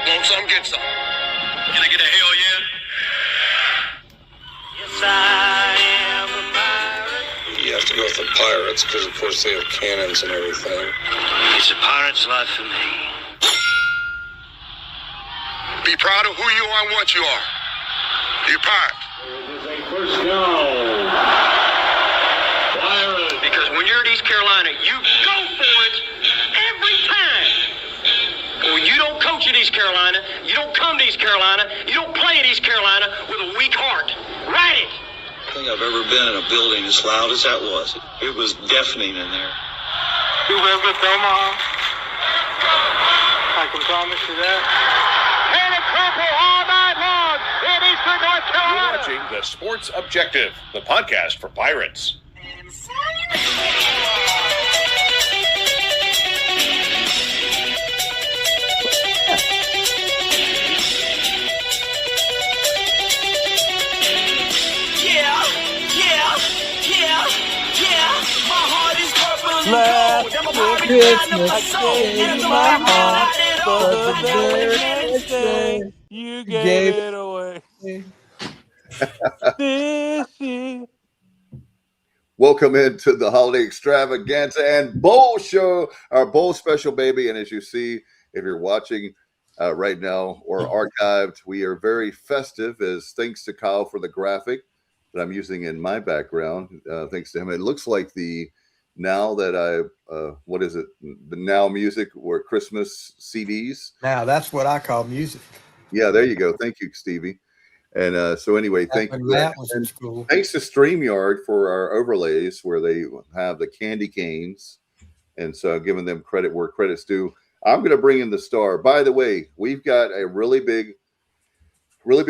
Want some, get some. Can I get a hell yeah? Yes, I am a pirate. You have to go with the pirates because, of course, they have cannons and everything. It's a pirate's life for me. Be proud of who you are and what you are. You're pirate. It is a first down. Pirate. Because when you're at East Carolina, you go for it every time. When you don't coach at East Carolina, you don't come to East Carolina, you don't play at East Carolina with a weak heart. Write it. I think I've ever been in a building as loud as that was. It was deafening in there. You live with Omaha? I can promise you that. And a purple all night long in Eastern North Carolina. You're watching The Sports Objective, the podcast for Pirates. Last Christmas, I gave you my heart, but the very next day, you gave it away. This year. Welcome into the Holiday Extravaganza and Bowl Show, our Bowl special, baby. And as you see, if you're watching right now or archived, we are very festive, as thanks to Kyle for the graphic that I'm using in my background. Thanks to him. It looks like the now that what is it? The Now music or Christmas CDs. Now that's what I call music. Yeah, there you go. Thank you, Stevie. And so anyway, thanks to StreamYard for our overlays where they have the candy canes. And so giving them credit where credit's due. I'm going to bring in the star. By the way, we've got a really big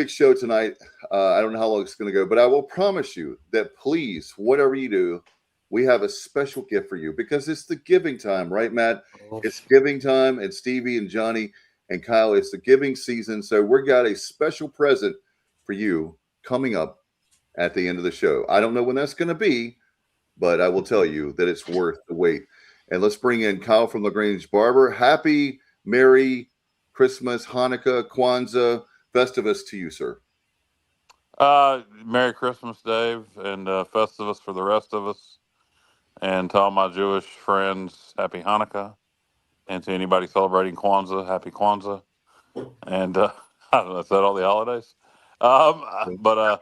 show tonight. I don't know how long it's going to go, but I will promise you that please, whatever you do, we have a special gift for you because it's the giving time, right, Matt? It's giving time, and Stevie and Johnny and Kyle, it's the giving season. So we got a special present for you coming up at the end of the show. I don't know when that's going to be, but I will tell you that it's worth the wait. And let's bring in Kyle from LaGrange Barber. Happy, Merry Christmas, Hanukkah, Kwanzaa, Festivus to you, sir. Merry Christmas, Dave, and Festivus for the rest of us. And to all my Jewish friends, Happy Hanukkah. And to anybody celebrating Kwanzaa, Happy Kwanzaa. And I don't know, is that all the holidays? Happy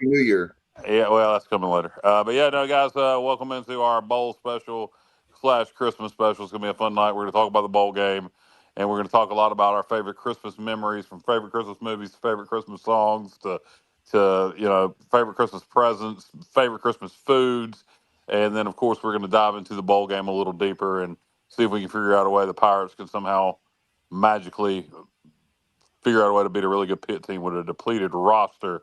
New Year. Yeah, well, that's coming later. But yeah, no, guys, welcome into our bowl special / Christmas special. It's going to be a fun night. We're going to talk about the bowl game, and we're going to talk a lot about our favorite Christmas memories, from favorite Christmas movies to favorite Christmas songs to favorite Christmas presents, favorite Christmas foods. And then, of course, we're going to dive into the bowl game a little deeper and see if we can figure out a way the Pirates can somehow magically figure out a way to beat a really good Pitt team with a depleted roster.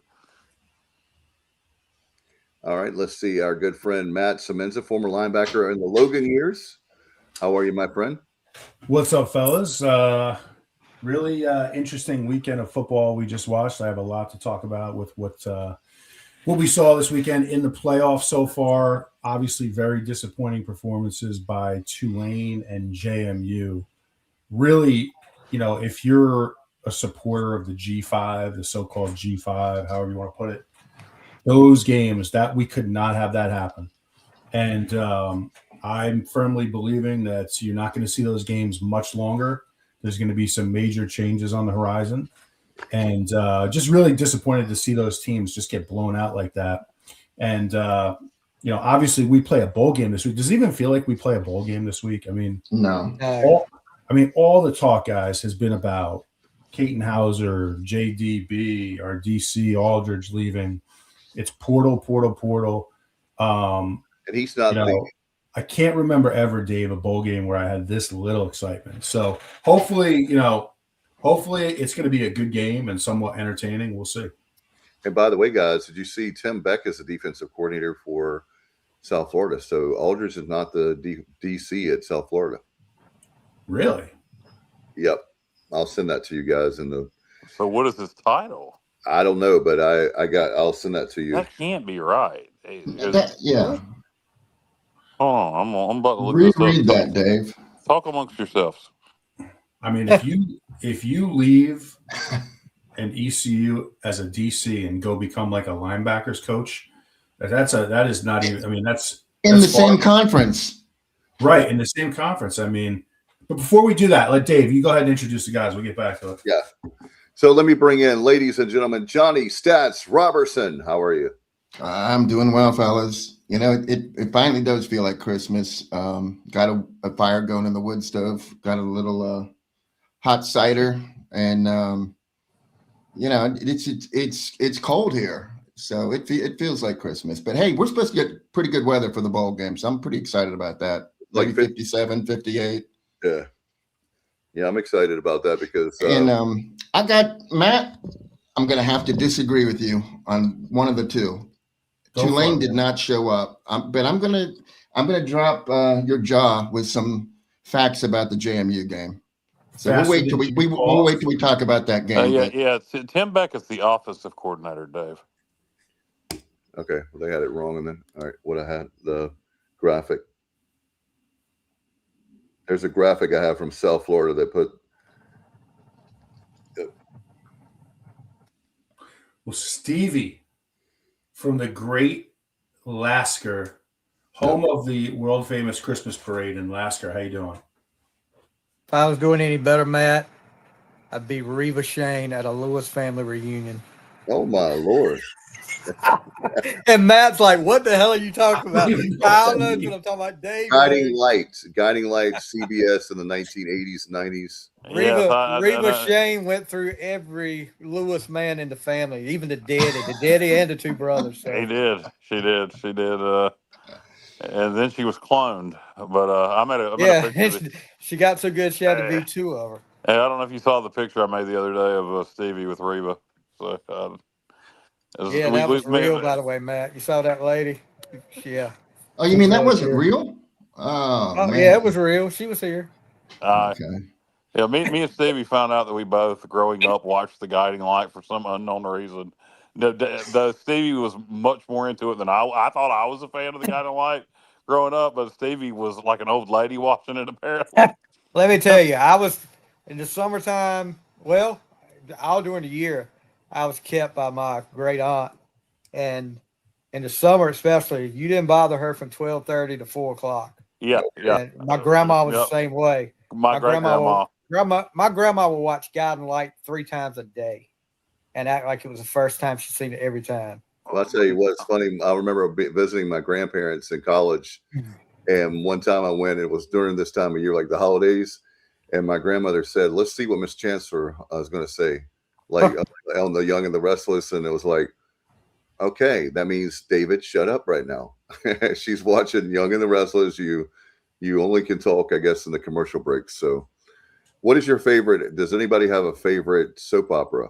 All right, let's see. Our good friend Matt Semenza, former linebacker in the Logan years. How are you, my friend? What's up, fellas? Really interesting weekend of football we just watched. I have a lot to talk about with what we saw this weekend in the playoffs so far. Obviously, very disappointing performances by Tulane and JMU. Really, if you're a supporter of the G5, the so-called G5, however you want to put it, those games, that we could not have that happen. And I'm firmly believing that you're not going to see those games much longer. There's going to be some major changes on the horizon. And just really disappointed to see those teams just get blown out like that. And, obviously we play a bowl game this week. Does it even feel like we play a bowl game this week? I mean, No. All the talk, guys, has been about Caton Hauser, JDB, our DC, Aldridge leaving. It's portal. And he's not I can't remember ever, Dave, a bowl game where I had this little excitement. So hopefully it's going to be a good game and somewhat entertaining. We'll see. And by the way, guys, did you see Tim Beck is the defensive coordinator for South Florida? So Aldridge is not the DC at South Florida. Really? Yep. I'll send that to you guys So what is his title? I don't know, but I'll send that to you. That can't be right. Yeah. Hold on, I'm about to look this up. Reread that, Dave. Talk amongst yourselves. I mean, if you leave an ECU as a DC and go become like a linebackers coach, that is not even. I mean, that's in the far. same conference. Right, in the same conference. I mean, but before we do that, let Dave, you go ahead and introduce the guys. We'll get back to it. Yeah. So let me bring in, ladies and gentlemen, Johnny Stats Robertson. How are you? I'm doing well, fellas. You know, it finally does feel like Christmas. Got a fire going in the wood stove. Got a little hot cider, and you know, it's cold here, so it feels like Christmas. But hey, we're supposed to get pretty good weather for the bowl game, so I'm pretty excited about that. Like Like 57, 58. Yeah. Yeah, I'm excited about that because And I got Matt. I'm going to have to disagree with you on one of the two. Go Tulane for it. did not show up, but I'm gonna drop your jaw with some facts about the JMU game. So Faster we'll wait till than you we'll call. wait till we talk about that game. Yeah. Tim Beck is the offensive coordinator, Dave. okay, well, they had it wrong, and then all right, what I had the graphic. There's a graphic I have from South Florida that put. Well, Stevie from the great Lasker, home of the world famous Christmas parade in Lasker. How you doing? If I was doing any better, Matt, I'd be Reva Shane at a Lewis family reunion. Oh my Lord! And Matt's like, what the hell are you talking about? don't even know I what don't that know means. what I'm talking about. Dave. Guiding Light, CBS in the 1980s, 90s. Reva Shane went through every Lewis man in the family, even the daddy and the two brothers. So. He did. She did. And then she was cloned. But I made a picture. She got so good she had to be two of her. Hey, I don't know if you saw the picture I made the other day of Stevie with Reba. So, that was real, by the way, Matt. You saw that lady? Yeah. Oh, you mean that wasn't real? Oh man. Yeah, it was real. She was here. Okay. Yeah, me and Stevie found out that we both, growing up, watched The Guiding Light for some unknown reason. The Stevie was much more into it than I thought. I was a fan of The Guiding Light growing up, but Stevie was like an old lady watching it, apparently. Let me tell you, I was in the summertime. Well, all during the year, I was kept by my great aunt, and in the summer especially, you didn't bother her from 12:30 to 4 o'clock. Yeah. And my grandma was the same way. My great-grandma. My grandma would watch Guiding Light 3 times a day, and act like it was the first time she'd seen it every time. Well, I'll tell you what's funny. I remember visiting my grandparents in college, and one time I went. It was during this time of year, like the holidays, and my grandmother said, "Let's see what Miss Chancellor is going to say." Like on The Young and the Restless, and it was like, okay, that means David, shut up right now. She's watching Young and the Restless. You only can talk, I guess, in the commercial breaks. So, what is your favorite? Does anybody have a favorite soap opera?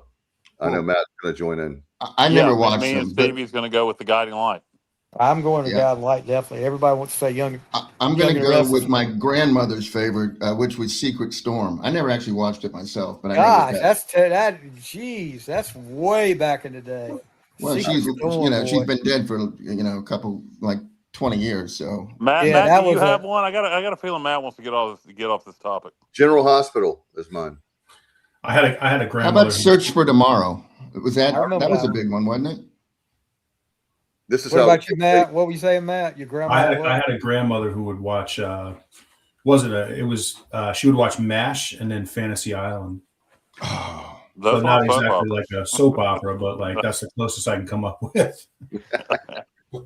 I know Matt's going to join in. I never watched me them. and Stevie's going to go with The Guiding Light. I'm going to Guiding Light, definitely. Everybody wants to say Young. I'm going to go with my grandmother's favorite, which was Secret Storm. I never actually watched it myself, but I know that's way back in the day. Well, she's been dead for a couple, like 20 years. So Matt, do you have one? I got a feeling Matt wants to get off this topic. General Hospital is mine. I had a grandmother. How about Search for Tomorrow? Was that was a big one, wasn't it? What about you, Matt? What were you saying, Matt? Your grandma? I had a grandmother who would watch. She would watch MASH and then Fantasy Island. Oh, so not exactly like a soap opera, but like that's the closest I can come up with. So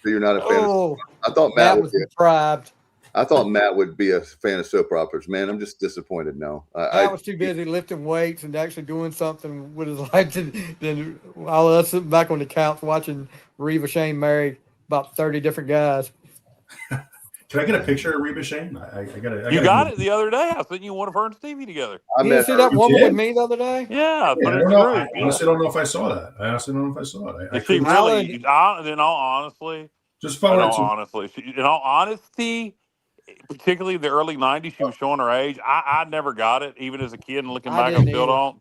you're not a fan. I thought Matt was deprived. I thought Matt would be a fan of soap operas. Man, I'm just disappointed now. I was too busy lifting weights and actually doing something with his life than all of us sitting back on the couch watching Reva Shane marry about 30 different guys. Can I get a picture of Reba Shane? You got it the other day. I sent you one of her and Stevie together. You didn't see that woman with me the other day? Yeah. I honestly don't know if I saw that. In all honesty, just follow in all honesty, particularly the early 90s, she was showing her age. I never got it, even as a kid, and looking back, I still don't.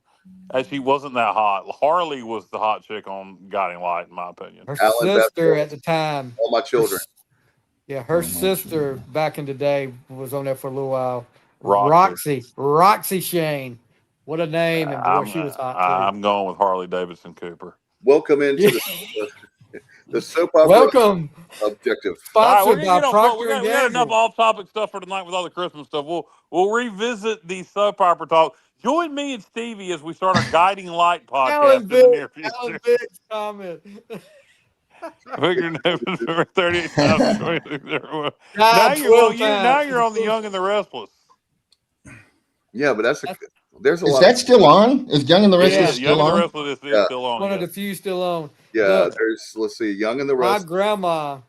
As she wasn't that hot. Harley was the hot chick on Guiding Light, in my opinion. Her sister at the time. All my children. Yeah, her sister back in the day was on there for a little while. Roxy Shane. What a name. And boy, she was hot too. I'm going with Harley Davidson Cooper. Welcome into the soap opera. Welcome. Objective. Sponsored by Procter we got enough Gamble. off-topic stuff for tonight with all the Christmas stuff. We'll revisit the soap opera talk. Join me and Stevie as we start our Guiding Light podcast in the near future. Alan Biggs comment. Figure number 38,026. Now you're on the Young and the Restless. Yeah, but there's a Is lot. that still on? Is Young and the Restless still Young on? and the Restless is still on. One of the few still on. Yeah, let's see, Young and the My Restless. grandma,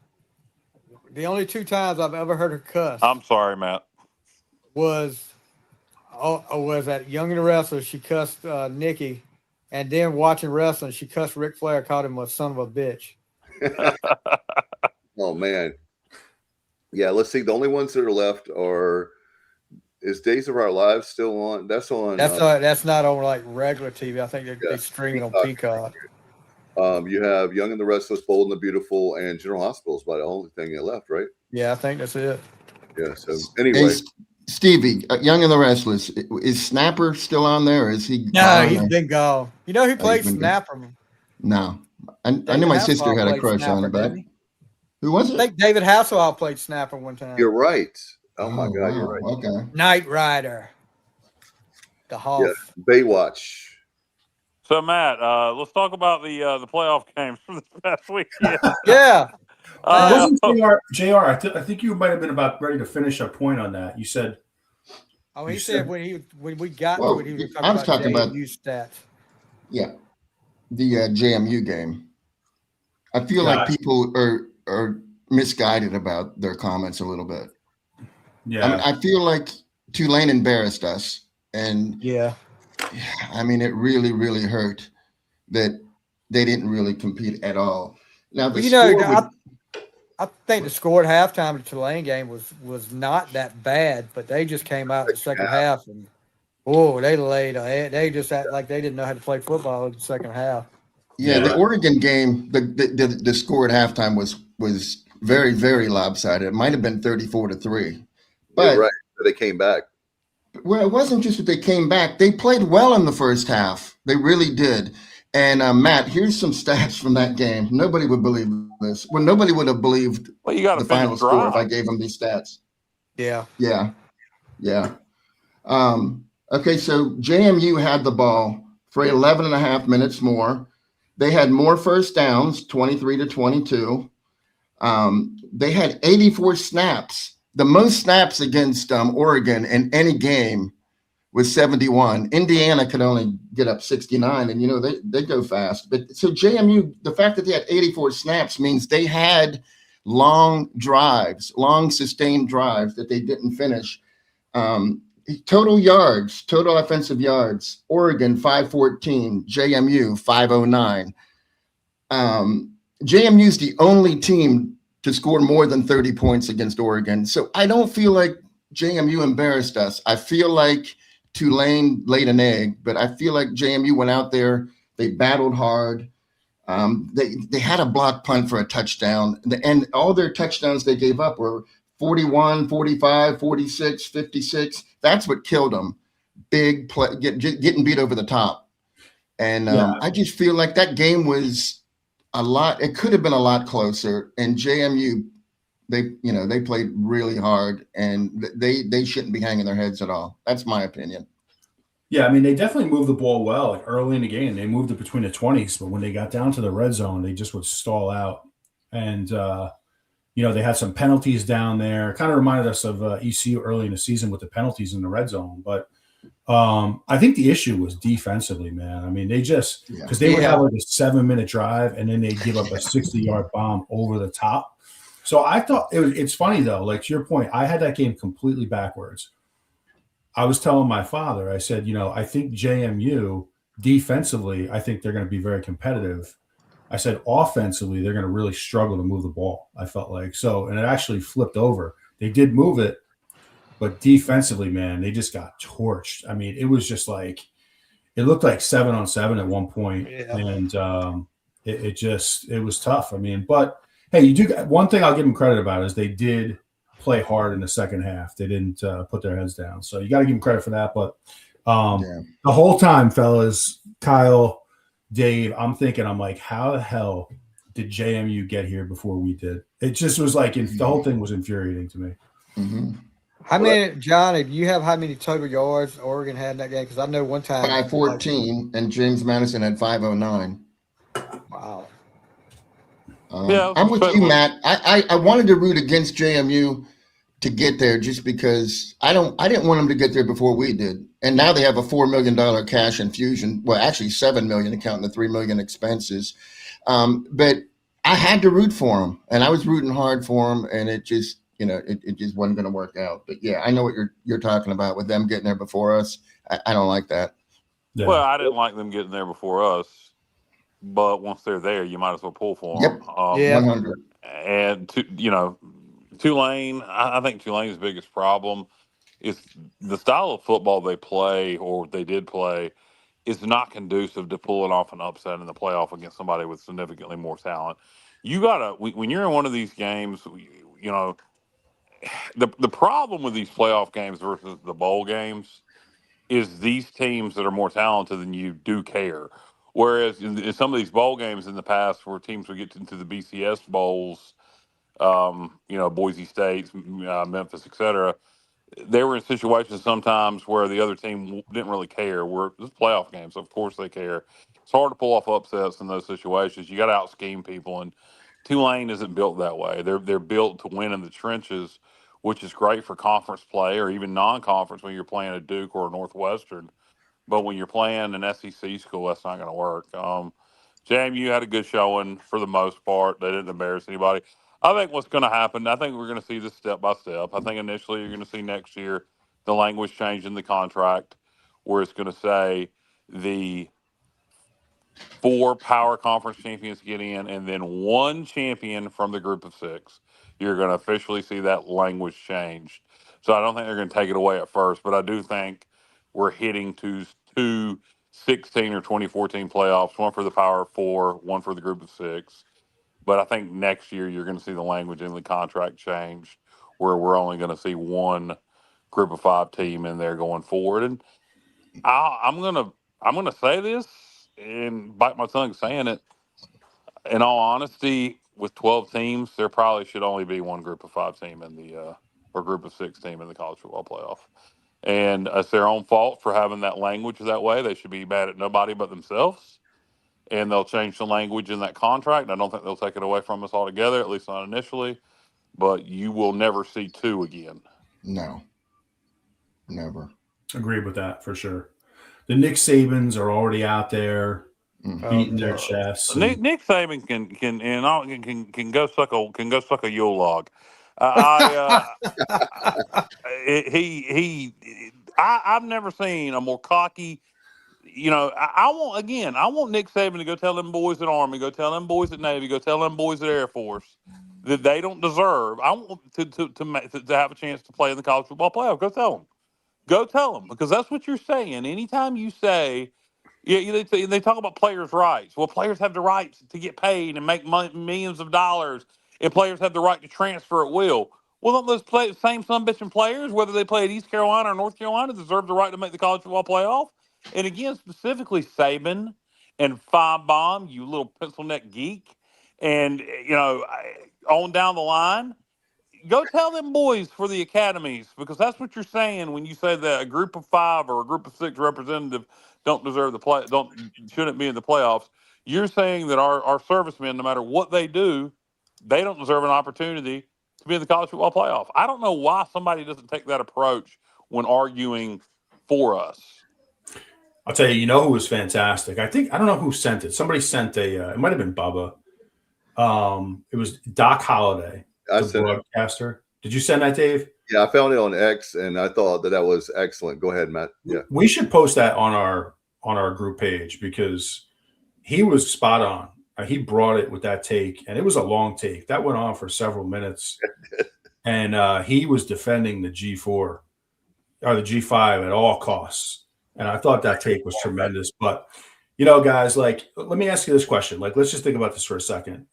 the only 2 times I've ever heard her cuss I'm sorry, Matt. was at Young and the Restless. She cussed Nikki, and then watching wrestling, she cussed Ric Flair, called him a son of a bitch. Oh man. Yeah, let's see. The only ones that are left is Days of Our Lives still on? That's on. That's not on like regular TV. I think they stream it on Peacock. You have Young and the Restless, Bold and the Beautiful, and General Hospital is about the only thing that left, right? Yeah, I think that's it. Yeah. So anyway, Stevie, Young and the Restless, is Snapper still on there? Or is he? No, he's been gone. You know who played Snapper? No, I knew my sister had a crush on him, but who was it? I think David Hasselhoff played Snapper one time. you're right. Oh my God, you're right. Okay. Knight Rider. The Hoff. Yeah, Baywatch. So Matt, let's talk about the playoff games from this past weekend. Yeah. Wasn't JR, I think you might have been about ready to finish a point on that. You said. Oh, he said when we got Well, to it, he was I was talking about JMU stats. Yeah, the JMU game. I feel like people are misguided about their comments a little bit. Yeah, I mean, I feel like Tulane embarrassed us, and Yeah. I mean, it really, really hurt that they didn't really compete at all. Now, the score I think the score at halftime of the Tulane game was not that bad, but they just came out in the second half and they just act like they didn't know how to play football in the second half. Yeah, the Oregon game, the score at halftime was very, very lopsided. It might have been 34-3. But you're right. They came back. Well, it wasn't just that they came back. They played well in the first half. They really did. And Matt, here's some stats from that game. Nobody would believe this. Well, nobody would have believed the final score if I gave them these stats. Yeah. Okay, so JMU had the ball for 11 and a half minutes more. They had more first downs, 23-22. They had 84 snaps. The most snaps against Oregon in any game was 71. Indiana could only get up 69, and they go fast. But so JMU, the fact that they had 84 snaps means they had long drives, long sustained drives that they didn't finish. Total offensive yards, Oregon 514, JMU 509. JMU's the only team to score more than 30 points against Oregon. So I don't feel like JMU embarrassed us. I feel like Tulane laid an egg, but I feel like JMU went out there, they battled hard. They had a block punt for a touchdown, and all their touchdowns they gave up were 41, 45, 46, 56. That's what killed them. Big play, getting beat over the top. And I just feel like that game was it could have been a lot closer. And JMU, they played really hard, and they shouldn't be hanging their heads at all. That's my opinion. Yeah, I mean, they definitely moved the ball well. Like early in the game, they moved it between the 20s, but when they got down to the red zone, they just would stall out. And they had some penalties down there. Kind of reminded us of ECU early in the season with the penalties in the red zone. But I think the issue was defensively, man. I mean, they just because they would have like a 7-minute drive, and then they'd give up a 60-yard bomb over the top. So I thought it's funny, though, like to your point, I had that game completely backwards. I was telling my father, I said, I think JMU defensively, I think they're going to be very competitive. I said offensively, they're going to really struggle to move the ball, I felt like. So, and it actually flipped over. They did move it, but defensively, man, they just got torched. I mean, it was just like, it looked like 7-on-7 at one point, and it was tough. I mean, but hey, one thing I'll give them credit about is they did play hard in the second half. They didn't put their heads down. So you got to give them credit for that. But the whole time, fellas, Kyle, Dave, I'm like, how the hell did JMU get here before we did? It just was like the whole thing was infuriating to me. Mm-hmm. How many, Johnny, do you have how many total yards Oregon had in that game? Because I know one time 514, and James Madison had 509. Wow. I'm with you, Matt. I wanted to root against JMU to get there just because I didn't want them to get there before we did. And now they have a $4 million cash infusion. Well, actually $7 million, accounting the $3 million expenses. But I had to root for them, and I was rooting hard for them, and it just, it just wasn't going to work out. But yeah, I know what you're talking about with them getting there before us. I don't like that. Yeah. Well, I didn't like them getting there before us, but once they're there, you might as well pull for them. Yeah. 100. And Tulane, I think Tulane's biggest problem is the style of football they play, or they did play, is not conducive to pulling off an upset in the playoff against somebody with significantly more talent. You gotta, when you're in one of these games, the problem with these playoff games versus the bowl games is these teams that are more talented than you do care. Whereas in some of these bowl games in the past, where teams would get into the BCS bowls, Boise State, Memphis, etc., they were in situations sometimes where the other team didn't really care. Where it's playoff games, of course they care. It's hard to pull off upsets in those situations. You got to out scheme people, and Tulane isn't built that way. They're built to win in the trenches, which is great for conference play or even non-conference when you're playing a Duke or a Northwestern. But when you're playing an SEC school, that's not going to work. JMU had a good showing for the most part. They didn't embarrass anybody. I think what's going to happen, I think we're going to see this step by step. I think initially you're going to see next year the language change in the contract where it's going to say the 4 power conference champions get in and then 1 champion from the group of 6. You're going to officially see that language changed. So I don't think they're going to take it away at first, but I do think we're hitting to 2 16 or 2014 playoffs, 1 for the power 4, 1 for the group of 6. But I think next year you're going to see the language in the contract change where we're only going to see 1 group of 5 team in there going forward. And I'm gonna say this and bite my tongue saying it. In all honesty, with 12 teams, there probably should only be 1 group of 5 team in the or group of 6 team in the college football playoff. And it's their own fault for having that language that way. They should be mad at nobody but themselves. And they'll change the language in that contract. I don't think they'll take it away from us altogether, at least not initially. But you will never see 2 again. No, never. Agreed with that for sure. The Nick Sabans are already out there beating their chests. Nick Saban can go suck a Yule log. I've never seen a more cocky. I want Nick Saban to go tell them boys at Army, go tell them boys at Navy, go tell them boys at Air Force that they don't deserve. I want to have a chance to play in the college football playoff. Go tell them, because that's what you're saying. Anytime you say, they talk about players' rights. Well, players have the right to get paid and make millions of dollars, and players have the right to transfer at will. Well, don't those same bitching players, whether they play at East Carolina or North Carolina, deserve the right to make the college football playoff? And again, specifically Saban and Finebaum, you little pencil neck geek, and on down the line, go tell them boys for the academies, because that's what you're saying when you say that a group of 5 or a group of 6 representative don't deserve shouldn't be in the playoffs. You're saying that our servicemen, no matter what they do, they don't deserve an opportunity to be in the college football playoff. I don't know why somebody doesn't take that approach when arguing for us. I'll tell you, who was fantastic? I don't know who sent it. Somebody sent it might have been Bubba. It was Doc Holliday, the broadcaster. Did you send that, Dave? Yeah, I found it on X, and I thought that was excellent. Go ahead, Matt. Yeah, we should post that on our group page, because he was spot on. He brought it with that take, and it was a long take that went on for several minutes. And he was defending the G4 or the G5 at all costs. And I thought that take was tremendous. But, guys, let me ask you this question. Let's just think about this for a second.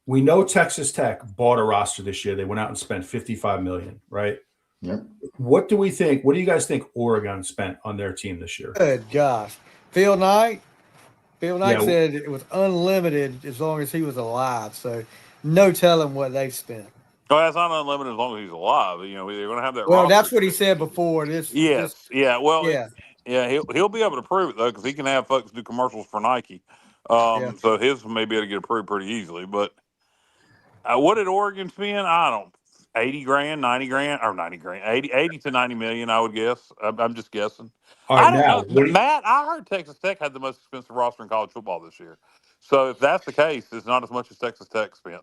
we know Texas Tech bought a roster this year. They went out and spent $55 million, right? Yep. What do we think? What do you guys think Oregon spent on their team this year? Good gosh. Phil Knight Yeah. said it was unlimited as long as he was alive. So no telling what they spent. Well, that's not unlimited as long as he's alive. You know, they're going to have that. Well, roster. that's what he said before. Yes. Yeah. Well. Yeah. He'll be able to prove it though, because he can have folks do commercials for Nike. Yeah. So his may be able to get approved pretty easily. But what did Oregon spend? I don't. 80 grand, 90 grand, or 90 grand, 80 to 90 million, I would guess. I'm just guessing. All right, I don't now, know. Matt, I heard Texas Tech had the most expensive roster in college football this year. So if that's the case, it's not as much as Texas Tech spent.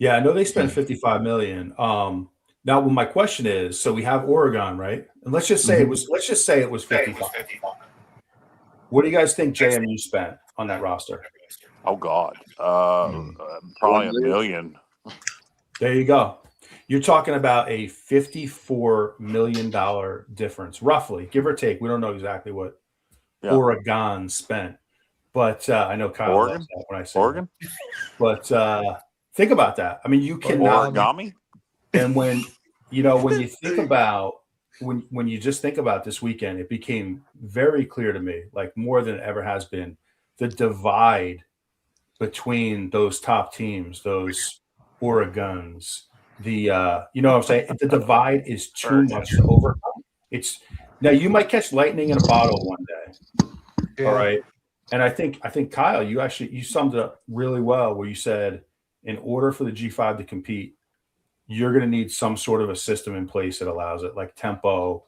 Yeah, I know they spent $55 million. Now, my question is, so we have Oregon, right? And let's just say it was 55. What do you guys think JMU spent on that roster? Oh God, probably $1 million. There you go. You're talking about a $54 million difference, roughly, give or take. We don't know exactly what Oregon spent, but I know Kyle loves that when I say Oregon. But think about that. I mean, you cannot. Origami. And when you think about when you just think about this weekend, it became very clear to me, like more than it ever has been, the divide between those top teams, those Oregons. You know what I'm saying? The divide is too much to overcome. It's now you might catch lightning in a bottle one day. Yeah. All right. And I think Kyle, you summed it up really well where you said in order for the G5 to compete, you're going to need some sort of a system in place that allows it, like tempo,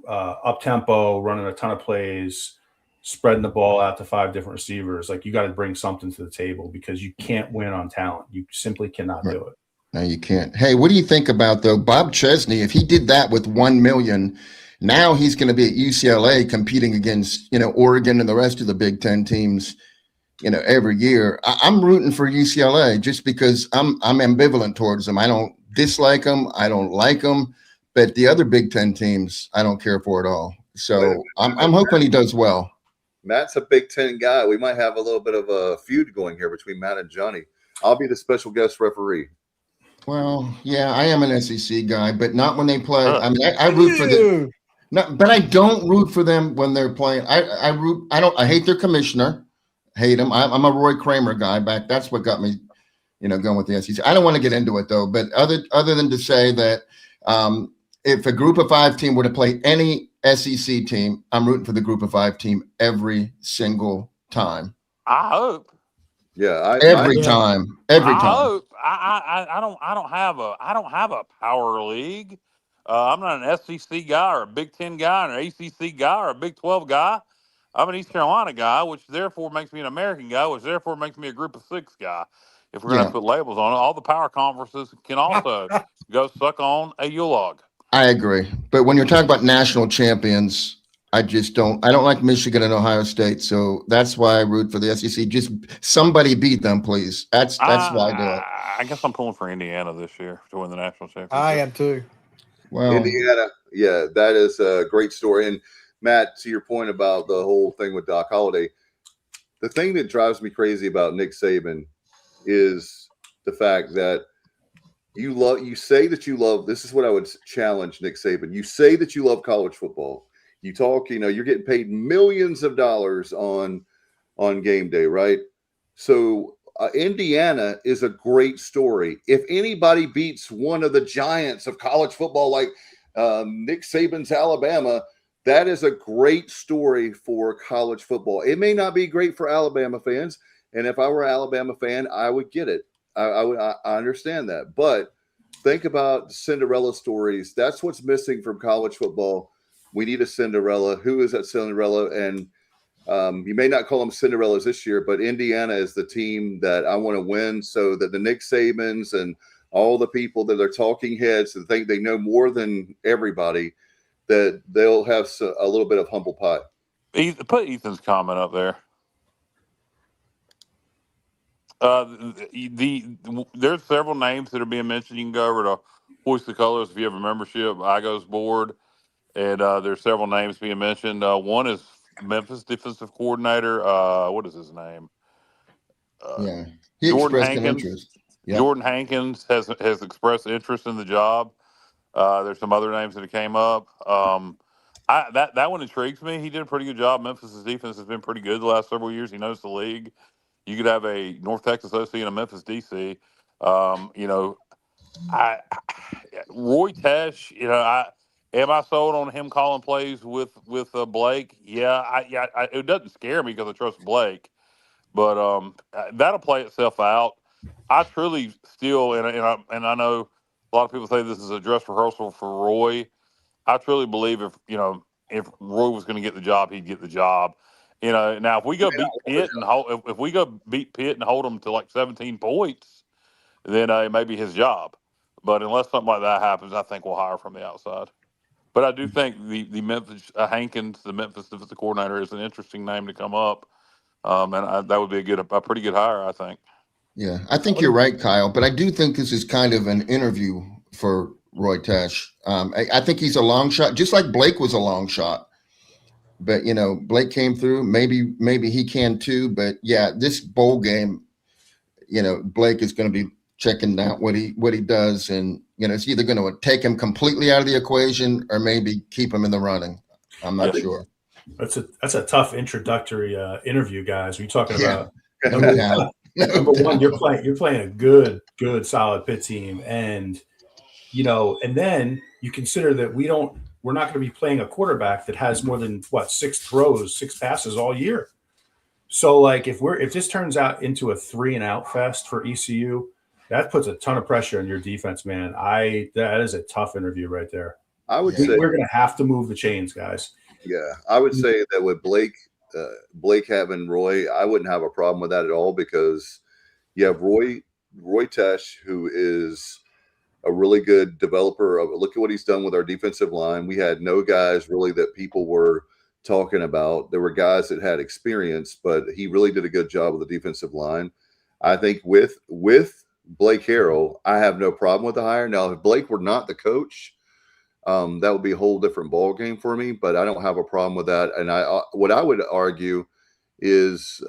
up tempo, running a ton of plays, spreading the ball out to 5 different receivers. Like you got to bring something to the table because you can't win on talent. You simply cannot do it. No, you can't. Hey, what do you think about though Bob Chesney? If he did that with 1 million, now he's going to be at UCLA competing against Oregon and the rest of the Big Ten teams. Every year. I'm rooting for UCLA just because I'm ambivalent towards them. I don't dislike them. I don't like them. But the other Big Ten teams, I don't care for at all. So I'm hoping he does well. Matt's a Big Ten guy. We might have a little bit of a feud going here between Matt and Johnny. I'll be the special guest referee. Well, yeah, I am an SEC guy, but not when they play. I mean, I root for them. No, but I don't root for them when they're playing. I hate their commissioner. Hate him. I'm a Roy Kramer guy back. That's what got me, going with the SEC. I don't want to get into it though. But other than to say that if a Group of 5 team were to play any SEC team, I'm rooting for the Group of 5 team every single time. I hope. Yeah, every time. I hope. I don't have a power league. I'm not an SEC guy or a Big Ten guy or an ACC guy or a Big 12 guy. I'm an East Carolina guy, which therefore makes me an American guy, which therefore makes me a Group of 6 guy. If we're going to put labels on it, all the power conferences can also go suck on a Ulog. I agree. But when you're talking about national champions, I don't like Michigan and Ohio State. So that's why I root for the SEC. Just somebody beat them, please. That's why I do it. I guess I'm pulling for Indiana this year to win the national championship. I am too. Well, Indiana, yeah, that is a great story. And Matt, to your point about the whole thing with Doc Holliday, the thing that drives me crazy about Nick Saban is the fact that you say that you love, this is what I would challenge Nick Saban. You say that you love college football. You talk, you're getting paid millions of dollars on game day, right? So Indiana is a great story. If anybody beats one of the giants of college football, like Nick Saban's Alabama, that is a great story for college football. It may not be great for Alabama fans, and if I were an Alabama fan, I would get it. I understand that. But think about Cinderella stories. That's what's missing from college football. We need a Cinderella. Who is that Cinderella? And you may not call them Cinderellas this year, but Indiana is the team that I want to win so that the Nick Sabans and all the people that are talking heads that think they know more than everybody, that they'll have a little bit of humble pie. Put Ethan's comment up there. There's several names that are being mentioned. You can go over to Hoist the Colors if you have a membership, IGO's board, and there's several names being mentioned. One is Memphis defensive coordinator. What is his name? He Jordan expressed an Hankins. interest. Yep. Jordan Hankins has expressed interest in the job. There's some other names that came up. That one intrigues me. He did a pretty good job. Memphis' defense has been pretty good the last several years. He knows the league. You could have a North Texas OC and a Memphis DC. I Roy Tesh. Am I sold on him calling plays with Blake? Yeah, it doesn't scare me because I trust Blake, but that'll play itself out. I truly still, and I know a lot of people say this is a dress rehearsal for Roy. I truly believe if Roy was going to get the job, he'd get the job. Now if we go beat Pitt and hold, if we go beat Pitt and hold them to like 17 points, then it may be his job. But unless something like that happens, I think we'll hire from the outside. But I do think the Memphis Hankins, the Memphis defensive coordinator, is an interesting name to come up, that would be a pretty good hire, I think. Yeah, I think you're right, Kyle. But I do think this is kind of an interview for Roy Tesh. I think he's a long shot, just like Blake was a long shot. But Blake came through. Maybe he can too. But yeah, this bowl game, Blake is going to be checking out what he does, and it's either going to take him completely out of the equation or maybe keep him in the running. I'm not sure. That's a tough introductory interview, guys. We're talking about Number one, you're playing a good solid Pitt team, and and then you consider that we're not going to be playing a quarterback that has more than 6 passes all year. So like if this turns out into a 3-and-out fest for ECU, that puts a ton of pressure on your defense, man. That is a tough interview right there. I would say we're going to have to move the chains, guys. Yeah, I would say that with Blake having Roy, I wouldn't have a problem with that at all, because you have Roy Tesh, who is a really good developer. Look at what he's done with our defensive line. We had no guys really that people were talking about. There were guys that had experience, but he really did a good job with the defensive line. I think with Blake Harrell, I have no problem with the hire. Now, if Blake were not the coach, that would be a whole different ball game for me, but I don't have a problem with that. And what I would argue is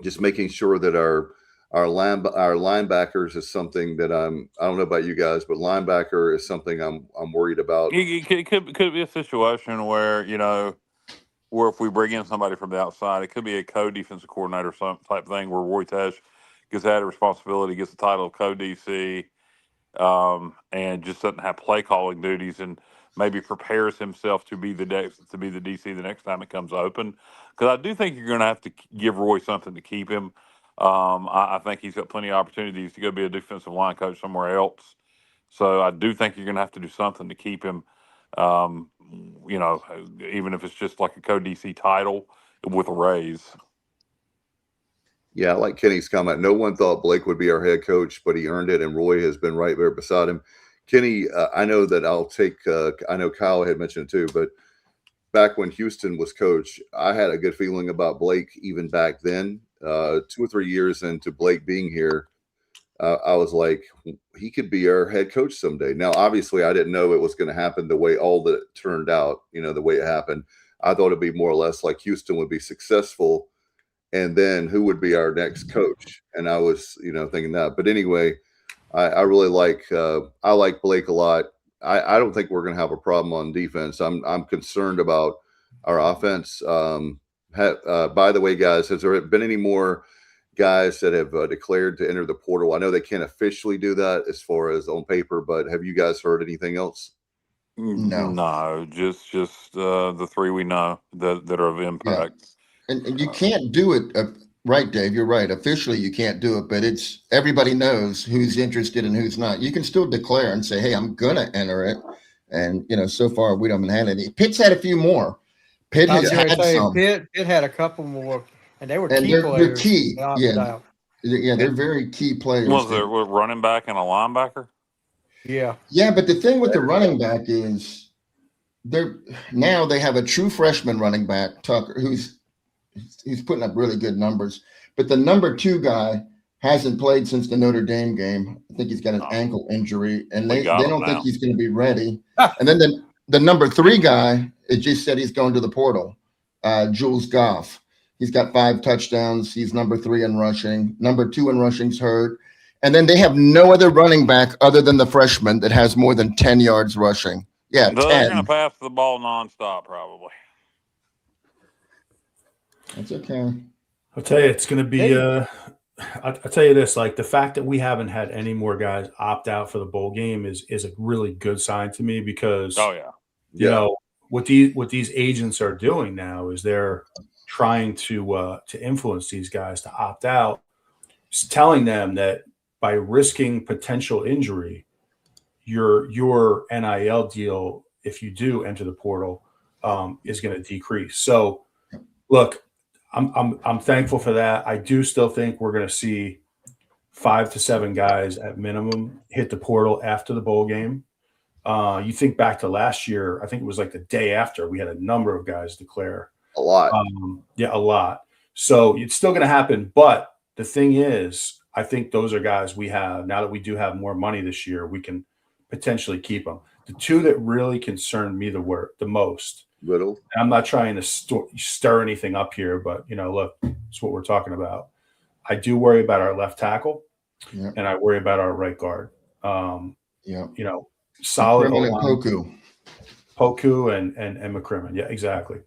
just making sure that our linebackers is something that I don't know about you guys, but linebacker is something I'm worried about. It could be a situation where if we bring in somebody from the outside, it could be a co-defensive coordinator type thing where Roy Tesh gets added responsibility, gets the title of co-DC, and just doesn't have play calling duties, and maybe prepares himself to be the DC the next time it comes open. Because I do think you're going to have to give Roy something to keep him. I think he's got plenty of opportunities to go be a defensive line coach somewhere else. So I do think you're going to have to do something to keep him. Even if it's just like a co-DC title with a raise. Yeah, I like Kenny's comment. No one thought Blake would be our head coach, but he earned it, and Roy has been right there beside him. Kenny, I know that I know Kyle had mentioned it too, but back when Houston was coach, I had a good feeling about Blake even back then. 2 or 3 years into Blake being here, I was like, he could be our head coach someday. Now, obviously, I didn't know it was going to happen the way all that it turned out, the way it happened. I thought it'd be more or less like Houston would be successful, and then who would be our next coach? And I was, thinking that. But anyway, I really like Blake a lot. I don't think we're going to have a problem on defense. I'm concerned about our offense. By the way, guys, has there been any more guys that have declared to enter the portal? I know they can't officially do that as far as on paper, but have you guys heard anything else? No, just the 3 we know that are of impact. Yeah. And you can't do it, right, Dave? You're right. Officially, you can't do it, but everybody knows who's interested and who's not. You can still declare and say, "Hey, I'm gonna enter it," and so far we haven't had any. Pitt's had a few more. Pitt has had some. Pitt had a couple more, and they were and key they're players. key. They're very key players. Was there a running back and a linebacker? Yeah. But the thing with the running back is they have a true freshman running back, Tucker, who's putting up really good numbers. But the number 2 guy hasn't played since the Notre Dame game. I think he's got an ankle injury, and they don't think he's going to be ready. And then the number 3 guy, it just said he's going to the portal, Jules Goff. He's got 5 touchdowns. He's number 3 in rushing. Number 2 in rushing's hurt. And then they have no other running back other than the freshman that has more than 10 yards rushing. Yeah, So they're 10. going to pass the ball nonstop, probably. That's okay. I'll tell you, it's going to be. I'll tell you this: like the fact that we haven't had any more guys opt out for the bowl game is a really good sign to me because you know what these agents are doing now is they're trying to influence these guys to opt out, telling them that by risking potential injury, your NIL deal, if you do enter the portal, is going to decrease. So, look. I'm thankful for that. I do still think we're going to see 5 to 7 guys at minimum hit the portal after the bowl game. You think back to last year, I think it was like the day after we had a number of guys declare. A lot. A lot. So it's still going to happen. But the thing is, I think those are guys we have now that we do have more money this year, we can potentially keep them. The 2 that really concerned me the most. Riddle. I'm not trying to stir anything up here, but look, it's what we're talking about. I do worry about our left tackle, and I worry about our right guard. Solid Poku and McCrimmon. Yeah, exactly.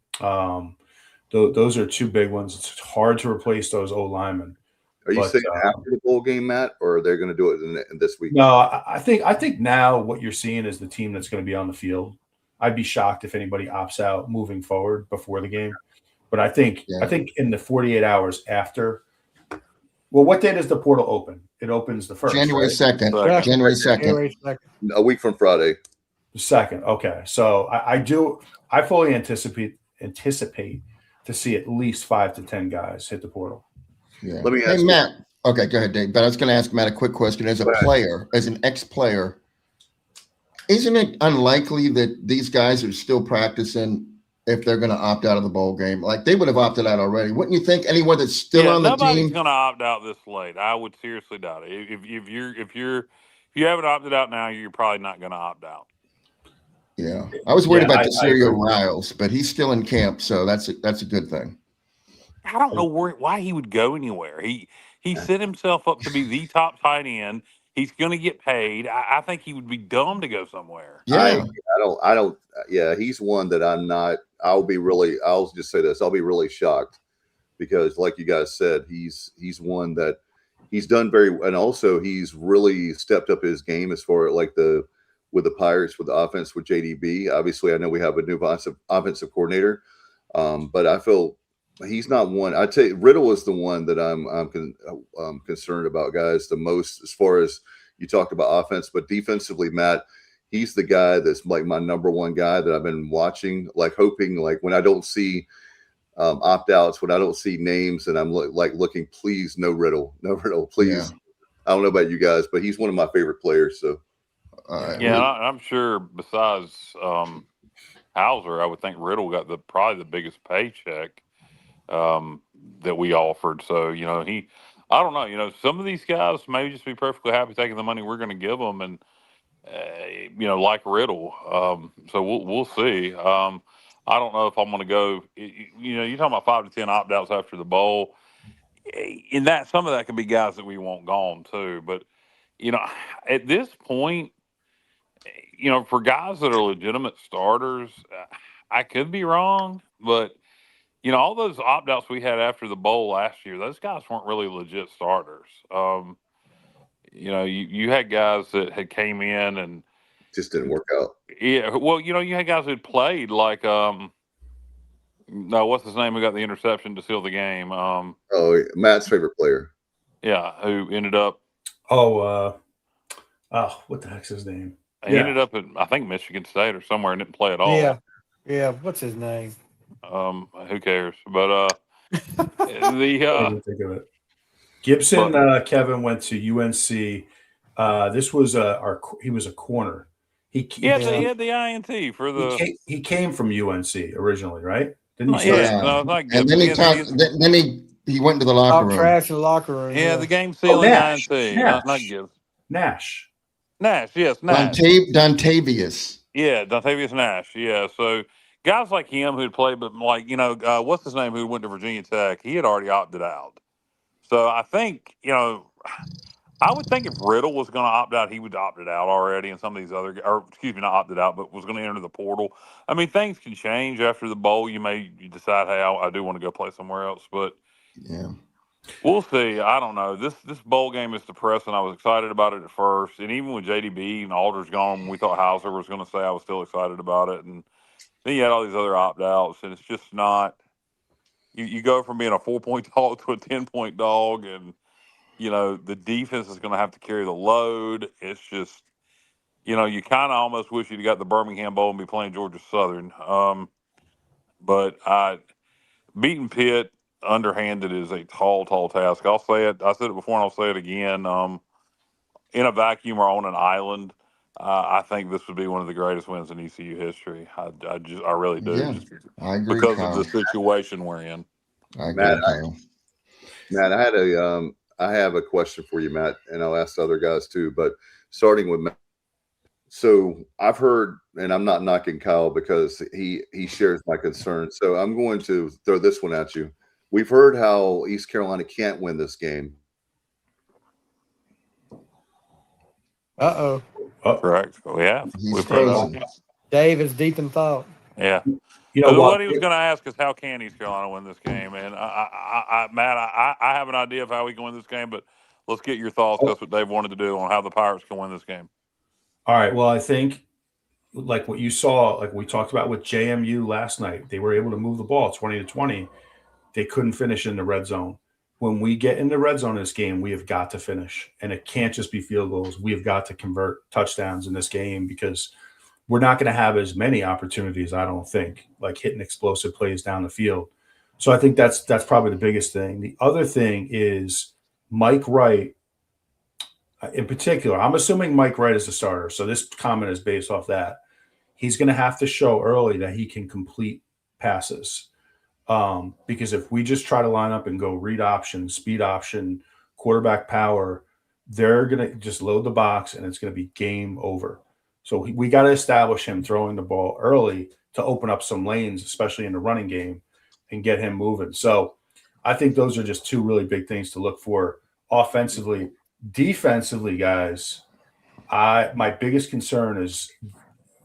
Those are 2 big ones. It's hard to replace those O linemen. Are you saying after the bowl game, Matt, or are they going to do it in this week? No, I think now what you're seeing is the team that's going to be on the field. I'd be shocked if anybody opts out moving forward before the game. But I think in the 48 hours after. Well, what day does the portal open? It opens the 1st. January 2nd. January 2nd. A week from Friday. The 2nd. Okay. So I fully anticipate to see at least 5 to 10 guys hit the portal. Yeah. Let me ask Matt. Okay, go ahead, Dave. But I was going to ask Matt a quick question. As a player, as an ex-player, isn't it unlikely that these guys are still practicing if they're going to opt out of the bowl game? Like they would have opted out already. Wouldn't you think anyone that's still on the team? Nobody's going to opt out this late. I would seriously doubt it. If you haven't opted out now, you're probably not going to opt out. Yeah, I was worried about Desario Riles, but he's still in camp, so that's a good thing. I don't know why he would go anywhere. He set himself up to be the top tight end. He's going to get paid. I think he would be dumb to go somewhere. Yeah, I don't. Yeah, he's one that I'm not. I'll just say this. I'll be really shocked because, like you guys said, he's one that he's done very, and also he's really stepped up his game as far as with the Pirates with the offense with JDB. Obviously, I know we have a new offensive coordinator, but I feel he's not one. I'd say Riddle is the one that I'm concerned about, guys, the most as far as you talked about offense, but defensively, Matt, he's the guy that's like my number one guy that I've been watching, like hoping, like when I don't see opt-outs, when I don't see names, and I'm looking, please, no Riddle, please. Yeah. I don't know about you guys, but he's one of my favorite players. So, I'm sure besides Hauser, I would think Riddle got probably the biggest paycheck that we offered. So, I don't know, some of these guys may just be perfectly happy taking the money we're going to give them. And, like Riddle. So we'll see. I don't know if I'm going to go, you're talking about 5 to 10 opt-outs after the bowl. In that, some of that could be guys that we want gone too. But, at this point, for guys that are legitimate starters, I could be wrong, but all those opt-outs we had after the bowl last year, those guys weren't really legit starters. You had guys that had came in and just didn't work out. Yeah, well, you had guys who played like what's his name who got the interception to seal the game? Matt's favorite player. Yeah, who ended up what the heck's his name? He ended up at, I think, Michigan State or somewhere and didn't play at all. Yeah. What's his name? Who cares? But think of it. Gibson, Kevin went to UNC. This was he was a corner. He had the INT for the. He came from UNC originally, right? Didn't he? And then he went to the locker room. Trash in the locker room. Yeah, the game sealing INT. Not Gibbs. Nash. Yes, Nash. Dontavius. Yeah, Dontavius Nash. Yeah, so guys like him who'd played, but like, what's his name who went to Virginia Tech? He had already opted out. So I think, I would think if Riddle was going to opt out, he would opted out already, and some of these other, or excuse me, not opted out, but was going to enter the portal. I mean, things can change after the bowl. You decide, hey, I do want to go play somewhere else, but Yeah. we'll see. I don't know. This bowl game is depressing. I was excited about it at first, and even with JDB and Alders gone, we thought Hauser was going to say I was still excited about it, and then you had all these other opt outs, and it's just not. You go from being a 4-point dog to a 10-point dog, and the defense is going to have to carry the load. It's just, you kind of almost wish you'd got the Birmingham Bowl and be playing Georgia Southern. But beating Pitt underhanded is a tall, tall task. I'll say it. I said it before and I'll say it again. In a vacuum or on an island, I think this would be one of the greatest wins in ECU history. I really do, Yeah. just I agree, because of the Kyle. situation we're in. I Matt, agree, Kyle. I have a question for you, Matt, and I'll ask the other guys too. But starting with Matt, so I've heard, and I'm not knocking Kyle because he shares my concern. So I'm going to throw this one at you. We've heard how East Carolina can't win this game. Uh-oh. Correct. We have. He's We've heard of frozen. it. Dave is deep in thought. Yeah. You know What what? he was going to ask is how can East Carolina win this game? And Matt, I have an idea of how we can win this game, but let's get your thoughts. That's what Dave wanted to do on how the Pirates can win this game. All right. Well, I think like what you saw, like we talked about with JMU last night, they were able to move the ball 20-20. They couldn't finish in the red zone. When we get in the red zone in this game, we have got to finish, and it can't just be field goals. We have got to convert touchdowns in this game because we're not going to have as many opportunities, I don't think, like hitting explosive plays down the field. So I think that's probably the biggest thing. The other thing is Mike Wright, in particular. I'm assuming Mike Wright is the starter, so this comment is based off that. He's going to have to show early that he can complete passes. Because if we just try to line up and go read option, speed option, quarterback power, they're going to just load the box and it's going to be game over. So we got to establish him throwing the ball early to open up some lanes, especially in the running game, and get him moving. So I think those are just two really big things to look for offensively. Defensively, guys, my biggest concern is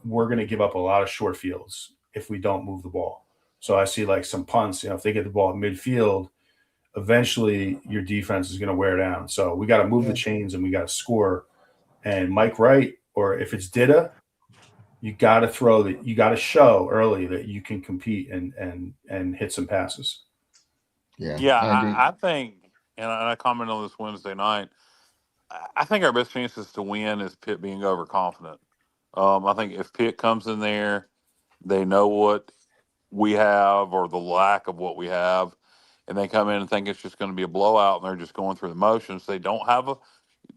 we're going to give up a lot of short fields if we don't move the ball. So I see like some punts, if they get the ball at midfield, eventually your defense is going to wear down. So we got to move the chains and we got to score. And Mike Wright, or if it's Dida, you got to throw that. You got to show early that you can compete and hit some passes. Yeah, I think, and I commented on this Wednesday night. I think our best chances to win is Pitt being overconfident. I think if Pitt comes in there, they know what we have or the lack of what we have, and they come in and think it's just going to be a blowout and they're just going through the motions. They don't have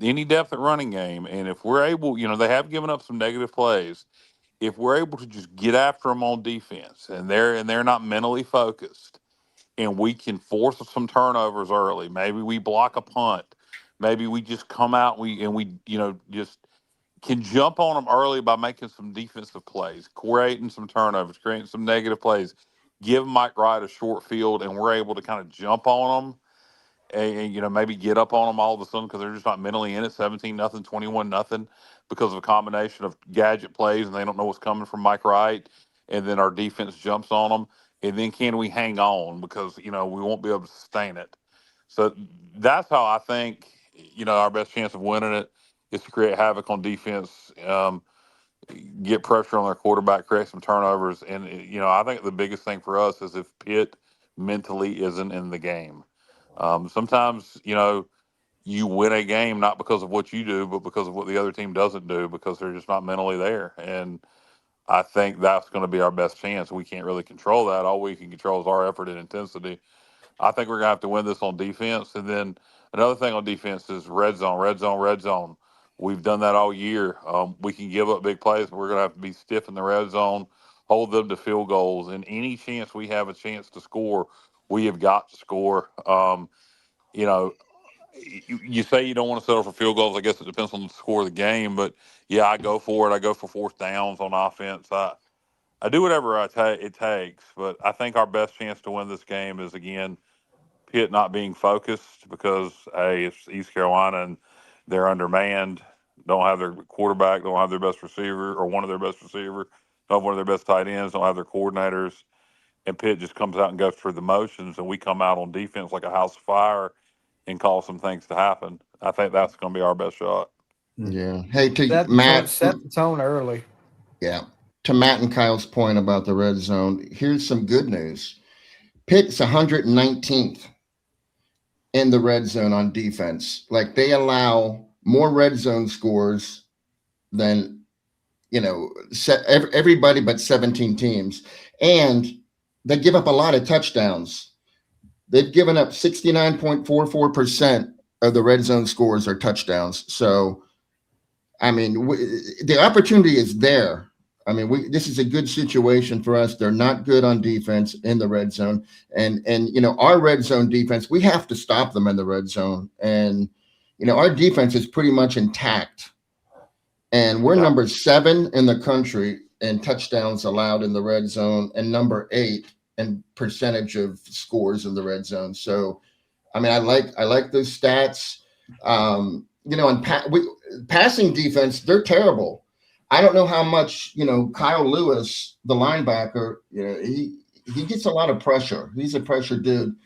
any depth at running game. And if we're able, they have given up some negative plays. If we're able to just get after them on defense and they're not mentally focused and we can force some turnovers early, maybe we block a punt, maybe we just come out and we just can jump on them early by making some defensive plays, creating some turnovers, creating some negative plays, give Mike Wright a short field, and we're able to kind of jump on them and maybe get up on them all of a sudden because they're just not mentally in it, 17-0, 21-0, because of a combination of gadget plays and they don't know what's coming from Mike Wright, and then our defense jumps on them, and then can we hang on because we won't be able to sustain it. So that's how I think our best chance of winning it is to create havoc on defense, get pressure on their quarterback, create some turnovers. And, I think the biggest thing for us is if Pitt mentally isn't in the game. Sometimes, you win a game not because of what you do, but because of what the other team doesn't do because they're just not mentally there. And I think that's going to be our best chance. We can't really control that. All we can control is our effort and intensity. I think we're going to have to win this on defense. And then another thing on defense is red zone, red zone, red zone. We've done that all year. We can give up big plays, but we're going to have to be stiff in the red zone, hold them to field goals. And any chance we have a chance to score, we have got to score. You say you don't want to settle for field goals. I guess it depends on the score of the game. But, yeah, I go for it. I go for fourth downs on offense. I do whatever it takes, but I think our best chance to win this game is, again, Pitt not being focused because, hey, it's East Carolina and they're undermanned, don't have their quarterback, don't have their best receiver or one of their best receivers, don't have one of their best tight ends, don't have their coordinators. And Pitt just comes out and goes through the motions, and we come out on defense like a house of fire and cause some things to happen. I think that's going to be our best shot. Yeah. Hey, to Set Matt. set the tone early. Yeah. To Matt and Kyle's point about the red zone, here's some good news. Pitt's 119th in the red zone on defense. Like, they allow more red zone scores than, everybody but 17 teams. And they give up a lot of touchdowns. They've given up 69.44% of the red zone scores are touchdowns. So, I mean, the opportunity is there. I mean, this is a good situation for us. They're not good on defense in the red zone. And our red zone defense, we have to stop them in the red zone. And, our defense is pretty much intact. And we're number 7 in the country in touchdowns allowed in the red zone and number 8 in percentage of scores in the red zone. So, I mean, I like those stats. And passing defense, they're terrible. I don't know how much, Kyle Lewis, the linebacker, he gets a lot of pressure. He's a pressure dude.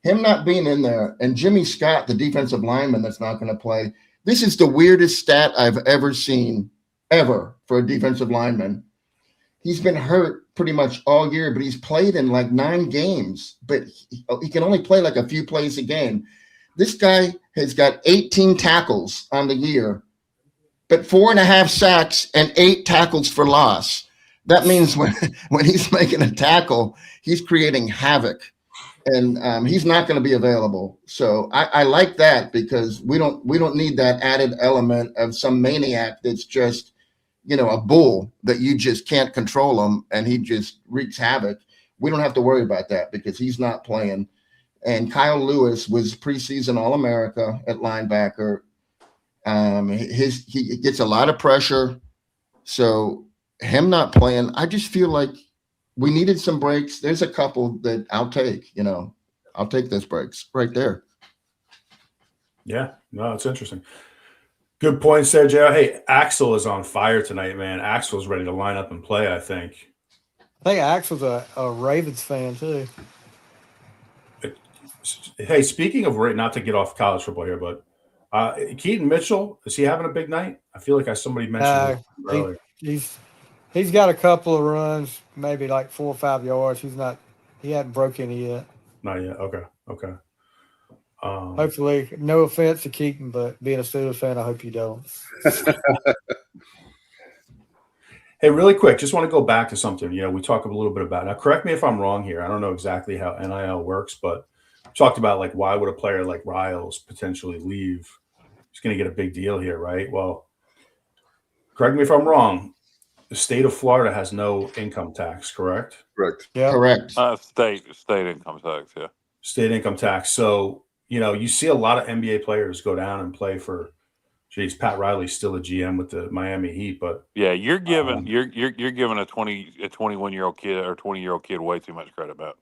Him not being in there, and Jimmy Scott, the defensive lineman that's not going to play. This is the weirdest stat I've ever seen, ever, for a defensive lineman. He's been hurt pretty much all year, but he's played in like 9 games, but he can only play like a few plays a game. This guy has got 18 tackles on the year, but 4.5 sacks and 8 tackles for loss. That means when he's making a tackle, he's creating havoc, and he's not going to be available. So I like that, because we don't need that added element of some maniac that's just, a bull that you just can't control him and he just wreaks havoc. We don't have to worry about that because he's not playing. And Kyle Lewis was preseason All-America at linebacker. He gets a lot of pressure. So him not playing, I just feel like we needed some breaks. There's a couple that I'll take, I'll take those breaks right there. Yeah, no, it's interesting. Good points there, Joe. Hey, Axel is on fire tonight, man. Axel's ready to line up and play, I think. I think Axel's a Ravens fan too. Hey, speaking of, not to get off college football here, but Keaton Mitchell, is he having a big night? I feel like somebody mentioned it earlier. He's got a couple of runs, maybe like 4 or 5 yards. He hadn't broke any yet. Not yet. Okay. Hopefully, no offense to Keaton, but being a Steelers fan, I hope you don't. Hey, really quick, just want to go back to something. We talk a little bit about. Now, correct me if I'm wrong here. I don't know exactly how NIL works, but we talked about, like, why would a player like Riles potentially leave? He's going to get a big deal here, right? Well, correct me if I'm wrong. The state of Florida has no income tax, correct? Correct. Yeah. Correct. State income tax, yeah. State income tax. So, you see a lot of NBA players go down and play for. Geez, Pat Riley's still a GM with the Miami Heat, but yeah, you're giving you're giving a 21-year-old kid or 20-year-old kid way too much credit, Matt.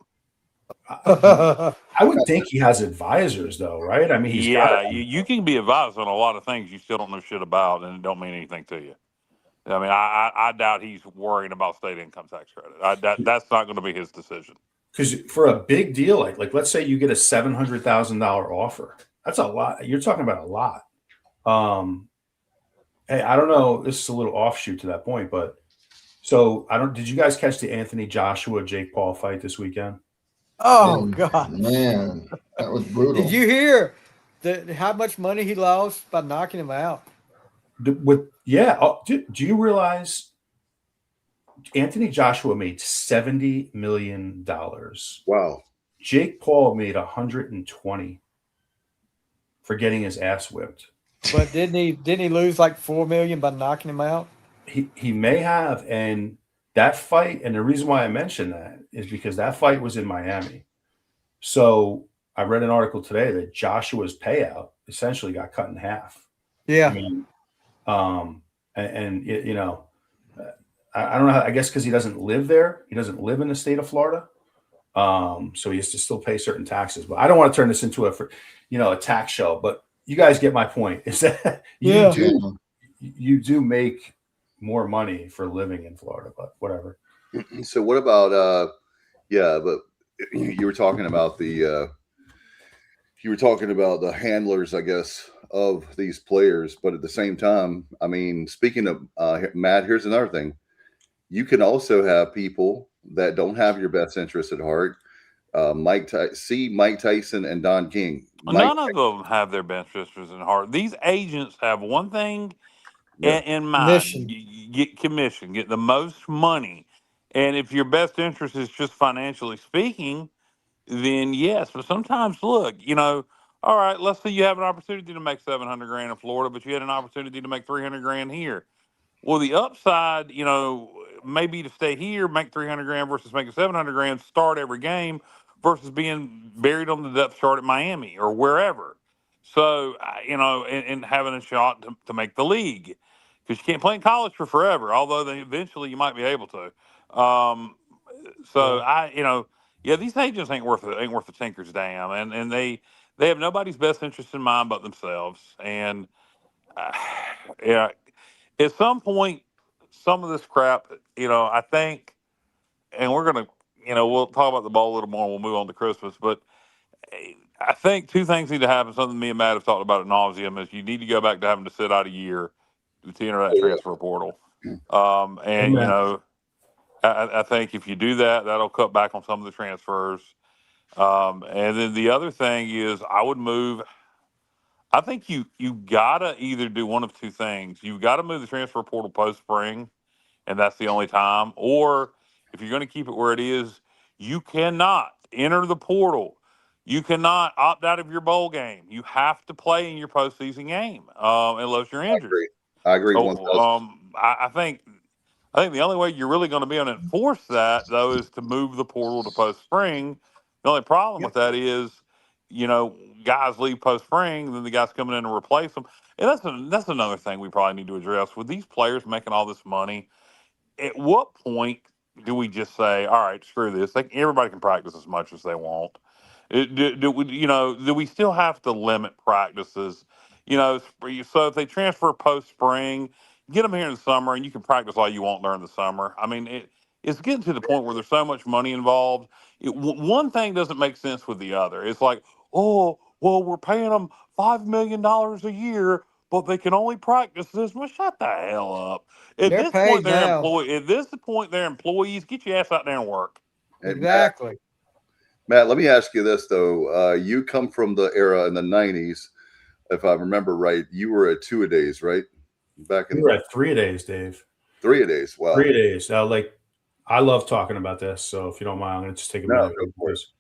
I would think he has advisors, though, right? I mean, you can be advised on a lot of things you still don't know shit about, and it don't mean anything to you. I mean, I doubt he's worrying about state income tax credit. That's not going to be his decision. Because for a big deal, like let's say you get a $700,000 offer, that's a lot. You're talking about a lot. Hey, I don't know. This is a little offshoot to that point, but so did you guys catch the Anthony Joshua Jake Paul fight this weekend? Oh God, man, that was brutal. Did you hear how much money he lost by knocking him out? Do you realize Anthony Joshua made $70 million? Wow. Jake Paul made 120 for getting his ass whipped. But didn't he lose like $4 million by knocking him out? He may have, and that fight, and the reason why I mentioned that is because that fight was in Miami. So I read an article today that Joshua's payout essentially got cut in half. Yeah. I mean, I don't know. I guess because he doesn't live there. He doesn't live in the state of Florida. So he has to still pay certain taxes. But I don't want to turn this into a tax show. But you guys get my point. Is that Yeah. you do make more money for living in Florida, but whatever. So what about but you were talking about the handlers, I guess, of these players, but at the same time, I mean, speaking of Matt, here's another thing. You can also have people that don't have your best interest at heart. Mike Tyson and Don King. None of them have their best interests in heart. These agents have one thing Yeah. in mind: Commission. get commission, get the most money. And if your best interest is just financially speaking, then yes. But sometimes, look, all right, let's say you have an opportunity to make 700 grand in Florida, but you had an opportunity to make 300 grand here. Well, the upside, maybe to stay here, make 300 grand versus making 700 grand, start every game versus being buried on the depth chart at Miami or wherever. So, and having a shot to make the league, because you can't play in college for forever, although eventually you might be able to. So these agents ain't worth a tinker's damn, and they have nobody's best interest in mind but themselves. And yeah, at some point, some of this crap, I think, and we're gonna, we'll talk about the ball a little more. And we'll move on to Christmas, but I think two things need to happen. Something me and Matt have talked about at nauseum is you need to go back to having to sit out a year to enter that transfer portal. And Amen. I think if you do that, that'll cut back on some of the transfers. And then the other thing is, I would move. I think you gotta either do one of two things. You've got to move the transfer portal post spring, and that's the only time. Or if you're going to keep it where it is, you cannot enter the portal. You cannot opt out of your bowl game. You have to play in your postseason game unless you're injured. I agree. So 1,000. I think the only way you're really going to be able to enforce that, though, is to move the portal to post spring. The only problem with that is, guys leave post spring, then the guys coming in to replace them. And that's another thing we probably need to address with these players making all this money. At what point do we just say, all right, screw this? Everybody can practice as much as they want. Do we still have to limit practices? So if they transfer post spring, get them here in the summer, and you can practice all you want during the summer. I mean, it's getting to the point where there's so much money involved. One thing doesn't make sense with the other. It's like, oh, well, we're paying them $5 million a year, but they can only practice this much. Shut the hell up. They're paid now. At this point, they're employees. Get your ass out there and work. And Exactly. Matt, let me ask you this though. You come from the era in the '90s, if I remember right. You were at 2-a-days, right? We were at 3-a-days, Dave. 3-a-days. Wow. 3-a-days. I love talking about this. So if you don't mind, I'm going to just take a minute. Because,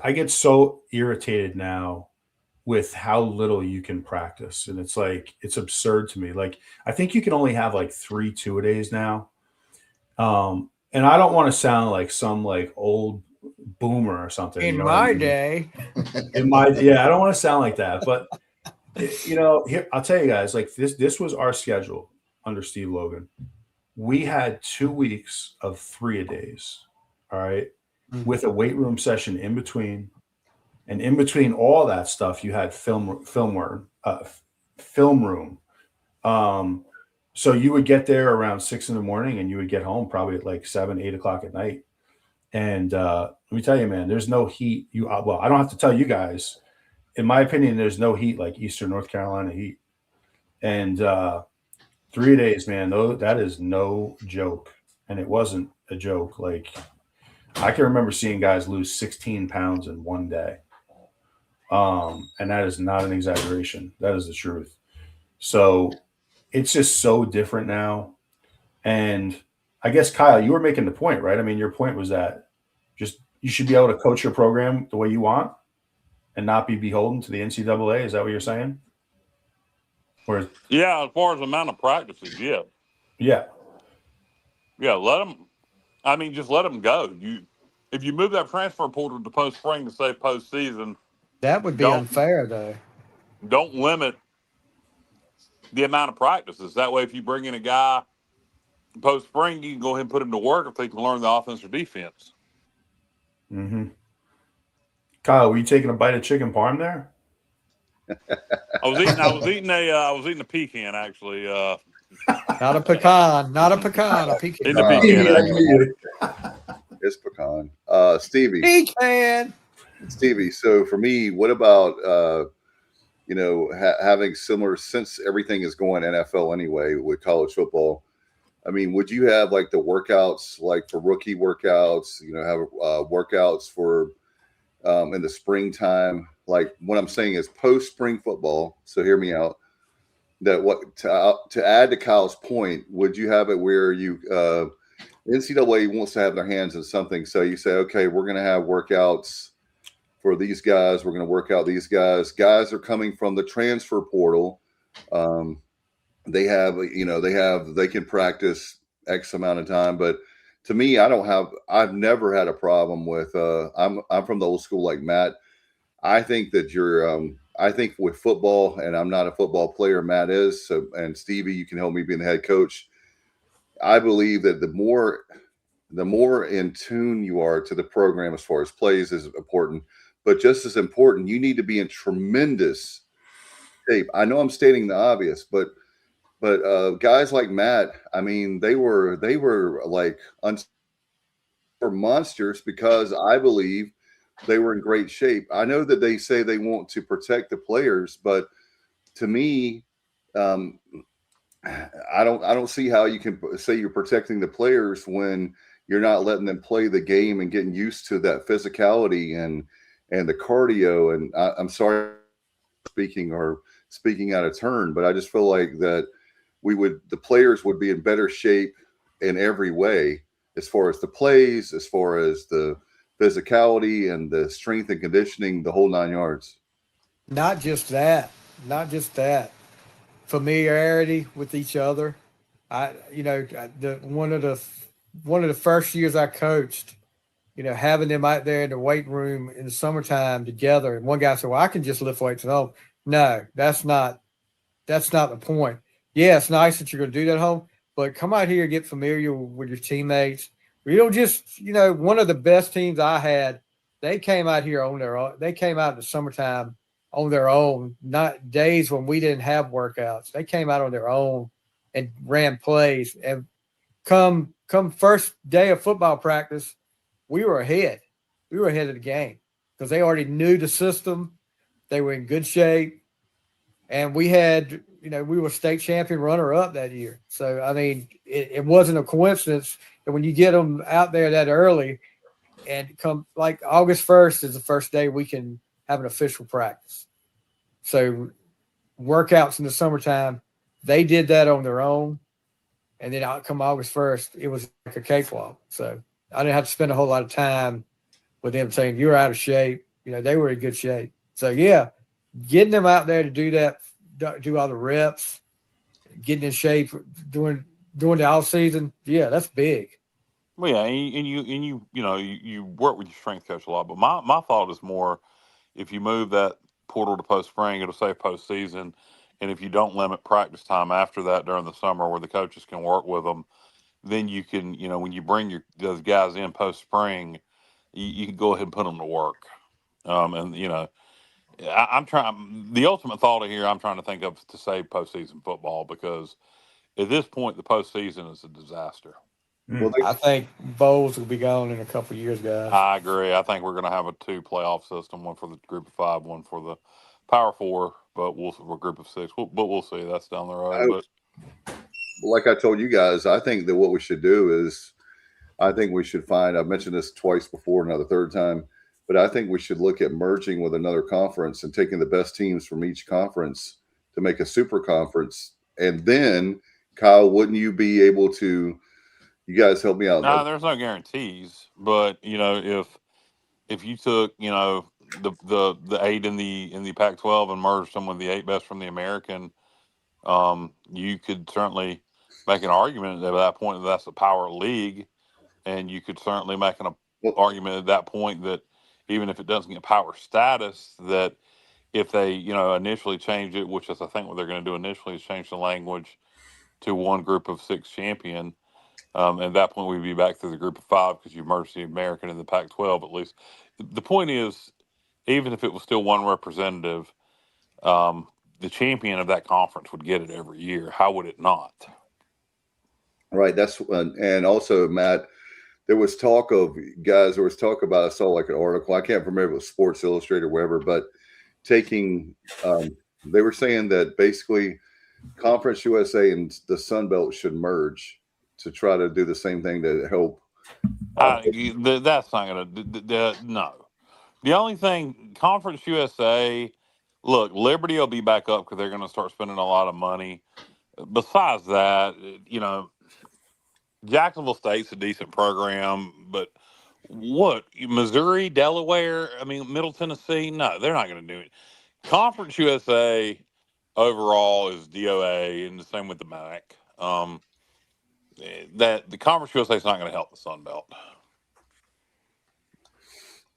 I get so irritated now with how little you can practice. And it's absurd to me. I think you can only have 3 2-a-days now. And I don't want to sound like some old boomer or something. In my day. I don't want to sound like that. But, here, I'll tell you guys, this was our schedule under Steve Logan. We had 2 weeks of 3-a-days, all right, with a weight room session in between. And in between all that stuff, you had film room. So you would get there around 6 a.m. and you would get home probably at 7, 8 o'clock at night. And let me tell you, man, there's no heat. I don't have to tell you guys. In my opinion, there's no heat like Eastern North Carolina heat. And 3 days, man, that is no joke. And it wasn't a joke. I can remember seeing guys lose 16 pounds in one day. And that is not an exaggeration. That is the truth. So it's just so different now. And I guess, Kyle, you were making the point, right? I mean, your point was that just you should be able to coach your program the way you want and not be beholden to the NCAA. Is that what you're saying? Or, yeah, as far as the amount of practices, yeah. Yeah. Yeah, just let them go. If you move that transfer portal to post spring to say postseason, That would be unfair, though. Don't limit the amount of practices. That way, if you bring in a guy post spring, you can go ahead and put them to work if they can learn the offense or defense. Mm-hmm. Kyle, were you taking a bite of chicken parm there? I was eating a pecan actually. Not a pecan, not a pecan, a pecan. Eating a pecan Yeah, actually. It's pecan. Stevie. Pecan. Stevie. So for me, what about having similar, since everything is going NFL anyway with college football? I mean, would you have like the workouts, like for rookie workouts? Have workouts for in the springtime? Like what I'm saying is post spring football. So hear me out. That what to add to Kyle's point, would you have it where you NCAA wants to have their hands in something? So you say, okay, we're going to have workouts for these guys. We're going to work out these guys. Guys are coming from the transfer portal. They can practice X amount of time, but to me, I've never had a problem with, I'm from the old school like Matt. I think that I think with football, and I'm not a football player, Matt is, so, and Stevie, you can help me being the head coach. I believe that the more in tune you are to the program as far as plays is important, but just as important, you need to be in tremendous shape. I know I'm stating the obvious, but guys like Matt, I mean, they were like monsters because I believe they were in great shape. I know that they say they want to protect the players, but to me, um, I don't see how you can say you're protecting the players when you're not letting them play the game and getting used to that physicality and the cardio. And I'm sorry speaking out of turn, but I just feel like that the players would be in better shape in every way, as far as the plays, as far as the physicality and the strength and conditioning, the whole 9 yards. Not just that. Not just that. Familiarity with each other. One of the first years I coached, having them out there in the weight room in the summertime together, and one guy said, "Well, I can just lift weights at home." No, that's not the point. Yeah, it's nice that you're going to do that at home, but come out here and get familiar with your teammates. You don't just, one of the best teams I had, they came out here on their own. They came out in the summertime on their own, not days when we didn't have workouts. They came out on their own and ran plays. And come first day of football practice, we were ahead. We were ahead of the game because they already knew the system. They were in good shape, and we were state champion runner up that year. So I mean, it wasn't a coincidence that when you get them out there that early, and come like August 1st is the first day we can have an official practice. So workouts in the summertime, they did that on their own, and then out come August 1st, it was like a cakewalk. So I didn't have to spend a whole lot of time with them saying you're out of shape. They were in good shape. So yeah, getting them out there to do that, do all the reps, getting in shape, doing the off season. Yeah, that's big. Well, yeah, you work with your strength coach a lot, but my thought is more if you move that portal to post spring, it'll save postseason, and if you don't limit practice time after that during the summer, where the coaches can work with them, then you can when you bring those guys in post spring, you can go ahead and put them to work. And I'm trying. The ultimate thought here I'm trying to think of to save postseason football because at this point the postseason is a disaster. Well, I think bowls will be gone in a couple of years, guys. I agree. I think we're going to have a 2 playoff system: one for the group of 5, one for the Power 4. But we're group of 6. But we'll see. That's down the road. But like I told you guys, I think that what we should do is, I think we should I've mentioned this twice before, now the third time, but I think we should look at merging with another conference and taking the best teams from each conference to make a super conference. And then, Kyle, wouldn't you be able to, you guys help me out? no, there's no guarantees. But if you took the 8 in the Pac-12 and merged them with the 8 best from the American, you could certainly make an argument at that point that that's a power league, and you could certainly make an argument at that point that even if it doesn't get power status, that if they initially change it, which is I think what they're going to do initially, is change the language to one group of 6 champion, At that point, we'd be back to the group of 5 because you merged the American and the Pac-12 at least. The point is, even if it was still one representative, the champion of that conference would get it every year. How would it not? Right. That's and also, Matt, there was talk of guys. There was talk about. I saw like an article. I can't remember if it was Sports Illustrated or whatever, but taking. They were saying that basically, Conference USA and the Sun Belt should merge to try to do the same thing to help. That's not going to. No. The only thing, Conference USA, look, Liberty will be back up because they're going to start spending a lot of money. Besides that, Jacksonville State's a decent program, but what, Missouri, Delaware, Middle Tennessee? No, they're not going to do it. Conference USA overall is DOA, and the same with the MAC. That the Conference USA is not going to help the Sun Belt.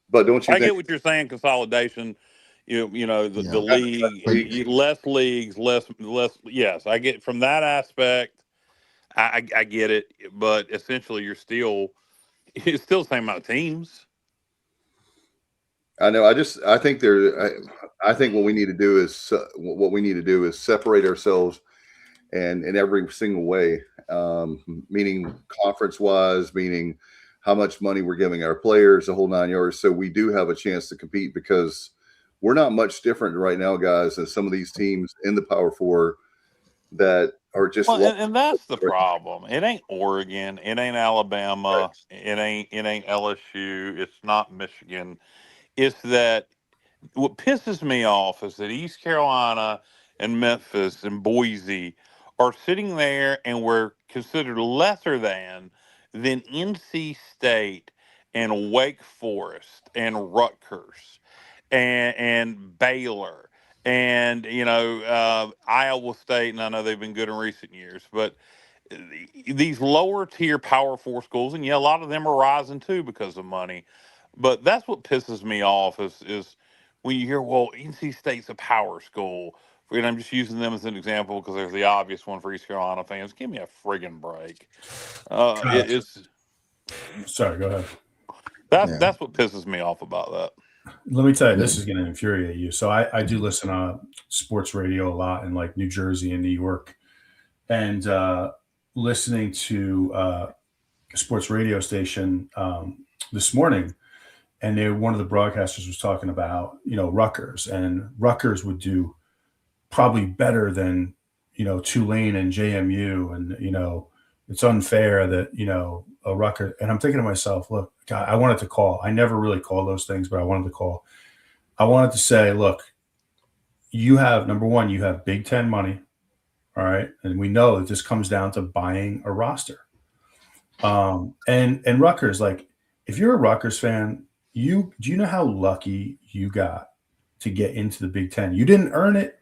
But don't you I think? get what you're saying, consolidation. The league, less leagues, less. Yes, I get from that aspect. I get it, but essentially, it's still the same amount of teams. I know. I think I think what we need to do is separate ourselves, and in every single way, meaning conference wise, meaning how much money we're giving our players, the whole 9 yards. So we do have a chance to compete because we're not much different right now, guys, than some of these teams in the Power Four that are just. Well, and that's the problem. It ain't Oregon. It ain't Alabama. Right. It ain't LSU. It's not Michigan. It's that what pisses me off is that East Carolina and Memphis and Boise are sitting there and we're considered lesser than NC State and Wake Forest and Rutgers and Baylor and Iowa State. And I know they've been good in recent years, but these lower tier Power 4 schools, and a lot of them are rising too because of money. But that's what pisses me off is when you hear, well, NC State's a power school. And I'm just using them as an example because there's the obvious one for East Carolina fans. Give me a friggin' break. Sorry, go ahead. That's what pisses me off about that. Let me tell you, this is going to infuriate you. So I do listen to sports radio a lot in like New Jersey and New York, and listening to a sports radio station this morning, and one of the broadcasters was talking about Rutgers, and Rutgers would do probably better than Tulane and JMU, and it's unfair that a Rutgers. And I'm thinking to myself, look, God, I wanted to call. I never really call those things, but I wanted to call. I wanted to say, look, you have, number one, you have Big Ten money, all right, and we know that this comes down to buying a roster. And Rutgers, like, if you're a Rutgers fan, do you know how lucky you got to get into the Big Ten? You didn't earn it.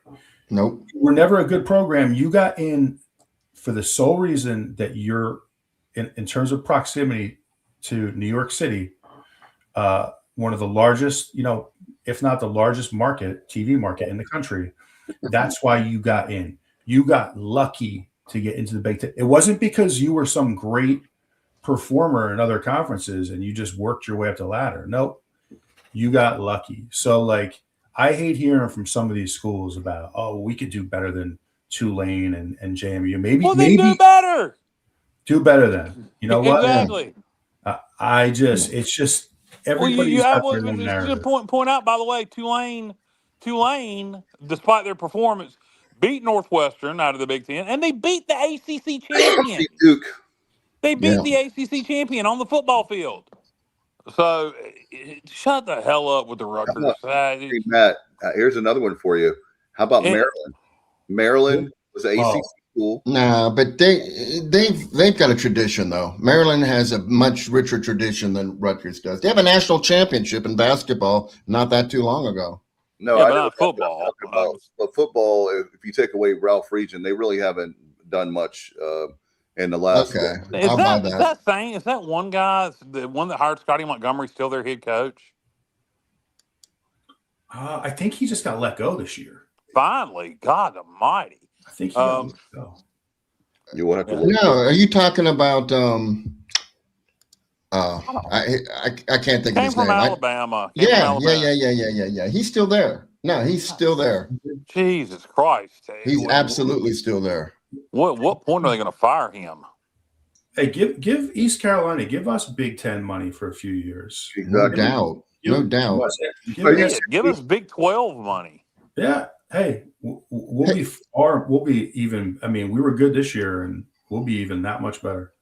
Nope. You were never a good program. You got in for the sole reason that you're, in terms of proximity to New York City, one of the largest, if not the largest TV market in the country. That's why you got in. You got lucky to get into the Big Ten. It wasn't because you were some great performer in other conferences and you just worked your way up the ladder. Nope. You got lucky. So, like, I hate hearing from some of these schools about, oh, we could do better than Tulane and JMU. Maybe do better. Do better than. You know what? Exactly. It's just everybody's got their own narrative. Point out, by the way, Tulane, despite their performance, beat Northwestern out of the Big Ten, and they beat the ACC champion. Duke. They beat the ACC champion on the football field. So, shut the hell up with the Rutgers. Hey, Matt, here's another one for you. How about Maryland? Maryland was an ACC school. Nah, but they've got a tradition though. Maryland has a much richer tradition than Rutgers does. They have a national championship in basketball not that too long ago. No, but not football. But football, if you take away Ralph Region, they really haven't done much in the last. Okay, is that one guy, the one that hired Scotty Montgomery, still their head coach? I think he just got let go this year. Finally, God Almighty! I think he got let go. You will have to Yeah. look. No, are you talking about? I can't think of Came his from name. Alabama. Came from Yeah. Alabama. He's still there. No, he's still there. Jesus Christ! He's absolutely still there. What point are they going to fire him? Hey, give East Carolina, give us Big Ten money for a few years. No Exactly. doubt. No doubt. Give us Big 12 money. Yeah. Hey, we'll be even. I mean, we were good this year, and we'll be even that much better.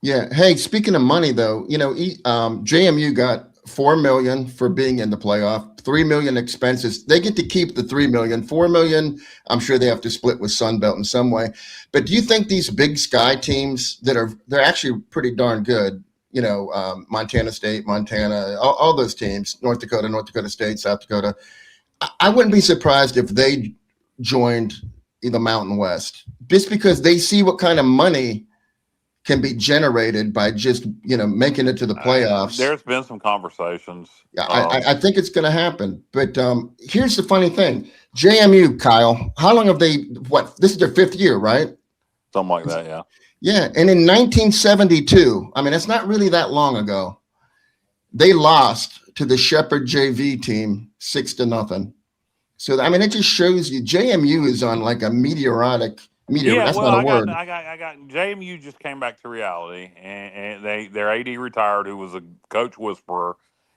Yeah. Hey, speaking of money, though, JMU got $4 million for being in the playoff, $3 million expenses. They get to keep the $3 million. $4 million, I'm sure they have to split with Sunbelt in some way. But do you think these Big Sky teams they're actually pretty darn good? Montana State, Montana, all those teams, North Dakota State, South Dakota. I wouldn't be surprised if they joined the Mountain West, just because they see what kind of money can be generated by just making it to the playoffs. There's been some conversations. I think it's going to happen. But here's the funny thing: JMU, Kyle. How long have they? This is their 5th year, right? Something like that, yeah. Yeah, and in 1972, I mean, it's not really that long ago, they lost to the Shepherd JV team 6-0. So I mean, it just shows you JMU is on like a meteoric. Yeah, that's well, not a word. I got JMU just came back to reality, and their AD retired, who was a coach whisperer,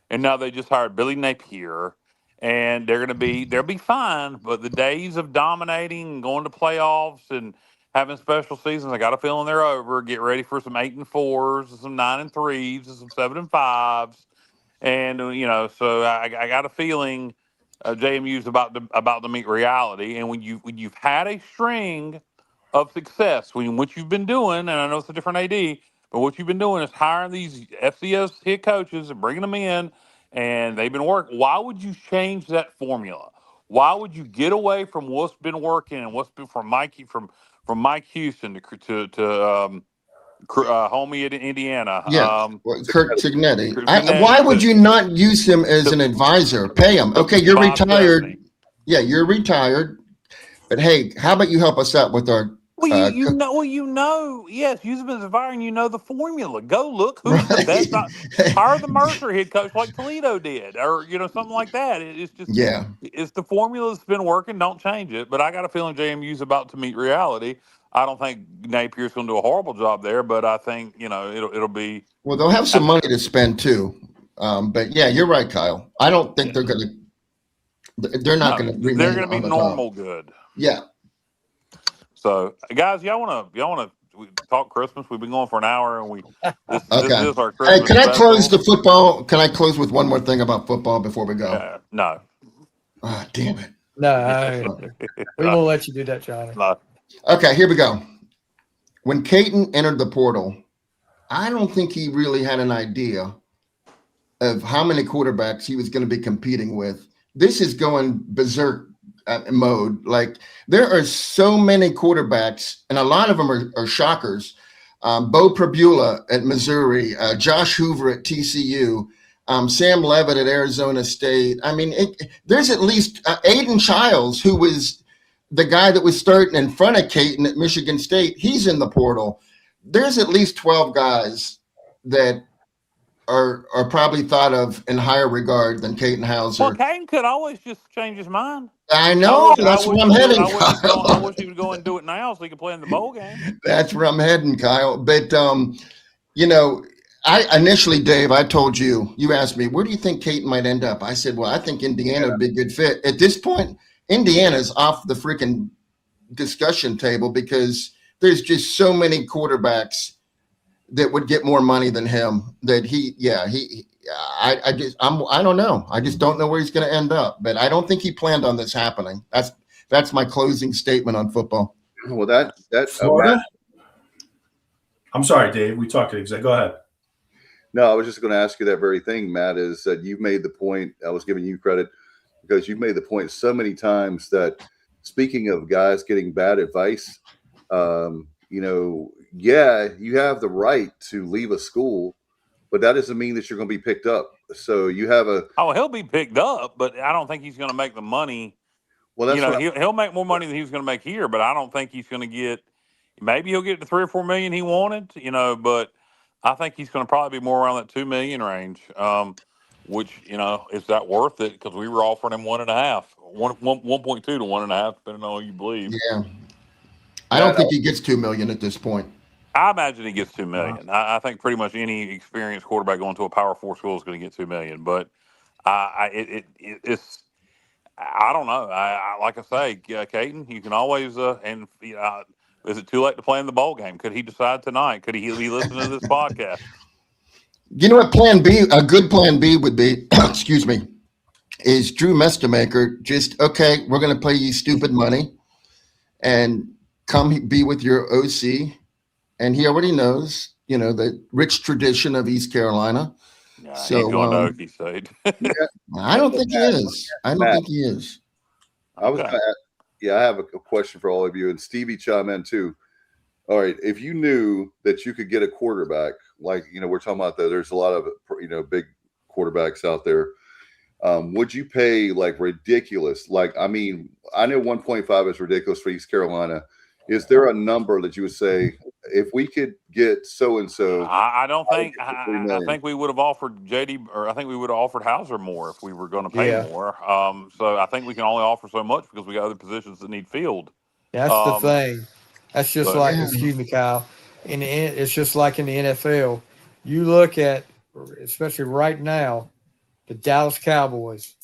and now they just hired Billy Napier, and they'll be fine. But the days of dominating and going to playoffs and having special seasons, I got a feeling they're over. Get ready for some 8-4s, and some 9-3s, and some 7-5s, and so I got a feeling JMU's about to meet reality, and when you've had a string of success, what you've been doing, and I know it's a different AD, but what you've been doing is hiring these FCS head coaches and bringing them in, and they've been working. Why would you change that formula? Why would you get away from what's been working and what's been from Mike Houston to homie in Indiana? Yeah, Kirk Cignetti. Cignetti Why would you not use him as an advisor? Pay him. Okay, you're Bob retired. Stefani. Yeah, you're retired. But hey, how about you help us out with our? Yes, use him as a advisor, and the formula. Go look who's the best. Hire the Mercer head coach like Toledo did, or something like that. It's just it's the formula that's been working. Don't change it. But I got a feeling JMU's about to meet reality. I don't think Napier's going to do a horrible job there, but I think it'll be. Well, they'll have some money to spend too. But yeah, you're right, Kyle. I don't think they're going to. They're not going to. They're going to be normal good. Yeah. So, guys, y'all want to talk Christmas? We've been going for an hour, and this is our Christmas. Hey, can I close the football? Can I close with one more thing about football before we go? No. Ah, damn it. No, we won't let you do that, Johnny. No. Okay, here we go. When Caton entered the portal, I don't think he really had an idea of how many quarterbacks he was going to be competing with. This is going berserk mode. Like, there are so many quarterbacks, and a lot of them are shockers. Bo Prabula at Missouri, Josh Hoover at TCU, Sam Levitt at Arizona State. I mean, there's at least Aiden Childs, who was the guy that was starting in front of Caton at Michigan State. He's in the portal. There's at least 12 guys that are probably thought of in higher regard than Caton Hauser. Well, Caton could always just change his mind. I know. That's where I'm heading, Kyle. I wish he would go and do it now so he could play in the bowl game. That's where I'm heading, Kyle. But, I initially, Dave, I told you asked me, where do you think Caton might end up? I said, well, I think Indiana would be a good fit. At this point, Indiana's off the freaking discussion table because there's just so many quarterbacks that would get more money than him that I don't know. I just don't know where he's going to end up, but I don't think he planned on this happening. That's my closing statement on football. Well, that's Florida. I'm sorry, Dave. We talked to you. Go ahead. No, I was just going to ask you that very thing, Matt, is that you made the point. I was giving you credit because you've made the point so many times that speaking of guys getting bad advice, you have the right to leave a school, but that doesn't mean that you're going to be picked up. So you have he'll be picked up, but I don't think he's going to make the money. Well, that's he'll make more money than he was going to make here, but I don't think he's going to get. maybe he'll get the 3 or 4 million he wanted, but I think he's going to probably be more around that 2 million range. Which, is that worth it? Because we were offering him 1.5, 1.2 to 1.5, depending on who you believe. Yeah. I Matt, don't think he gets 2 million at this point. I imagine he gets 2 million. I think pretty much any experienced quarterback going to a Power 4 school is going to get 2 million. But it's I don't know. Like I say, Caden, you can always is it too late to play in the bowl game? Could he decide tonight? Could he be listening to this podcast? You know what plan B, a good plan B would be, excuse me, is Drew Mestamaker just, okay, we're going to pay you stupid money and come be with your OC. And he already knows, the rich tradition of East Carolina. Yeah, So, he's going to Okie State. I don't think he is. I don't think he is. I was gonna I have a question for all of you, and Stevie chime in too. All right, if you knew that you could get a quarterback, like we're talking about there's a lot of big quarterbacks out there. Would you pay like ridiculous? Like, I mean, I know 1.5 is ridiculous for East Carolina. Is there a number that you would say if we could get so and so? I don't think. I think we would have offered JD, or I think we would have offered Hauser more if we were going to pay more. So I think we can only offer so much because we got other positions that need filled. That's the thing. That's just like, excuse me, Kyle. It's just like in the NFL. You look at, especially right now, the Dallas Cowboys.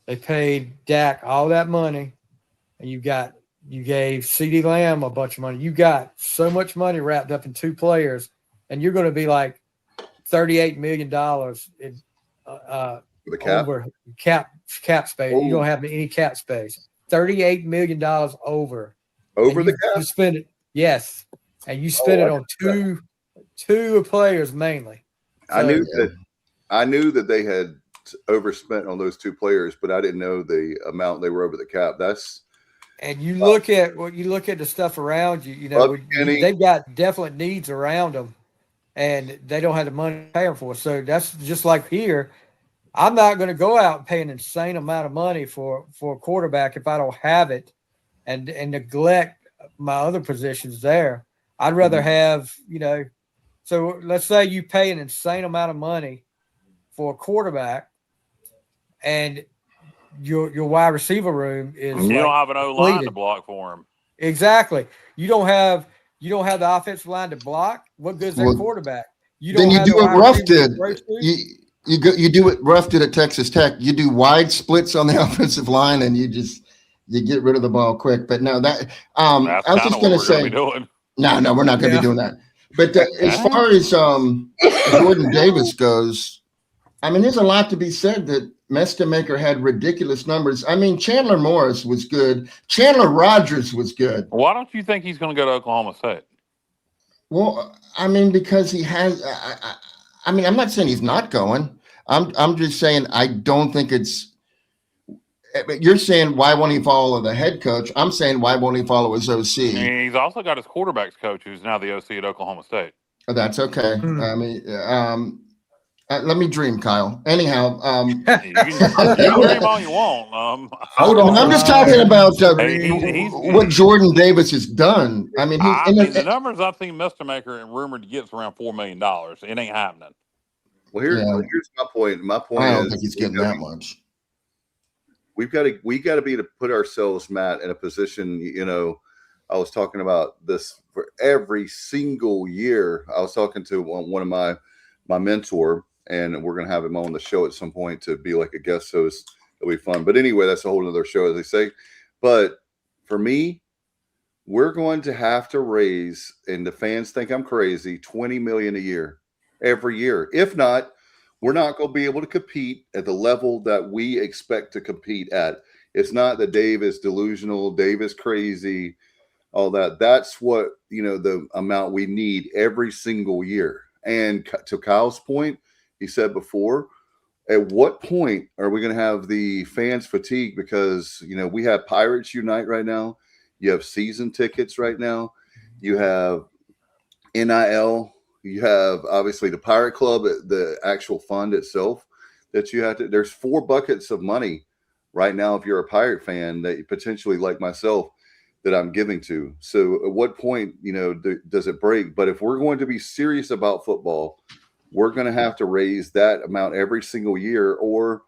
They paid Dak all that money, and you gave CeeDee Lamb a bunch of money. You got so much money wrapped up in 2 players, and you're going to be like $38 million in the cap? over cap space. You don't have any cap space. $38 million over the cap. You spend it, yes, and you spend it on two players mainly. So, I knew that they had overspent on those 2 players, but I didn't know the amount they were over the cap. And you look at the stuff around you. They've got definite needs around them, and they don't have the money to pay them for. So that's just like here. I'm not going to go out and pay an insane amount of money for a quarterback if I don't have it, and neglect my other positions there. I'd rather have So let's say you pay an insane amount of money for a quarterback, and your wide receiver room is you don't have an O-line to block for him. Exactly. You don't have the offensive line to block. What good's that quarterback? You don't. Then you do what Ruff did. You do what Ruff did at Texas Tech. You do wide splits on the offensive line, and you get rid of the ball quick. But no, that I was just going to say, no, we're not going to be doing that. But as far as Jordan Davis goes, I mean, there's a lot to be said that Mestamaker had ridiculous numbers. I mean, Chandler Morris was good. Chandler Rogers was good. Why don't you think he's going to go to Oklahoma State? Well, I mean, because he has. I mean, I'm not saying he's not going. I'm just saying I don't think it's. You're saying why won't he follow the head coach? I'm saying why won't he follow his OC? He's also got his quarterbacks coach, who's now the OC at Oklahoma State. That's okay. I mean, let me dream, Kyle. Anyhow, you can dream all you want. Hold on, I'm just talking about what Jordan Davis has done. I mean, the numbers I've seen Mestamaker and rumored to get is around $4 million. It ain't happening. Well, here's my point. My point I don't is, think he's getting that much. We got to be to put ourselves, Matt, in a position. I was talking about this for every single year. I was talking to one of my mentor, and we're going to have him on the show at some point to be like a guest host. It'll be fun. But anyway, that's a whole other show, as they say. But for me, we're going to have to raise, and the fans think I'm crazy, $20 million a year, every year. If not, we're not going to be able to compete at the level that we expect to compete at. It's not that Dave is delusional, Dave is crazy, all that. That's what, the amount we need every single year. And to Kyle's point, he said before, at what point are we going to have the fans fatigue? Because, we have Pirates Unite right now. You have season tickets right now. You have NIL. You have obviously the Pirate Club, the actual fund itself that you have to. There's 4 buckets of money right now if you're a Pirate fan that you potentially, like myself, that I'm giving to. So at what point, does it break? But if we're going to be serious about football, we're going to have to raise that amount every single year, or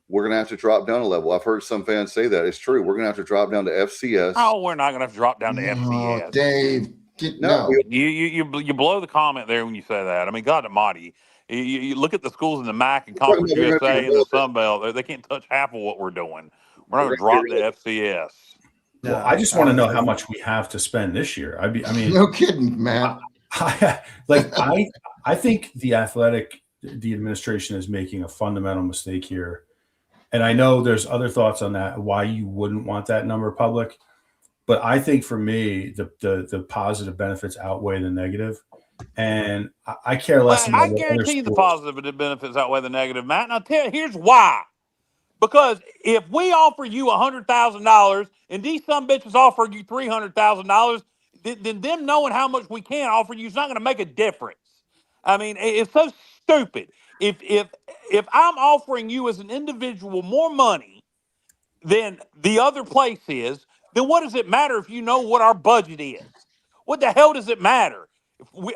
we're going to have to drop down a level. I've heard some fans say that. It's true. We're going to have to drop down to FCS. Oh, we're not going to have to drop down to No, FCS. Dave. No. You blow the comment there when you say that. I mean, God almighty. You look at the schools in the MAC and Conference We're gonna USA be and the Sun Belt. They can't touch half of what we're doing. We're not going to drop to FCS. Well, I just want to know how much we have to spend this year. I mean, No kidding, Matt. I think the administration is making a fundamental mistake here. And I know there's other thoughts on that, why you wouldn't want that number public. But I think for me, the positive benefits outweigh the negative. And I care less. I guarantee you the positive benefits outweigh the negative, Matt. And I'll tell you, here's why. Because if we offer you $100,000 and these some bitches offer you $300,000, then them knowing how much we can offer you is not going to make a difference. I mean, it's so stupid. If I'm offering you as an individual more money than the other place is, then what does it matter if you know what our budget is? What the hell does it matter?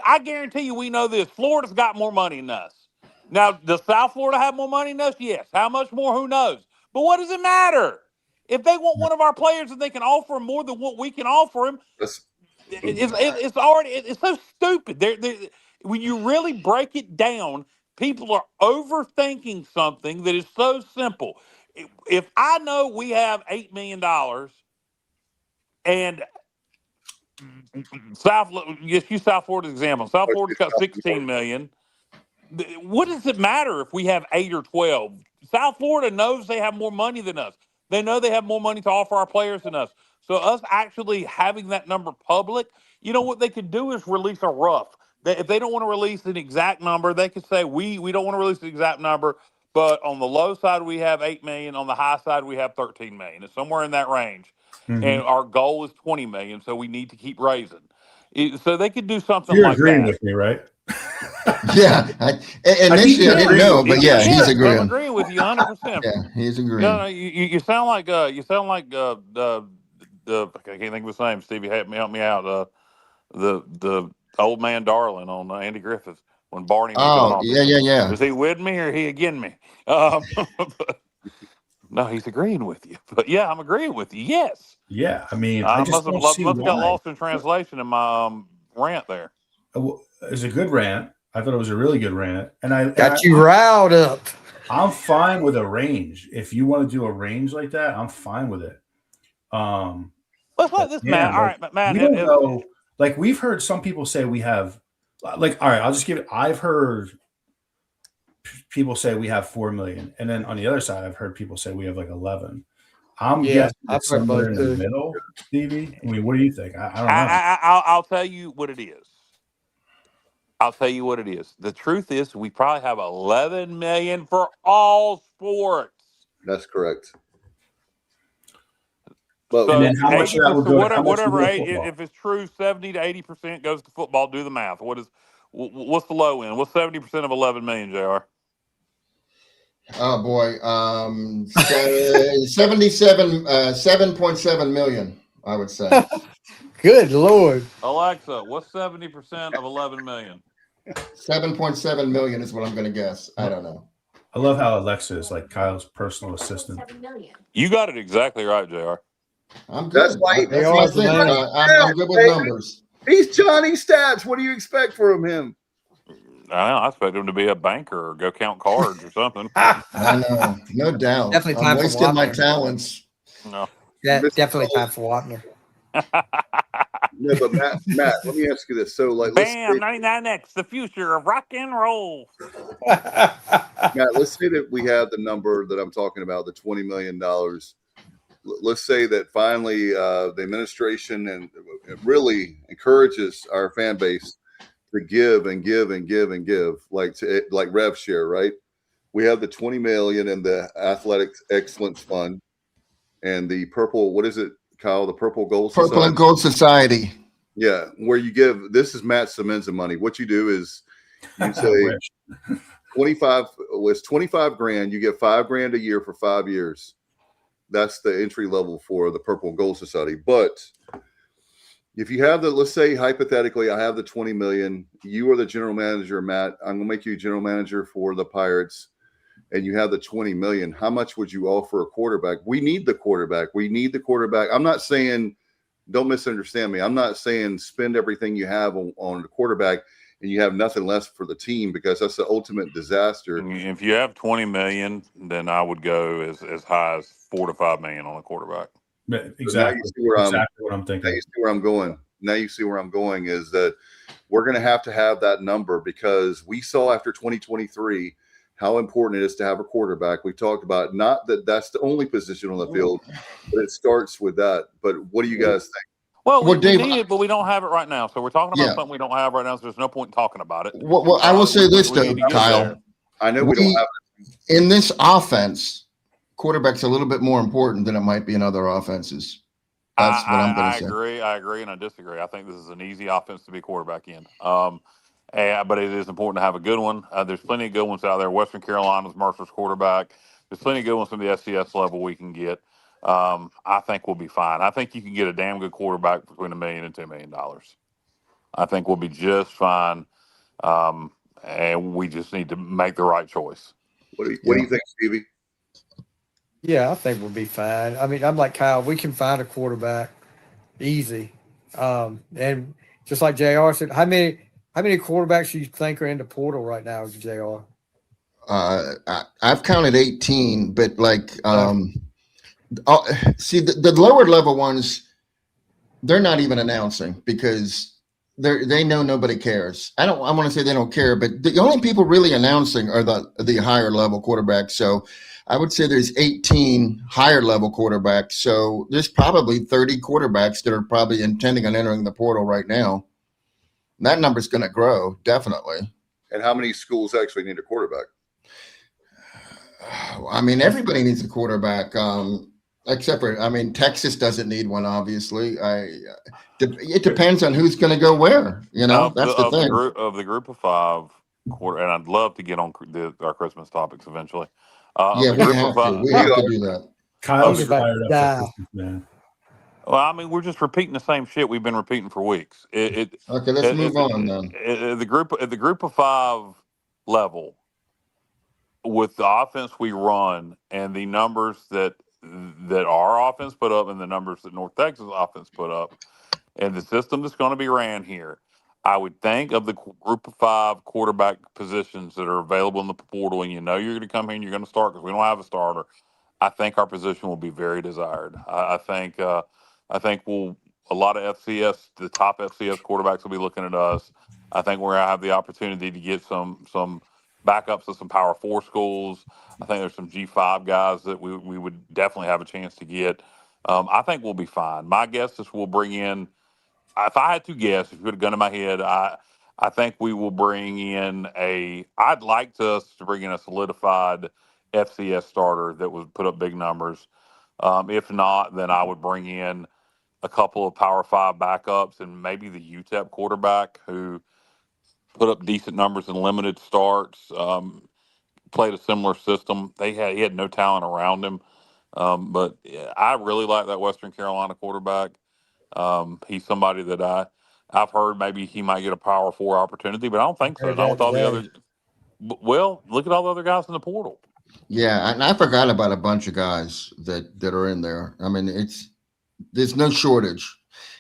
I guarantee you we know this. Florida's got more money than us. Now, does South Florida have more money than us? Yes. How much more? Who knows? But what does it matter? If they want one of our players and they can offer them more than what we can offer them, it's so stupid. When you really break it down, people are overthinking something that is so simple. If I know we have $8 million and just use South Florida's example. South Florida's got $16 million. What does it matter if we have 8 or 12? South Florida knows they have more money than us. They know they have more money to offer our players than us. So us actually having that number public, you know what they could do is release a rough. If they don't want to release an exact number, they could say we don't want to release the exact number, but on the low side we have 8 million, on the high side we have 13 million. It's somewhere in that range. Mm-hmm. And our goal is 20 million, so we need to keep raising. So they could do something You're like that. You're agreeing with me, right? Yeah. Initially, I didn't know, but yeah, he's agreeing. I'm agreeing with you 100%. Yeah, he's agreeing. No, you sound like I can't think of his name. Stevie, help me out. The old man Darling on Andy Griffith when Barney was yeah. Is he with me or he again me? No, he's agreeing with you. But yeah, I'm agreeing with you. Yes. Yeah, I mean, I must have got lost in translation in my rant there. It was a good rant. I thought it was a really good rant, and I got you riled up. I'm fine with a range. If you want to do a range like that, I'm fine with it. Let's let this man. All right, man. We don't know. Like we've heard some people say we have. Like, all right, I'll just give it. I've heard people say we have 4 million, and then on the other side, I've heard people say we have like 11. I'm guessing it's somewhere in the middle, Stevie. I mean, what do you think? I don't know. I'll tell you what it is. The truth is, we probably have 11 million for all sports. That's correct. But and then how much that would go whatever. If it's true, 70 to 80% goes to football. Do the math. What's the low end? What's 70% of 11 million, JR? Oh boy, 7.7 million, I would say. Good Lord. Alexa, what's 70% of 11 million? 7.7 million is what I'm going to guess. I don't know. I love how Alexa is like Kyle's personal assistant. 7 million. You got it exactly right, JR. I'm good. That's my thing. I'm good with numbers. He's Johnny Stats. What do you expect from him? I expect him to be a banker or go count cards or something. I know, no doubt. Definitely time I'm for wasting my Wapner. talents. No. Yeah, definitely time for Wapner. No, but Matt, let me ask you this. So, like, Bam, 99X, the future of rock and roll. Matt, let's say that we have the number that I'm talking about, the $20 million. Let's say that finally the administration and it really encourages our fan base to give and give and give and give, like rev share, right? We have the 20 million in the Athletic Excellence Fund and the purple. What is it, Kyle? The Purple Gold Society. Purple and Gold Society. Yeah, where you give. This is Matt Semenza money. What you do is you say 25 was 25 grand. You get $5,000 a year for 5 years. That's the entry level for the Purple and Gold Society. But if you have let's say hypothetically, I have the 20 million. You are the general manager, Matt. I'm gonna make you general manager for the Pirates, and you have the 20 million. How much would you offer a quarterback? We need the quarterback. I'm not saying, don't misunderstand me. I'm not saying spend everything you have on the quarterback and you have nothing left for the team, because that's the ultimate disaster. If you have 20 million, then I would go as high as 4 to 5 million on a quarterback. Exactly. Exactly what I'm thinking. Now you see where I'm going. Now you see where I'm going is that we're going to have that number, because we saw after 2023 how important it is to have a quarterback. We talked about, not that that's the only position on the field, but it starts with that. But what do you guys think? Well, we Dave, need it, but we don't have it right now. So we're talking about something we don't have right now, so there's no point in talking about it. Well, I will say this, though, Kyle. I know we don't have it. In this offense, quarterback's a little bit more important than it might be in other offenses. That's what I'm going to say. I agree, and I disagree. I think this is an easy offense to be quarterback in. But it is important to have a good one. There's plenty of good ones out there. Western Carolina's Mercer's quarterback. There's plenty of good ones from the FCS level we can get. I think we'll be fine. I think you can get a damn good quarterback between $1 million and $2 million. I think we'll be just fine, and we just need to make the right choice. What do you think, Stevie? Yeah, I think we'll be fine. I mean, I'm like Kyle. We can find a quarterback easy, and just like JR said, how many quarterbacks do you think are in the portal right now, JR? I've counted 18, but see the lower level ones, they're not even announcing because they know nobody cares. I want to say they don't care, but the only people really announcing are the higher level quarterbacks. So I would say there's 18 higher level quarterbacks. So there's probably 30 quarterbacks that are probably intending on entering the portal right now. And that number's going to grow, definitely. And how many schools actually need a quarterback? I mean, everybody needs a quarterback, except for, Texas doesn't need one, obviously. It depends on who's going to go where. That's the thing. Of the group of 5 and I'd love to get on our Christmas topics eventually. We have to do that. Kyle's fired up for Christmas, man. Well, we're just repeating the same shit we've been repeating for weeks. Okay, let's move on then. The group of 5 level, with the offense we run and the numbers that our offense put up and the numbers that North Texas offense put up, and the system that's going to be ran here, I would think of the group of 5 quarterback positions that are available in the portal, and you're going to come here and you're going to start because we don't have a starter. I think our position will be very desired. I think a lot of FCS, the top FCS quarterbacks will be looking at us. I think we're going to have the opportunity to get some backups of some Power 4 schools. I think there's some G5 guys that we would definitely have a chance to get. I think we'll be fine. My guess is we'll bring in, if I had to guess, if you put a gun in my head, I think we will bring in I'd like us to bring in a solidified FCS starter that would put up big numbers. If not, then I would bring in a couple of Power 5 backups and maybe the UTEP quarterback who put up decent numbers in limited starts, played a similar system. He had no talent around him. But I really like that Western Carolina quarterback. He's somebody that I've heard maybe he might get a Power 4 opportunity, but I don't think so. Not with all the other. Well, look at all the other guys in the portal. Yeah, and I forgot about a bunch of guys that are in there. There's no shortage.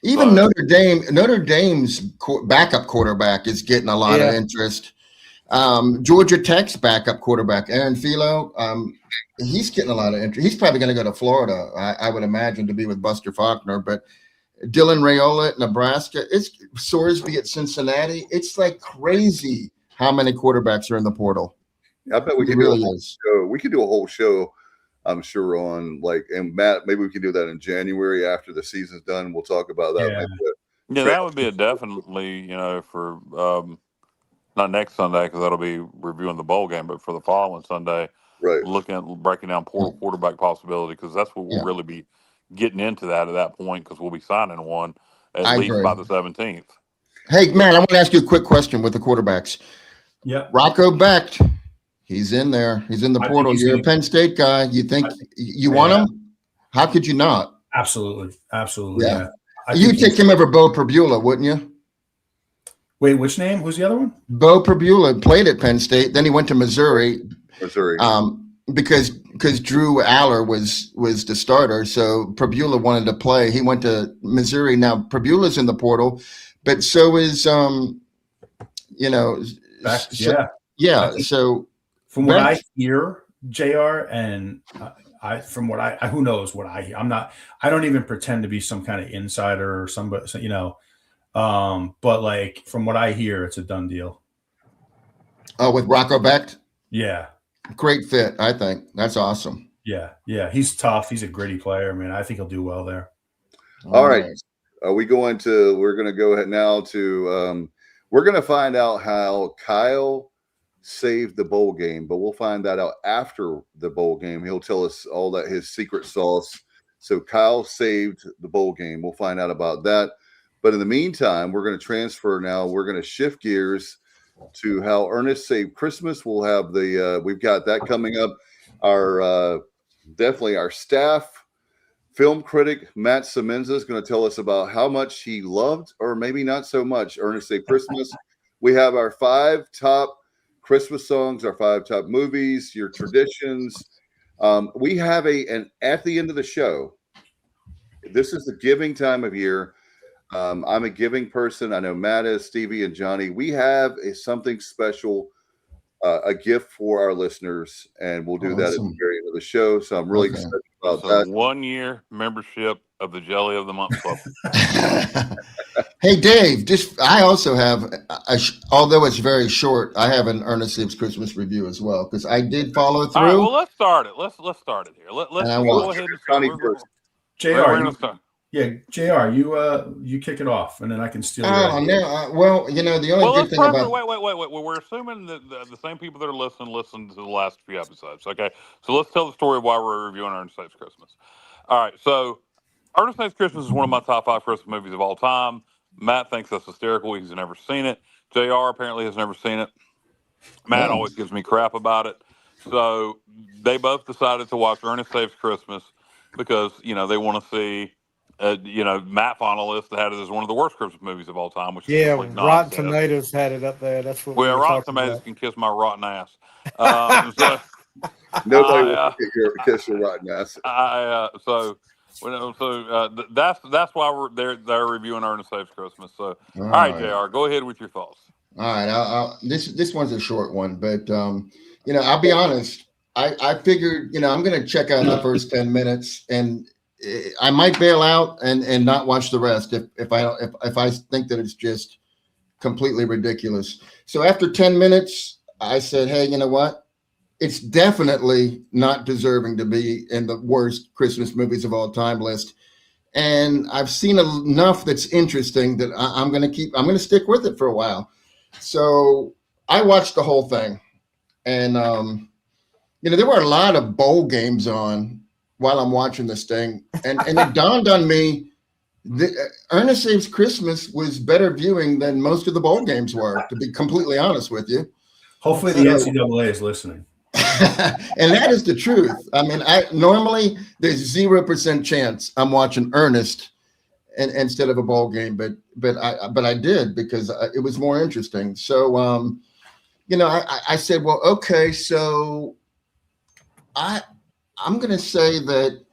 Even Notre Dame's backup quarterback is getting a lot of interest. Georgia Tech's backup quarterback, Aaron Philo, he's getting a lot of interest. He's probably going to go to Florida, I would imagine, to be with Buster Faulkner. But Dylan Raiola at Nebraska, it's Sorsby at Cincinnati. It's like crazy how many quarterbacks are in the portal. I bet we could do a whole show. We could do a whole show, I'm sure, on and Matt, maybe we can do that in January after the season's done. We'll talk about that. Yeah, that would be definitely, for not next Sunday because that'll be reviewing the bowl game, but for the following Sunday, right, looking at breaking down portal quarterback possibility, because that's what we'll really be getting into that at that point, because we'll be signing one at least by the 17th. Hey, man, I want to ask you a quick question with the quarterbacks. Yeah, Rocco Becht, he's in there. He's in the portal. You're a Penn State guy. You think you want him? How could you not? Absolutely. Yeah. You'd take him over Bo Perbula, wouldn't you? Wait, which name? Who's the other one? Bo Perbula played at Penn State. Then he went to Missouri. Missouri. Because Drew Aller was the starter, so Perbula wanted to play. He went to Missouri. Now Perbula's in the portal, but so is So from what I hear, JR, and who knows what I hear. I don't even pretend to be some kind of insider or somebody, but like from what I hear, it's a done deal. Oh, with Rocco Becht? Yeah. Great fit, I think. That's awesome. Yeah. He's tough. He's a gritty player. I mean, I think he'll do well there. All right. We're going to go ahead now to we're going to find out how Kyle saved the bowl game, but we'll find that out after the bowl game. He'll tell us all that, his secret sauce. So Kyle saved the bowl game. We'll find out about that. But in the meantime, we're going to transfer now. We're going to shift gears to how Ernest saved Christmas. We'll have we've got that coming up. Our definitely our staff film critic Matt Semenza is going to tell us about how much he loved, or maybe not so much, Ernest Saved Christmas. We have our 5 top Christmas songs, our 5 top movies, your traditions. We have and at the end of the show, this is the giving time of year. I'm a giving person. I know Matt is, Stevie, and Johnny. We have something special, a gift for our listeners, and we'll do that at the very end of the show. So I'm really excited about that. 1-year membership of the Jelly of the Month Club. Hey, Dave, I also have, although it's very short, I have an Ernest Saves Christmas review as well, because I did follow through. All right, well, let's start it. Let's start it here. Let's go ahead and start. JR, you kick it off, and then I can steal it. Oh, no. Well, the only good thing about... Wait. We're assuming that the same people that are listening to the last few episodes, okay? So let's tell the story of why we're reviewing Ernest Saves Christmas. All right, so Ernest Saves Christmas is one of my top 5 Christmas movies of all time. Matt thinks that's hysterical. He's never seen it. JR apparently has never seen it. Matt always gives me crap about it. So they both decided to watch Ernest Saves Christmas because, they want to see... Matt finalist had it as one of the worst Christmas movies of all time, which is complete nonsense. Rotten Tomatoes had it up there. That's what. Well, Rotten Tomatoes can kiss my rotten ass. Nobody will kiss your rotten ass. That's why they're reviewing Ernest Saves Christmas. So, all right, JR, go ahead with your thoughts. All right, this one's a short one, but I'll be honest. I figured I'm going to check out the first 10 minutes and. I might bail out and not watch the rest if I think that it's just completely ridiculous. So after 10 minutes, I said, hey, you know what? It's definitely not deserving to be in the worst Christmas movies of all time list. And I've seen enough that's interesting that I'm going to stick with it for a while. So I watched the whole thing, and there were a lot of bowl games on while I'm watching this thing. And it dawned on me that Ernest Saves Christmas was better viewing than most of the bowl games were, to be completely honest with you. Hopefully the NCAA is listening. And that is the truth. I mean, normally there's 0% chance I'm watching Ernest instead of a bowl game, but I did because it was more interesting. So, I said, well, okay, so I'm going to say that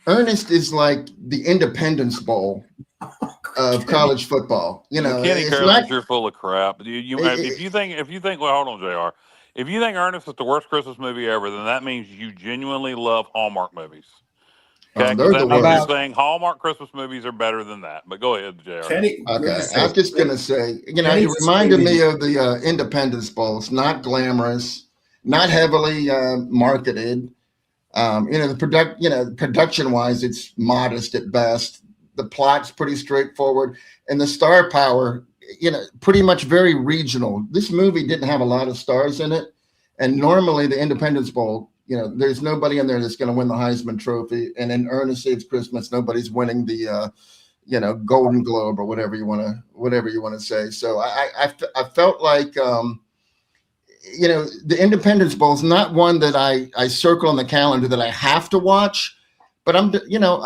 Ernest is like the Independence Bowl of college football. Kenny Carolina, you're full of crap. If you think, well, hold on, JR. If you think Ernest is the worst Christmas movie ever, then that means you genuinely love Hallmark movies. Okay, that means you're saying Hallmark Christmas movies are better than that. But go ahead, JR. Okay, I'm just going to say, it reminded me of the Independence Bowl. It's not glamorous, not heavily marketed. The production wise, it's modest at best. The plot's pretty straightforward, and the star power, pretty much very regional. This movie didn't have a lot of stars in it, and normally the Independence Bowl, there's nobody in there that's going to win the Heisman Trophy, and in Ernest Saves Christmas, nobody's winning the, Golden Globe or whatever you want to say. So I felt like. The Independence Bowl is not one that I circle on the calendar that I have to watch, but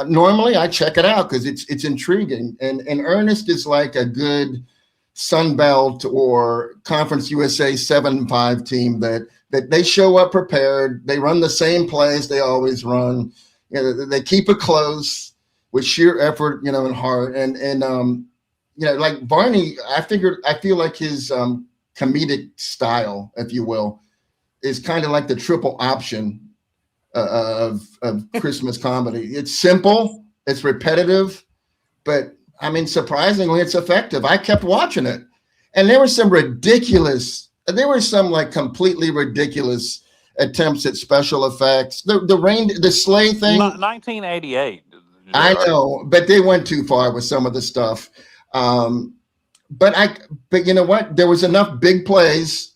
normally I check it out because it's intriguing. And Ernest is like a good Sun Belt or Conference USA 7-5 team that they show up prepared. They run the same plays they always run. They keep it close with sheer effort, and heart. And like Barney, I feel like his comedic style, if you will, is kind of like the triple option of Christmas comedy. It's simple, it's repetitive, but surprisingly, it's effective. I kept watching it, and there were some like completely ridiculous attempts at special effects. The sleigh thing, 1988. I know, but they went too far with some of the stuff. But you know what? There was enough big plays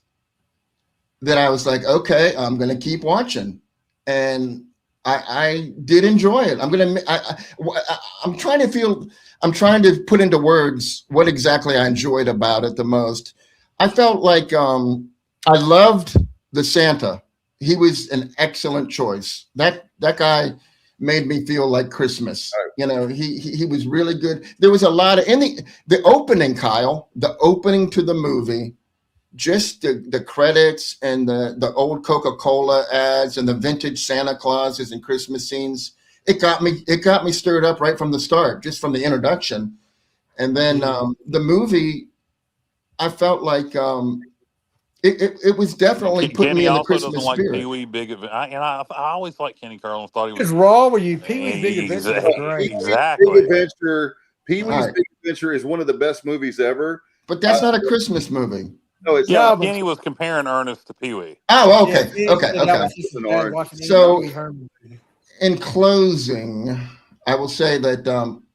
that I was like, okay, I'm going to keep watching, and I did enjoy it. I'm trying to put into words what exactly I enjoyed about it the most. I felt like I loved the Santa. He was an excellent choice. That guy made me feel like Christmas. He was really good. There was a lot of the opening, Kyle, the opening to the movie, just the credits and the old Coca-Cola ads and the vintage Santa Clauses and Christmas scenes. It got me stirred up right from the start, just from the introduction. And then the movie, I felt like it was definitely putting Kenny me in the also Christmas doesn't like spirit. Pee-wee Big Adventure. I always liked Kenny Carlin. Thought he was. What's wrong with you? Pee-wee's Big Adventure was great. Exactly. Big Adventure. Pee-wee's Right. Big Adventure is one of the best movies ever. But that's not a Christmas movie. No, it's Yeah, not. Kenny was comparing Ernest to Pee-wee. Oh, okay. Yeah, Okay. So, in closing, I will say that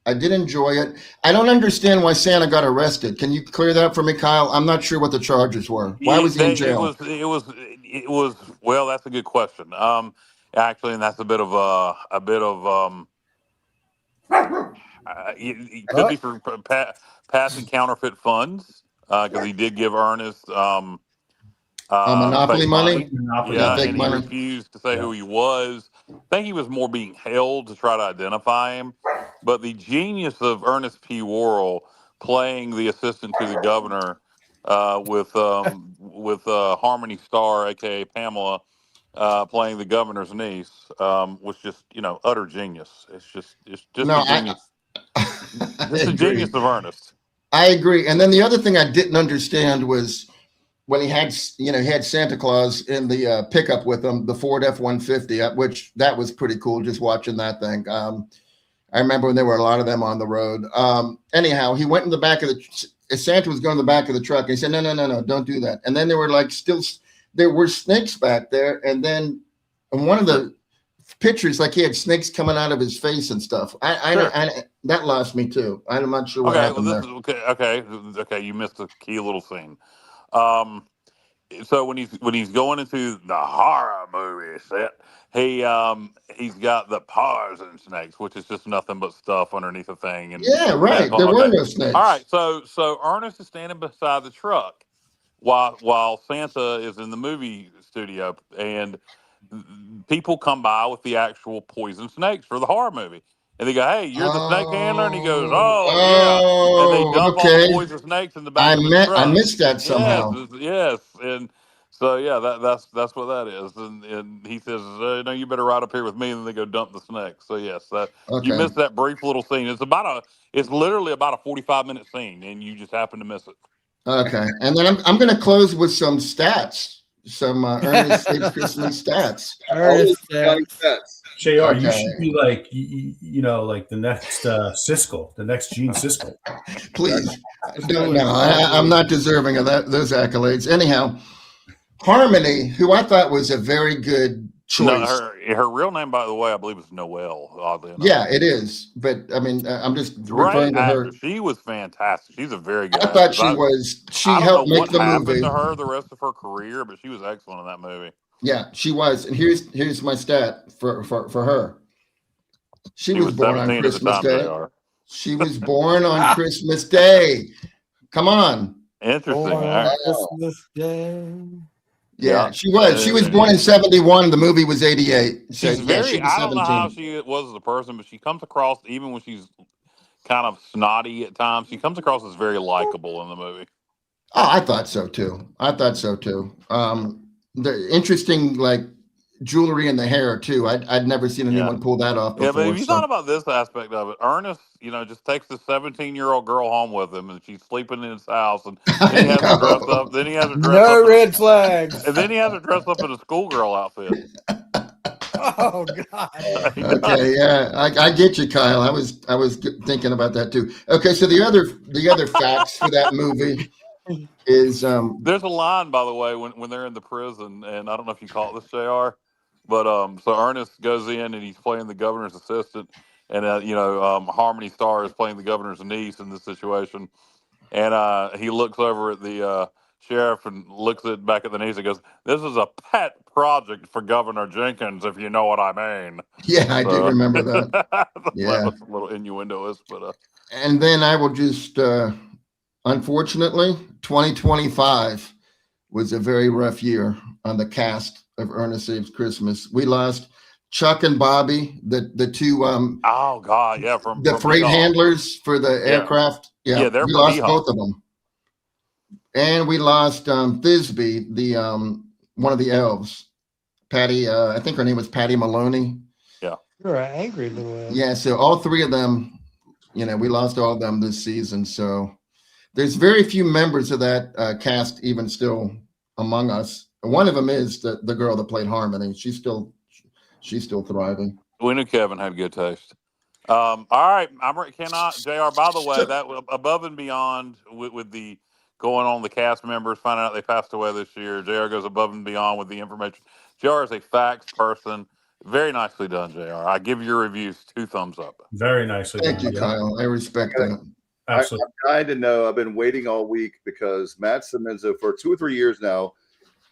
I did enjoy it. I don't understand why Santa got arrested. Can you clear that for me, Kyle? I'm not sure what the charges were. Why was he in jail? It was. Well, that's a good question. Actually, and that's a bit of it could be for passing counterfeit funds because he did give Ernest Monopoly fake money? Yeah, fake and money. he refused to say who he was. I think he was more being held to try to identify him. But the genius of Ernest P. Worrell playing the assistant to the governor with Harmony Starr, aka Pamela, playing the governor's niece, was just utter genius. It's just No, a genius. It's the agree. genius of Ernest. I agree. And then the other thing I didn't understand was when he had Santa Claus in the pickup with him, the Ford F-150, which that was pretty cool just watching that thing. I remember when there were a lot of them on the road. Anyhow, he went in the back of Santa was going in the back of the truck, and he said, no, don't do that. And then there were snakes back there. And then in one of the pictures, like he had snakes coming out of his face and stuff. I that lost me too. I'm not sure what happened there. Okay. You missed a key little scene. So when he's going into the horror movie set, he's got the paws and snakes, which is just nothing but stuff underneath a thing. And yeah, right. There were no snakes. All right, so Ernest is standing beside the truck while Santa is in the movie studio, and people come by with the actual poison snakes for the horror movie. And they go, "Hey, you're the snake handler," and he goes, "Oh yeah." And they dump all the poison snakes in the back of the truck. I missed that somehow. Yes, and so yeah, that's what that is. And he says, "No, you better ride up here with me." And then they go dump the snakes. So yes, you missed that brief little scene. It's literally about a 45-minute scene, and you just happen to miss it. Okay, and then I'm going to close with some stats, some Ernest Christmas stats. JR, you should be like, like the next Siskel, the next Gene Siskel. Please. No, I'm not deserving of those accolades. Anyhow, Harmony, who I thought was a very good choice. No, her real name, by the way, I believe is Noelle, oddly enough. Yeah, it is. But, I'm just referring to her. She was fantastic. She's a very good actress. I thought she was. She helped make the movie. I don't know what happened to her the rest of her career, but she was excellent in that movie. Yeah, she was. And here's my stat for her. She was born on Christmas Day. She was born on Christmas Day. Come on. Interesting. Christmas Day. Yeah, she was. She was born in 71. The movie was 88. So, She's yeah, she very, was I don't know how 17. she was as a person, but she comes across, even when she's kind of snotty at times, she comes across as very likable in the movie. Oh, I thought so too. The interesting, like, jewelry in the hair too. I'd never seen Yeah. anyone pull that off Yeah, but if before. you So thought about this aspect of it, Ernest, just takes the 17-year-old girl home with him, and she's sleeping in his house, and then I he has her dressed know. up. Then he has her dressed No up, red flags. and then he has her dressed up in a schoolgirl outfit. Oh God. Okay, yeah, I get you, Kyle. I was thinking about that too. Okay, so the other facts for that movie is There's a line, by the way, when they're in the prison, and I don't know if you caught this, Jr. But so Ernest goes in and he's playing the governor's assistant, and Harmony Starr is playing the governor's niece in this situation, and he looks over at the sheriff and looks back at the niece and goes, "This is a pet project for Governor Jenkins, if you know what I mean." yeah, I do So remember that. that Yeah, was a little innuendoist, but and then I will just unfortunately 2025 was a very rough year on the cast of Ernest Saves Christmas. We lost Chuck and Bobby, the two oh god, yeah, from the freight Yeehaw. handlers for the Yeah, aircraft. Yeah, yeah, they're we from lost Yeehaw. both of them. And we lost Thisbe, the one of the elves. Patty, I think her name was Patty Maloney. Yeah. You're an angry little elf. Yeah, so all three of them, we lost all of them this season. So there's very few members of that cast even still among us. One of them is the girl that played Harmony. She's still thriving. We knew Kevin had good taste. All right, cannot Jr. By the way, that above and beyond with the going on the cast members, finding out they passed away this year. Jr. goes above and beyond with the information. Jr. is a facts person. Very nicely done, Jr. I give your reviews 2 thumbs up. Very nicely Thank done. you, Kyle. I respect that. Absolutely. I'm dying to know. I've been waiting all week because Matt Simenzo for 2 or 3 years now.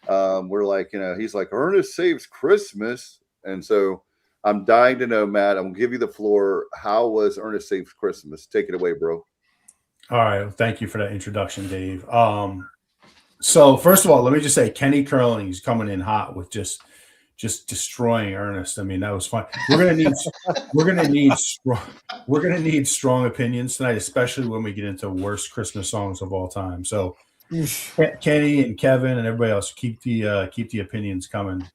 We're like, he's like, Ernest Saves Christmas. And so I'm dying to know, Matt. I'm going to give you the floor. How was Ernest Saves Christmas? Take it away, bro. All right. Well, thank you for that introduction, Dave. So first of all, let me just say Kenny Curling is coming in hot with just destroying Ernest. I mean, that was fun. We're gonna need strong opinions tonight, especially when we get into worst Christmas songs of all time. So Kenny and Kevin and everybody else, keep the opinions coming.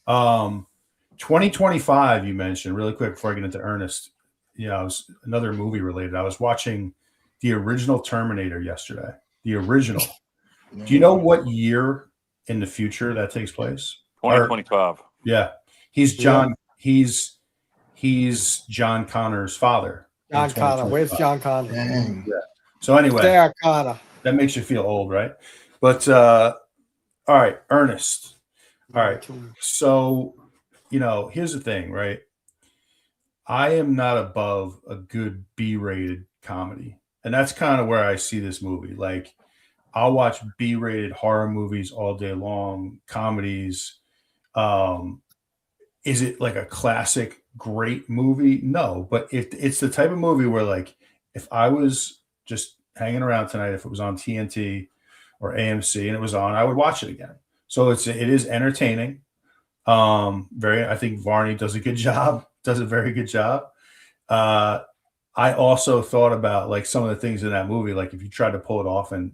2025, you mentioned really quick before I get into Ernest. It was another movie related. I was watching the original Terminator yesterday. The original. Do you know what year in the future that takes place? 2025. Yeah, he's John. He's John Connor's father. John Connor. Where's John Connor? Dang. Yeah. So anyway, Sarah Connor. that makes you feel old, right? But all right, Ernest. All right. So here's the thing, right? I am not above a good B-rated comedy, and that's kind of where I see this movie. Like, I'll watch B-rated horror movies all day long, comedies. Is it like a classic great movie? No, but if it's the type of movie where, like, if I was just hanging around tonight, if it was on TNT or AMC and it was on, I would watch it again. So it is entertaining. I think Varney does a very good job. I also thought about, like, some of the things in that movie, like if you tried to pull it off in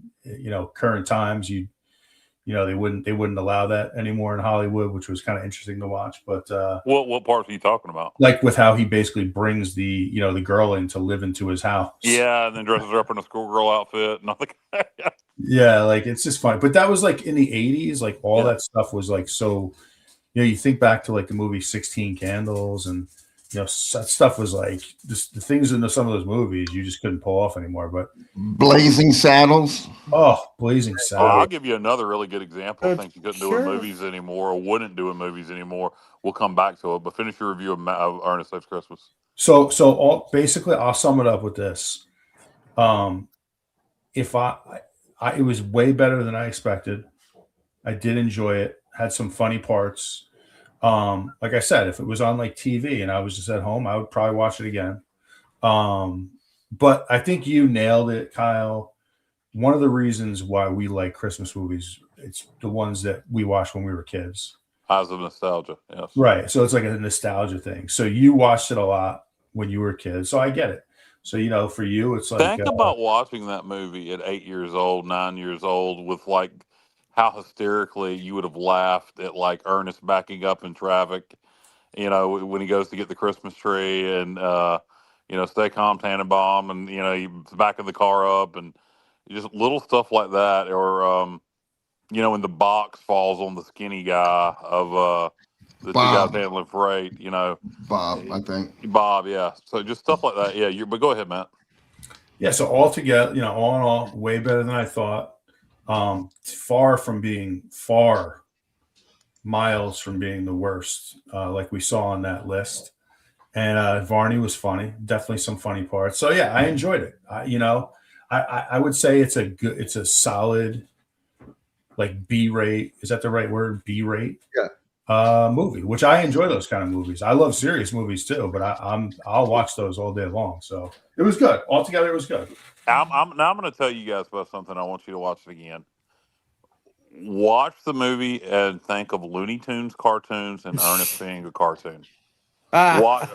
current times, they wouldn't allow that anymore in Hollywood, which was kind of interesting to watch. But what parts are you talking about? like with how he basically brings the girl in to live into his house. Yeah, and then dresses her up in a schoolgirl outfit and all that. Yeah, like, it's just funny. But that was like in the 80s, like all that stuff was like, so you think back to like the movie 16 Candles, and that stuff was like just the things in some of those movies you just couldn't pull off anymore. But Blazing Saddles. Blazing I'll Saddles. give you another really good example of things you couldn't do in movies anymore, or wouldn't do in movies anymore. We'll come back to it, but finish your review of Ernest Saves Christmas. So basically, I'll sum it up with this. If it was way better than I expected. I did enjoy it. Had some funny parts. Like I said, if it was on like TV and I was just at home, I would probably watch it again. But I think you nailed it, Kyle. One of the reasons why we like Christmas movies it's the ones that we watched when we were kids. Eyes of nostalgia. Yes. Right. So it's like a nostalgia thing. So you watched it a lot when you were a kid. So I get it. So, for you, it's like Think about watching that movie at 8 years old, 9 years old, with like how hysterically you would have laughed at like Ernest backing up in traffic, when he goes to get the Christmas tree and, stay calm, Tannenbaum, and, he's backing the car up and just little stuff like that. Or, when the box falls on the skinny guy of the two guys Bob. handling freight, Bob, I think. Bob, yeah. So just stuff like that. Yeah, but go ahead, Matt. Yeah, so altogether, all in all, way better than I thought. Far miles from being the worst, like we saw on that list. And Varney was funny, definitely some funny parts. So yeah, I enjoyed it. I would say it's a solid, like B rate. Is that the right word? B rate. Yeah. Movie, which I enjoy those kind of movies. I love serious movies too, but I'll watch those all day long. So it was good. Altogether, it was good. I'm going to tell you guys about something. I want you to watch it again. Watch the movie and think of Looney Tunes cartoons and Ernest being a cartoon. Watch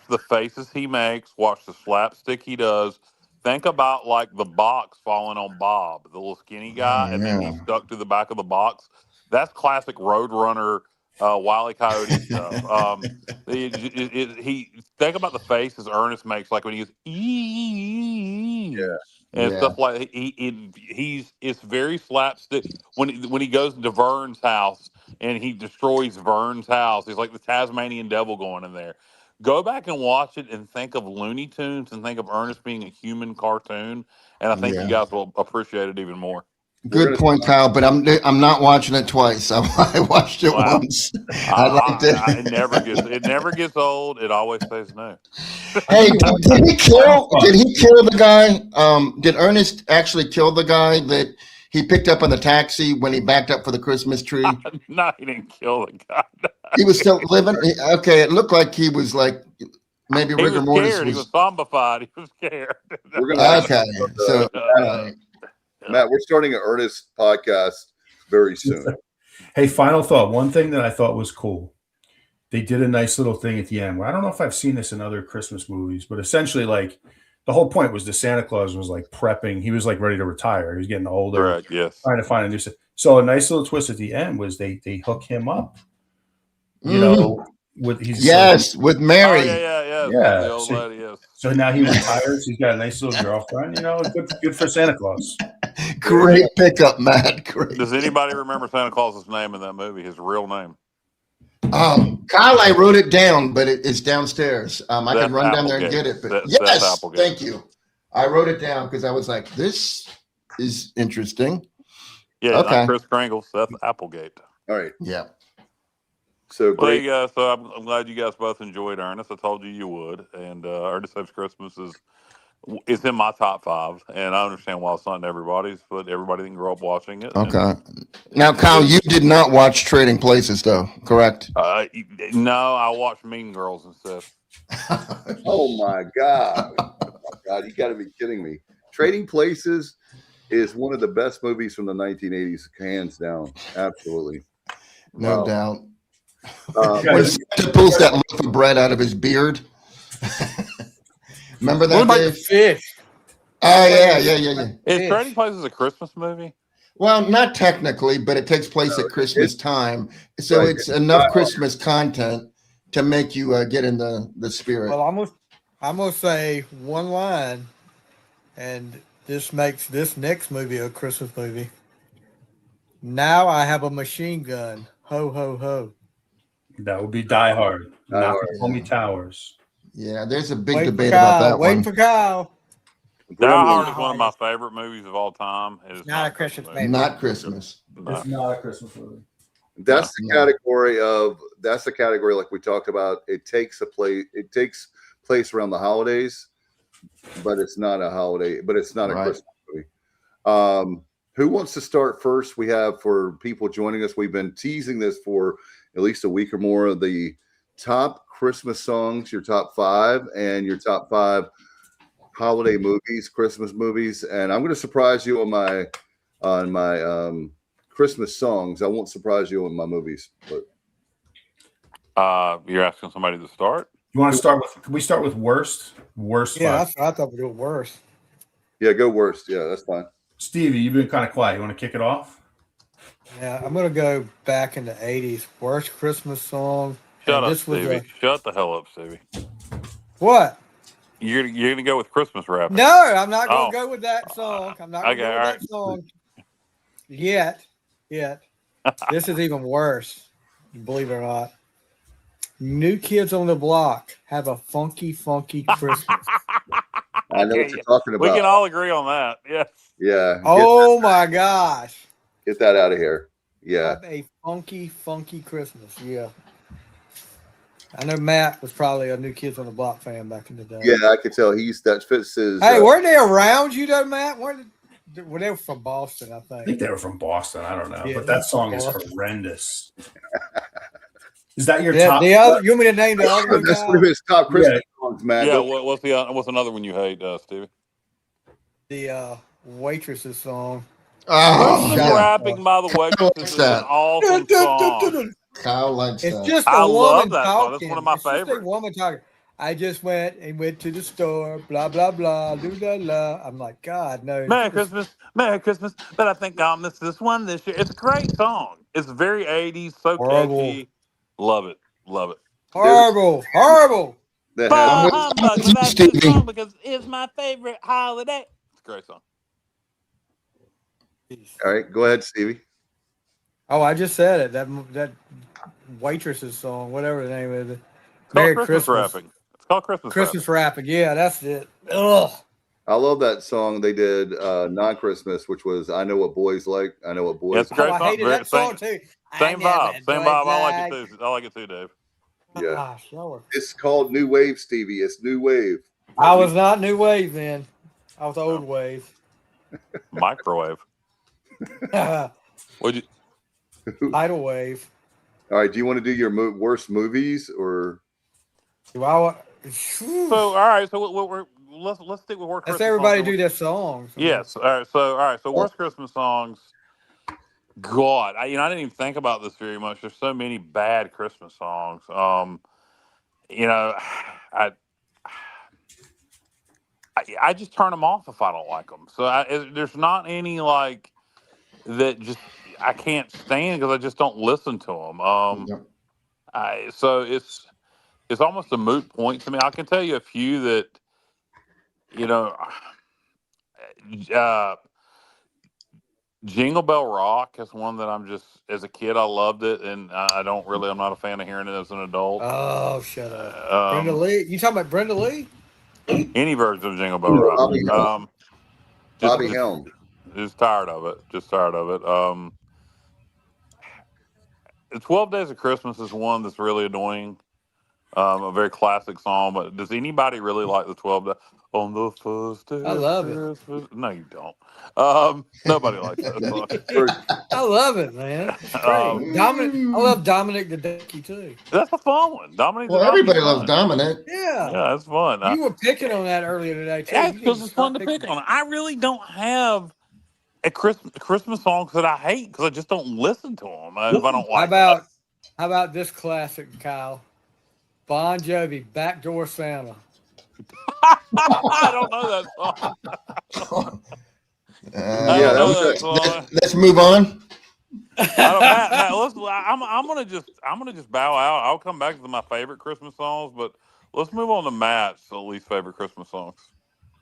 the faces he makes. Watch the slapstick he does. Think about like the box falling on Bob, the little skinny guy, and then he's stuck to the back of the box. That's classic Roadrunner, Wile E. Coyote stuff. He think about the faces Ernest makes, like when he goes and stuff like it's very slapstick. When he goes to Vern's house and he destroys Vern's house, he's like the Tasmanian devil going in there. Go back and watch it and think of Looney Tunes and think of Ernest being a human cartoon, and I think you guys will appreciate it even more. Good point, Kyle. But I'm not watching it twice. I watched it once. I liked it. It never gets old. It always stays new. Hey, did he kill the guy? Did Ernest actually kill the guy that he picked up in the taxi when he backed up for the Christmas tree? No, he didn't kill the guy. He was still living. Okay, it looked like he was like maybe rigor mortis. He was zombified. He was scared. Okay, so. Matt, we're starting an Ernest podcast very soon. Hey, final thought. One thing that I thought was cool. They did a nice little thing at the end. Well, I don't know if I've seen this in other Christmas movies, but essentially, like, the whole point was the Santa Claus was like prepping. He was like ready to retire. He was getting older. Right, yes. Trying to find a new. So a nice little twist at the end was they hook him up. With Mary. Yeah. The old lady, yes. So now he retires. He's got a nice little girlfriend. Good for Santa Claus. Great pickup, Matt. Great. Does anybody remember Santa Claus's name in that movie? His real name? Kyle, I wrote it down, but it's downstairs. I can run down there and get it. But yes, thank you. I wrote it down because I was like, this is interesting. Yeah, okay. Not Chris Kringle, Seth Applegate. All right. Yeah. So great. Well, so I'm glad you guys both enjoyed Ernest. I told you would. And Ernest Saves Christmas is in my top 5. And I understand why it's not in everybody's, but everybody didn't grow up watching it. Okay. Now, Kyle, you did not watch Trading Places, though, correct? No, I watched Mean Girls instead. Oh, my God. You got to be kidding me. Trading Places is one of the best movies from the 1980s, hands down. Absolutely. No doubt. When Santa pulls that loaf of bread out of his beard. Remember that? What about the fish? Oh, yeah. Is Trading Places a Christmas movie? Well, not technically, but it takes place at Christmas time. So it's enough Christmas content to make you get in the spirit. Well, I'm going to say one line, and this makes this next movie a Christmas movie. Now I have a machine gun. Ho, ho, ho. That would be Die Hard. Not Homie Towers. Yeah, there's a big debate about that one. Waiting for Kyle. Die Hard is one of my favorite movies of all time. It is not a Christmas movie. Not Christmas. It's not a Christmas movie. That's the category like we talked about. It takes place around the holidays, but it's not a holiday, but it's not a Christmas movie. Who wants to start first? We have, for people joining us, we've been teasing this for at least a week or more, of the top Christmas songs, your top 5, and your top 5 holiday movies, Christmas movies. And I'm going to surprise you on my Christmas songs. I won't surprise you in my movies, but You're asking somebody to start? You want to start with? Can we start with worst? Worst. Yeah, five. that's what I thought we do it worse. yeah, go worst. Yeah, that's fine. Stevie, you've been kind of quiet. You want to kick it off? Yeah, I'm gonna go back in the '80s. Worst Christmas song. Shut And up, this was Stevie. Shut the hell up, Stevie. what? You're gonna go with Christmas rapping? No, I'm not gonna Oh. go with that song. I'm not gonna Okay, go with all that right. song yet. This is even worse. Believe it or not. New Kids on the Block have a funky Christmas. I know what you're talking about. We can all agree on that. Yes. Yeah. Oh my gosh. Get that out of here. Yeah. Have a funky Christmas. Yeah. I know Matt was probably a New Kids on the Block fan back in the day. Yeah, I could tell that fits his. Hey, weren't they around you though, Matt? Well, they were from Boston, I I think. think they were from Boston. I don't know, Yeah, but that song is Boston. horrendous. Is that your Yeah, top? the other, you want me to name the other one? That's Kyle? one of his top Christmas songs, man. Yeah. What's another one you hate, Stevie? The Waitresses song. Oh, Christmas shut up. rapping by the Waitresses is an awesome song. Kyle likes It's that. just a I woman love that song. talking. That's one of my It's just a favorites. woman talking. I just went to the store, blah blah blah, do la la. I'm like, God, no. Merry Christmas, but I think I'll miss this one this year. It's a great song. It's very 80s, so Horrible. catchy. Love it. Horrible. That Bah has, humbug, with you, that's a good Stevie. song because it's my favorite holiday. It's a great song. all right, go ahead, Stevie. Oh, I just said it. That Waitresses song, whatever the name is. It's Merry called Christmas Christmas. rapping. It's called Christmas Christmas rapping. Yeah, that's it. Ugh. I love that song they did non-Christmas, which was "I Know What Boys Like." I know what boys. It's a great I song. hated that song too. Same vibe. I like it too. I like it too, Dave. Yeah, Gosh, it's called New Wave, Stevie. It's New Wave. I was not new wave then. I was old wave. Microwave. Would you? Tidal wave. All right, do you want to do your worst movies or? Do I want? So all right. So let's stick with worst. Let's Christmas everybody songs. do their songs. Yes. All right. So worst Christmas songs. God, I didn't even think about this very much. There's so many bad Christmas songs. I just turn them off if I don't like them. So there's not any like that. Just I can't stand because I just don't listen to them. Yep. So it's almost a moot point to me. I can tell you a few that Jingle Bell Rock is one that I'm just, as a kid, I loved it, and I'm not a fan of hearing it as an adult. Oh, shut up. Brenda Lee. You talking about Brenda Lee? Any version of Jingle Bell Rock. Bobby Helm. Just tired of it. The 12 Days of Christmas is one that's really annoying. A very classic song, but does anybody really like the 12 Days? On the first day I love of it. Christmas? No, you don't. Nobody likes that song. I love it, man. It's great. Dominic, I love Dominic the Donkey too. That's a fun one. Dominic. Well, everybody loves Dominic. Yeah. Yeah, that's fun. You were picking on that earlier today too. Yeah, You because need it's stop fun to picking pick on. I really don't have a Christmas songs that I hate because I just don't listen to them if I don't like. How about this classic, Kyle? Bon Jovi, Backdoor Santa. I don't know that song. Let's move on. Matt, I'm gonna just bow out. I'll come back to my favorite Christmas songs, but let's move on to Matt's least favorite Christmas songs.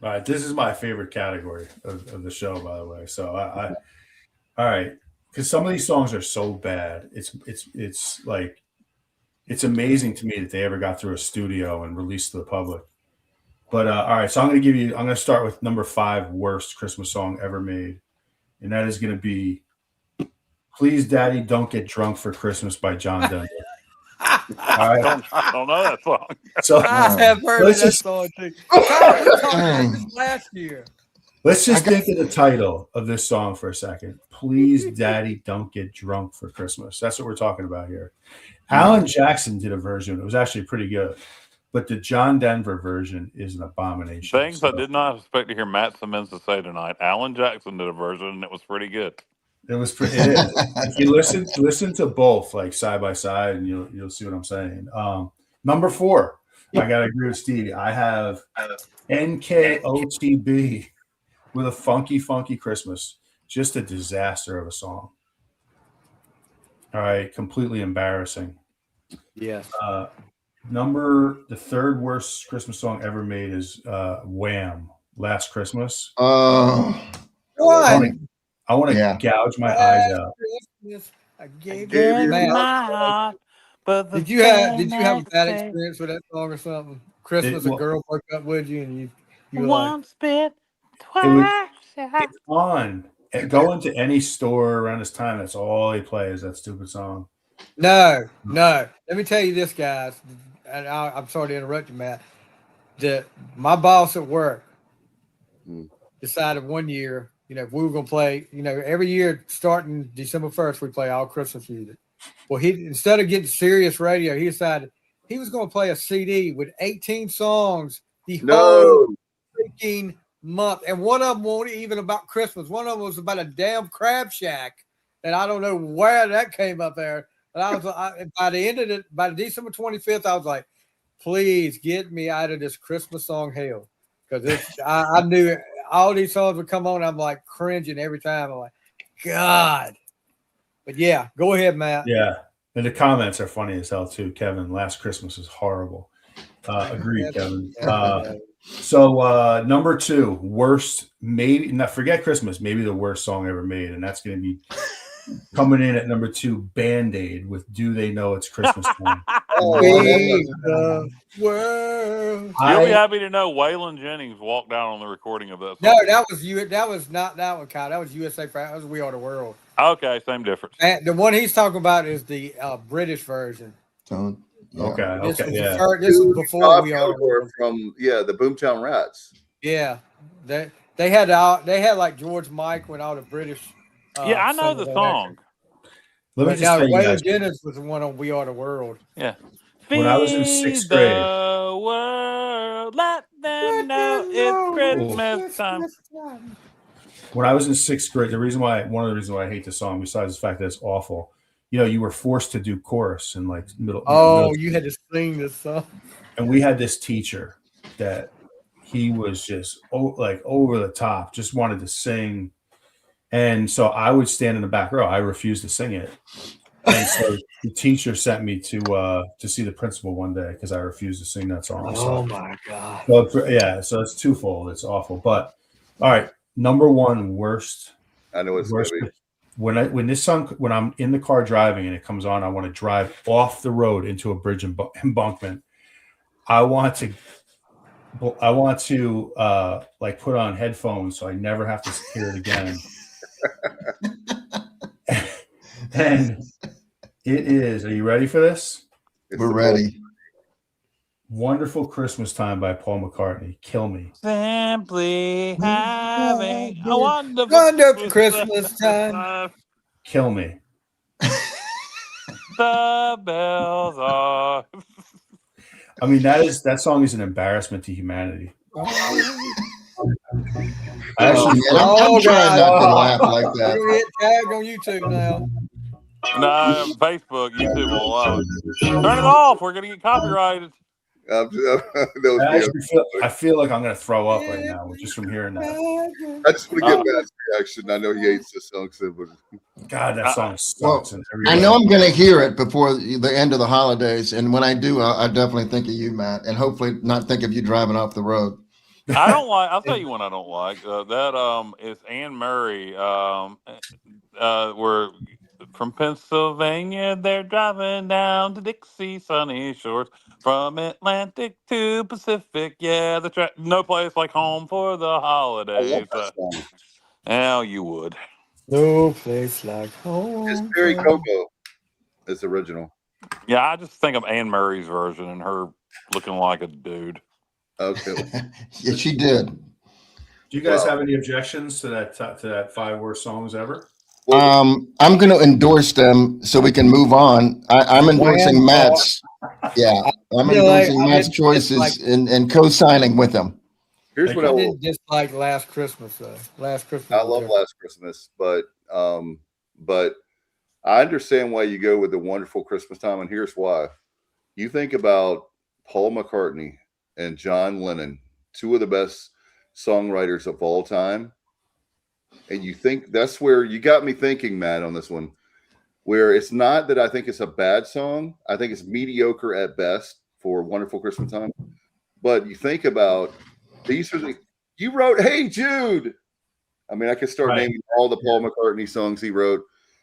All right, this is my favorite category of the show, by the way. So all right, because some of these songs are so bad. It's like it's amazing to me that they ever got through a studio and released to the public. But all right, so I'm going to start with number 5 worst Christmas song ever made, and that is going to be "Please Daddy Don't Get Drunk for Christmas" by John Denver. All right, I don't know that song. so I have heard of that song too. Kyle, we talked about this last year. let's just think of the title of this song for a second. "Please Daddy Don't Get Drunk for Christmas." That's what we're talking about here. Alan Jackson did a version. It was actually pretty good. But the John Denver version is an abomination. Things I did not expect to hear Matt Simmons to say tonight. Alan Jackson did a version, and it was pretty good. It was pretty. It is. If you listen to both like side by side, and you'll see what I'm saying. Number 4, I gotta agree with Stevie. I have NKOTB with a funky Christmas. Just a disaster of a song. All right, completely embarrassing. Yes. The third worst Christmas song ever made is Wham! Last Christmas. Oh, Why? I want to Yeah. gouge my eyes out. I gave gave you you my my heart, but the Did you have a next bad day, experience with that song or something? Christmas, a Well, girl broke up with you, and you were like, once bit, it was twice shy. it's on. Go into any store around this time. That's all they play is that stupid song. no. Let me tell you this, guys, and I'm sorry to interrupt you, Matt. My boss at work decided one year, we were going to play, every year starting December 1st, we play all Christmas music. Well, instead of getting serious radio, he decided he was going to play a CD with 18 songs the whole freaking month. And one of them wasn't even about Christmas. One of them was about a damn crab shack. And I don't know where that came up there. But by the end of it, by December 25th, I was like, please get me out of this Christmas song hell. Because I knew all these songs would come on. I'm like cringing every time. I'm like, God. But yeah, go ahead, Matt. Yeah. And the comments are funny as hell too. Kevin, Last Christmas is horrible. Agreed, Kevin. So number 2, worst, maybe not forget Christmas, maybe the worst song ever made, and that's going to be coming in at number 2, Band-Aid with "Do They Know It's Christmas Time." The world. You'll be happy to know Waylon Jennings walked down on the recording of that song. No, that was you. That was not that one, Kyle. That was USA. That was "We Are the World." Okay, same difference. And the one he's talking about is the British version. So, yeah. Okay. This Yeah. this is before "We Are the Kilgore World." from the Boomtown Rats. Yeah, they had like George Michael and all the British. Yeah, I know the song. Let me just tell you guys. Waylon Jennings was the one on "We Are the World." Yeah. When I was in 6th grade, the world, let them know it's Christmas time. when I was in 6th grade, one of the reasons why I hate the song, besides the fact that it's awful, you were forced to do chorus in like middle. You had to sing this song. And we had this teacher that he was just like over the top, just wanted to sing. And so I would stand in the back row. I refused to sing it. And so the teacher sent me to see the principal one day because I refused to sing that song. Oh my God. So it's twofold. It's awful. But all right, number 1 worst. I know it's worst. gonna be. When I'm in the car driving and it comes on, I want to drive off the road into a bridge embankment. I want to like put on headphones so I never have to hear it again. And it is. Are you ready for this? We're ready. Wonderful Christmas Time by Paul McCartney. Kill me. Simply having a wonderful Christmas time. Kill me. The bells are. I mean, that song is an embarrassment to humanity. I'm trying not to laugh like that. You're hit tag on YouTube now. No, Facebook, YouTube will allow it. Turn it off. We're going to get copyrighted. I feel like I'm going to throw up right now just from hearing that. I just want to get Matt's reaction. I know he hates this song so much. God, that song sucks. I know I'm going to hear it before the end of the holidays, and when I do, I definitely think of you, Matt, and hopefully not think of you driving off the road. I don't like. I'll tell you one I don't like. That is Anne Murray. We're from Pennsylvania. They're driving down to Dixie sunny shores. From Atlantic to Pacific, yeah, no place like home for the holidays. Now you would. No place like home. It's Barry Coco. It's original. Yeah, I just think of Anne Murray's version and her looking like a dude. Okay. Yeah, she did. Do you guys have any objections to that 5 worst songs ever? I'm going to endorse them so we can move on. I'm endorsing Matt's. Yeah, I'm endorsing Matt's choices and co-signing with them. Here's what I didn't dislike Last Christmas. Last Christmas. I love Last Christmas, but but I understand why you go with the Wonderful Christmas Time, and here's why. You think about Paul McCartney and John Lennon, two of the best songwriters of all time, and you think that's where you got me thinking, Matt, on this one, where it's not that I think it's a bad song. I think it's mediocre at best for Wonderful Christmas Time. But you think about these are the you wrote Hey Jude. I mean, I could start naming all the Paul McCartney songs he wrote.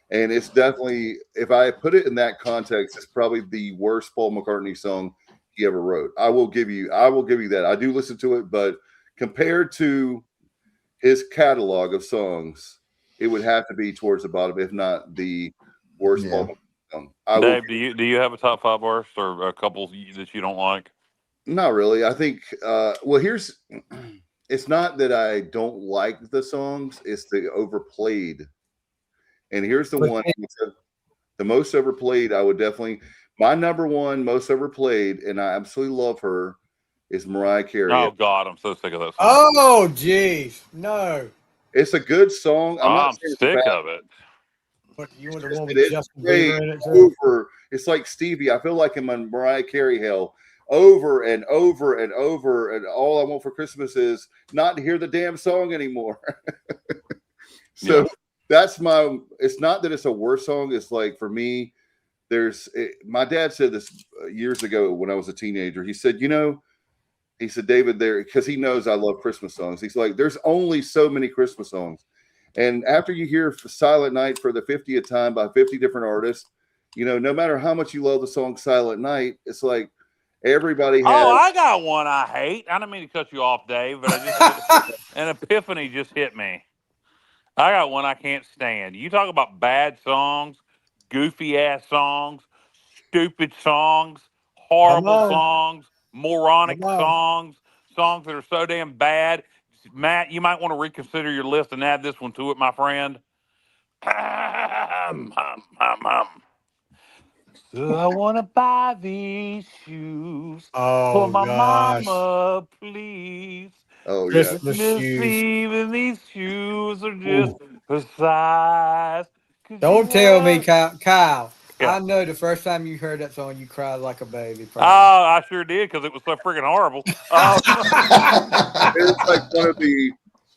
And it's definitely, if I put it in that context, it's probably the worst Paul McCartney song he ever wrote. I will give you that. I do listen to it, but compared to his catalog of songs, it would have to be towards the bottom, if not the worst Paul McCartney song. Dave, do you have a top 5 worst or a couple that you don't like? Not really. I think it's not that I don't like the songs, it's the overplayed. And here's the one, the most overplayed. I would definitely, my number one most overplayed, and I absolutely love her, is Mariah Carey. Oh God, I'm so sick of that song. Oh geez, no. It's a good song. I'm sick of it. But you want the one with Justin Bieber in it too? It's like Stevie. I feel like I'm in Mariah Carey hell over and over and over, and all I want for Christmas is not to hear the damn song anymore. So. Yeah. That's it's not that it's a worse song. It's like, for me, my dad said this years ago when I was a teenager. He said, David, because he knows I love Christmas songs. He's like, there's only so many Christmas songs. And after you hear Silent Night for the 50th time by 50 different artists, no matter how much you love the song Silent Night, it's like everybody has. Oh, I got one I hate. I didn't mean to cut you off, Dave, but an epiphany just hit me. I got one I can't stand. You talk about bad songs, goofy ass songs, stupid songs, horrible songs, moronic songs that are so damn bad. Matt, you might want to reconsider your list and add this one to it, my friend. So I want to buy these shoes for my mama, please. Oh, yeah. Christmas Eve, and these shoes are just a size. Don't tell me, Kyle. Yeah. I know the first time you heard that song, you cried like a baby. Oh, I sure did, because it was so freaking horrible.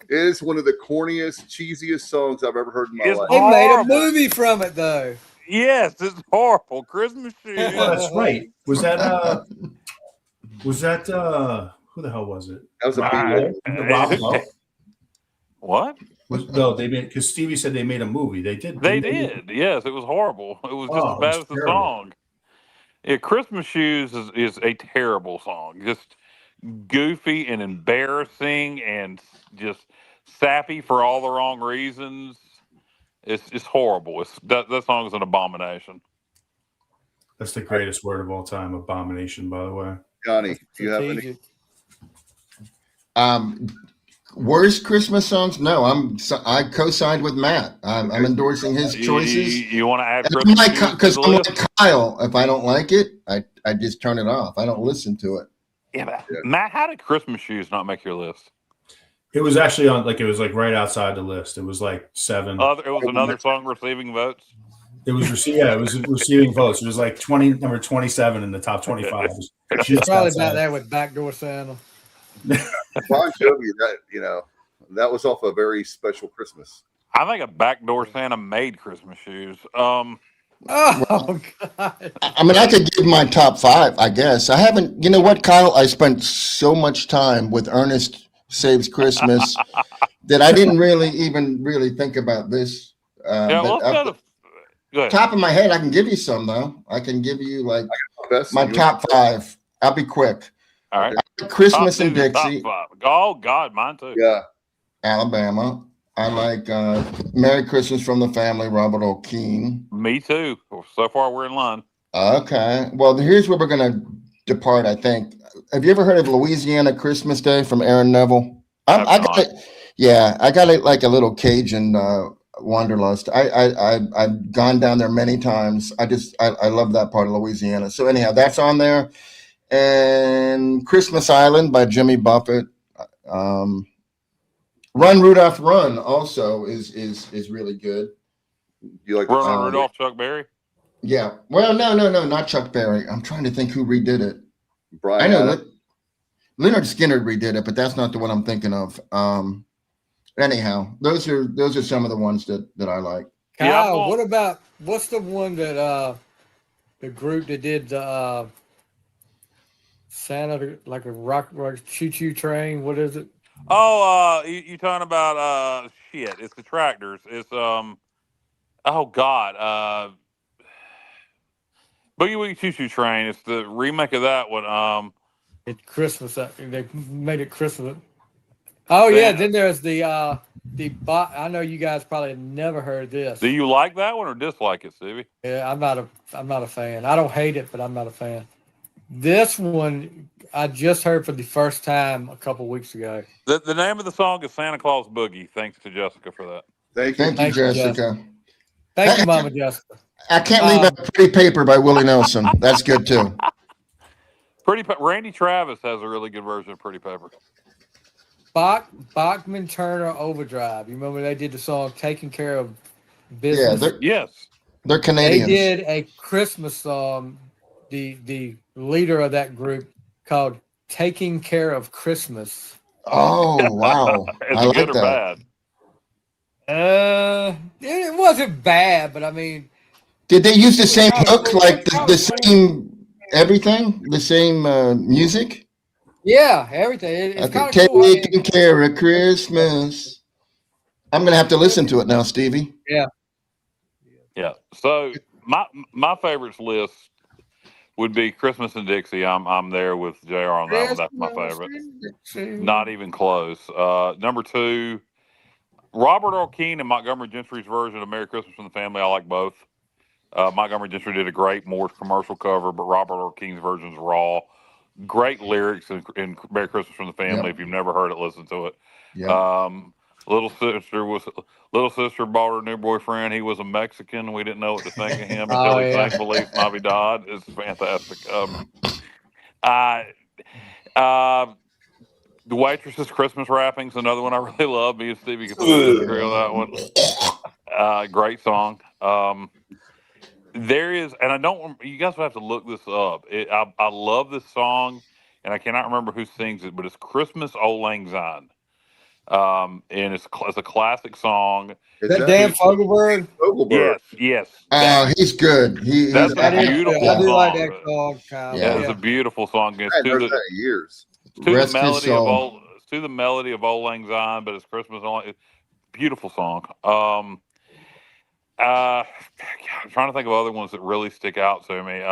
It's one of the corniest, cheesiest songs I've ever heard in my life. They made a movie from it, though. Yes, it's horrible. Christmas shoes. Oh, that's right. Was that who the hell was it? That was Rob What? No, they made, because Stevie said they made a movie. They did. They did. Yes, it was horrible. It was just as bad as the song. Yeah, Christmas Shoes is a terrible song. Just goofy and embarrassing and just sappy for all the wrong reasons. It's horrible. That song is an abomination. That's the greatest word of all time, abomination, by the way. Johnny, do you have any? Worst Christmas songs? No, I co-signed with Matt. I'm endorsing his choices. You want to add Christmas Shoes because I'm like Kyle. If I don't like it, I just turn it off. I don't listen to it. Yeah, Matt, how did Christmas Shoes not make your list? It was actually it was right outside the list. It was like 7. It was another song receiving votes. It was receiving votes. It was like number 27 in the top 25. She's probably about there with Backdoor Santa. Bon Jovi, that was off a very special Christmas. I think a Backdoor Santa made Christmas Shoes. Oh God! I mean, I could give my top 5. I guess I haven't. You know what, Kyle? I spent so much time with Ernest Saves Christmas that I didn't really think about this. Go ahead. Top of my head, I can give you some though. I can give you like my top 5. I'll be quick. All right. I like Christmas in Dixie. Oh God, mine too. Yeah. Alabama. I like Merry Christmas from the Family, Robert O'Keefe. Me too. So far, we're in line. Okay. Well, here's where we're going to depart, I think. Have you ever heard of Louisiana Christmas Day from Aaron Neville? I got it. Yeah, I got it like a little Cajun wanderlust. I've gone down there many times. I love that part of Louisiana. So anyhow, that's on there. And Christmas Island by Jimmy Buffett. Run Rudolph Run also is really good. You like Run the on Um, Rudolph, Chuck Berry. Yeah. Well, no, not Chuck Berry. I'm trying to think who redid it. Brian I know Adams? Leonard Skinner redid it, but that's not the one I'm thinking of. Anyhow, those are some of the ones that I like. Yeah, I'm Kyle, going. what's the one that the group that did the Santa like a rock choo choo train? What is it? Oh, you talking about shit? It's the Tractors. It's oh God, Boogie Woogie Choo Choo Train. It's the remake of that one. It's Christmas. They made it Christmas. Oh yeah, San- then there's I know you guys probably never heard do this. you like that one or dislike it, Stevie? Yeah, I'm not a fan. I don't hate it, but I'm not a fan. This one I just heard for the first time a couple weeks ago. The name of the song is Santa Claus Boogie. Thanks to Jessica for that. Thank you. Thank you, Thank you, Jessica. Jessica. Thank you, Mama Jessica. I can't leave out Pretty Paper by Willie Nelson. That's good too. Randy Travis has a really good version of Pretty Paper. Bachman Turner Overdrive. You remember they did the song "Taking Care of Yeah, Business"? Yes. they're They Canadians. did a Christmas song. The leader of that group called "Taking Care of Christmas." Oh wow, Is I it like good or that. bad? It wasn't bad, but I mean, Did they use the same hook, like It's the same everything, the same music? yeah, everything. It's Okay, kind of cool. I mean, taking care of Christmas. I'm gonna have to listen to it now, Stevie. yeah. Yeah. So my favorites list would be Christmas in Dixie. I'm there with JR on that one. That's my favorite. Not even close. Number two, Robert Earl Keen and Montgomery Gentry's version of Merry Christmas from the Family. I like both. Montgomery Gentry did a great Moore's commercial cover, but Robert Earl Keen's version is raw. Great lyrics in Merry Christmas from the Family. Yep. If you've never heard it, listen to it. Yeah. Little sister bought her new boyfriend. He was a Mexican. We didn't know what to think of him until he sang Feliz Navidad. It's fantastic. The Waitress's Christmas Wrapping's another one I really love. Me and Stevie can disagree on that one. Great song. There is, and I don't. You guys will have to look this up. I love this song, and I cannot remember who sings it, but it's "Christmas Old Lang Syne." And it's a classic song. Is That Dan Fogelberg. Fogelberg? Yes. He's good. That's a beautiful I do song. like that song, Kyle. Yeah. It's a beautiful song. It's I hadn't to heard the that in years. to the melody of old. It's to the melody of Old Lang Syne, but it's Christmas. Beautiful song. I'm trying to think of other ones that really stick out to me.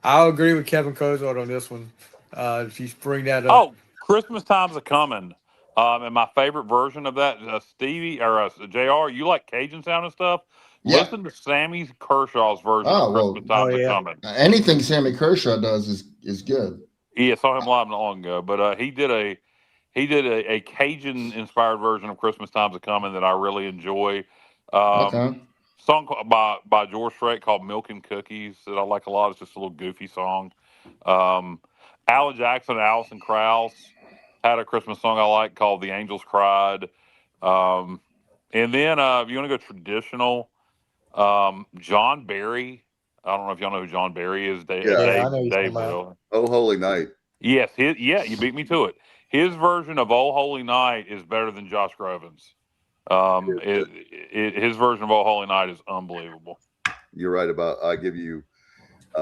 I'll agree with Kevin Cozart on this one. If you bring that up. Oh, Christmas Time's a Coming. And my favorite version of that, Stevie or JR, you like Cajun sound and stuff? Yeah. Listen to Sammy Kershaw's version of Christmas Time's a Coming. Anything Sammy Kershaw does is good. Yeah, saw him live not long ago, but he did a Cajun inspired version of Christmas Time's a Coming that I really enjoy. Okay. Song by George Strait called Milk and Cookies that I like a lot. It's just a little goofy song. Alan Jackson and Alison Krauss had a Christmas song I like called The Angels Cried. And then if you want to go traditional, John Barry. I don't know if y'all know who John Barry is. I know Dave will. Oh, Holy Night. Yes, you beat me to it. His version of "Oh Holy Night" is better than Josh Groban's. His version of "Oh Holy Night" is unbelievable. You're right about. I give you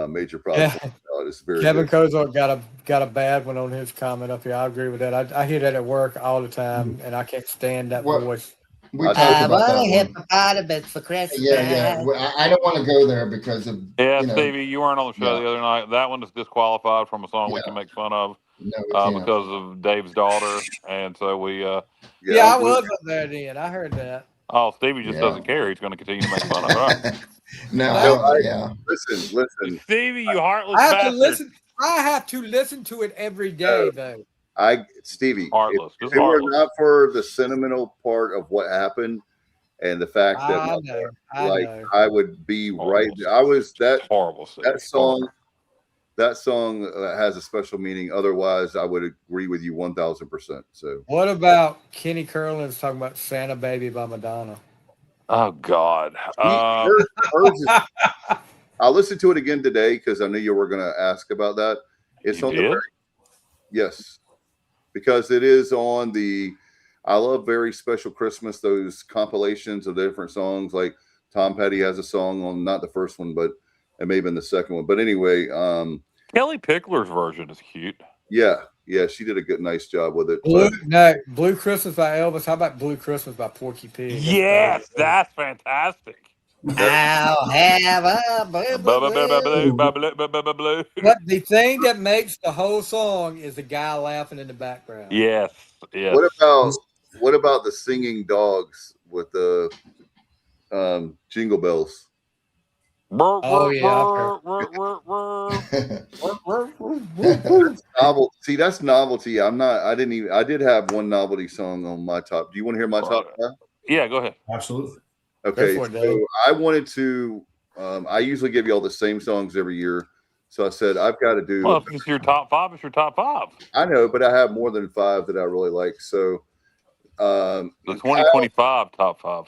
major props. Yeah. It's very Kevin good. Cozart got a bad one on his comment up here. I agree with that. I hear that at work all the time, and I can't stand that voice. We talked about that one. hippopotamus for Christmas. Yeah. Well, I don't want to go there because of Stevie, you weren't on the show the other night. That one is disqualified from a song we can make fun of because of Dave's daughter, and so we. I was up there then. I heard that. Oh, Stevie just doesn't care. He's going to continue to make fun of it. Listen. Stevie, you heartless I have bastard. to listen. I have to listen to it every day, though. Stevie, heartless. If it were not for the sentimental part of what happened and the fact that I would be right there. I was that horrible. That song. That song has a special meaning. Otherwise, I would agree with you 1,000%. So, what about Kenny Curlin's talking about "Santa Baby" by Madonna? Oh God. Hers is, I'll listen to it again today because I knew you were going to ask about that. It's You on did? yes, because it is on the. I love Very Special Christmas, those compilations of different songs. Like Tom Petty has a song on, not the first one, but it may have been the second one. But anyway, Kelly Pickler's version is cute. yeah, she did a nice job with it. Blue Christmas by Elvis. How about Blue Christmas by Porky Pig? Yes, that's fantastic. I'll have a blue, blue, blue. But the thing that makes the whole song is the guy laughing in the background. Yes, yes. What about the singing dogs with the jingle bells? Oh yeah. That's novel. See, that's novelty. I did have one novelty song on my top. Do you want to hear my top five? Yeah, go ahead. Absolutely. Okay, Go for it, so Dave. I wanted to. I usually give you all the same songs every year, so I said I've got to do. Well, if it's your top five, it's your top five. I know, but I have more than 5 that I really like. So, The 2025 top five.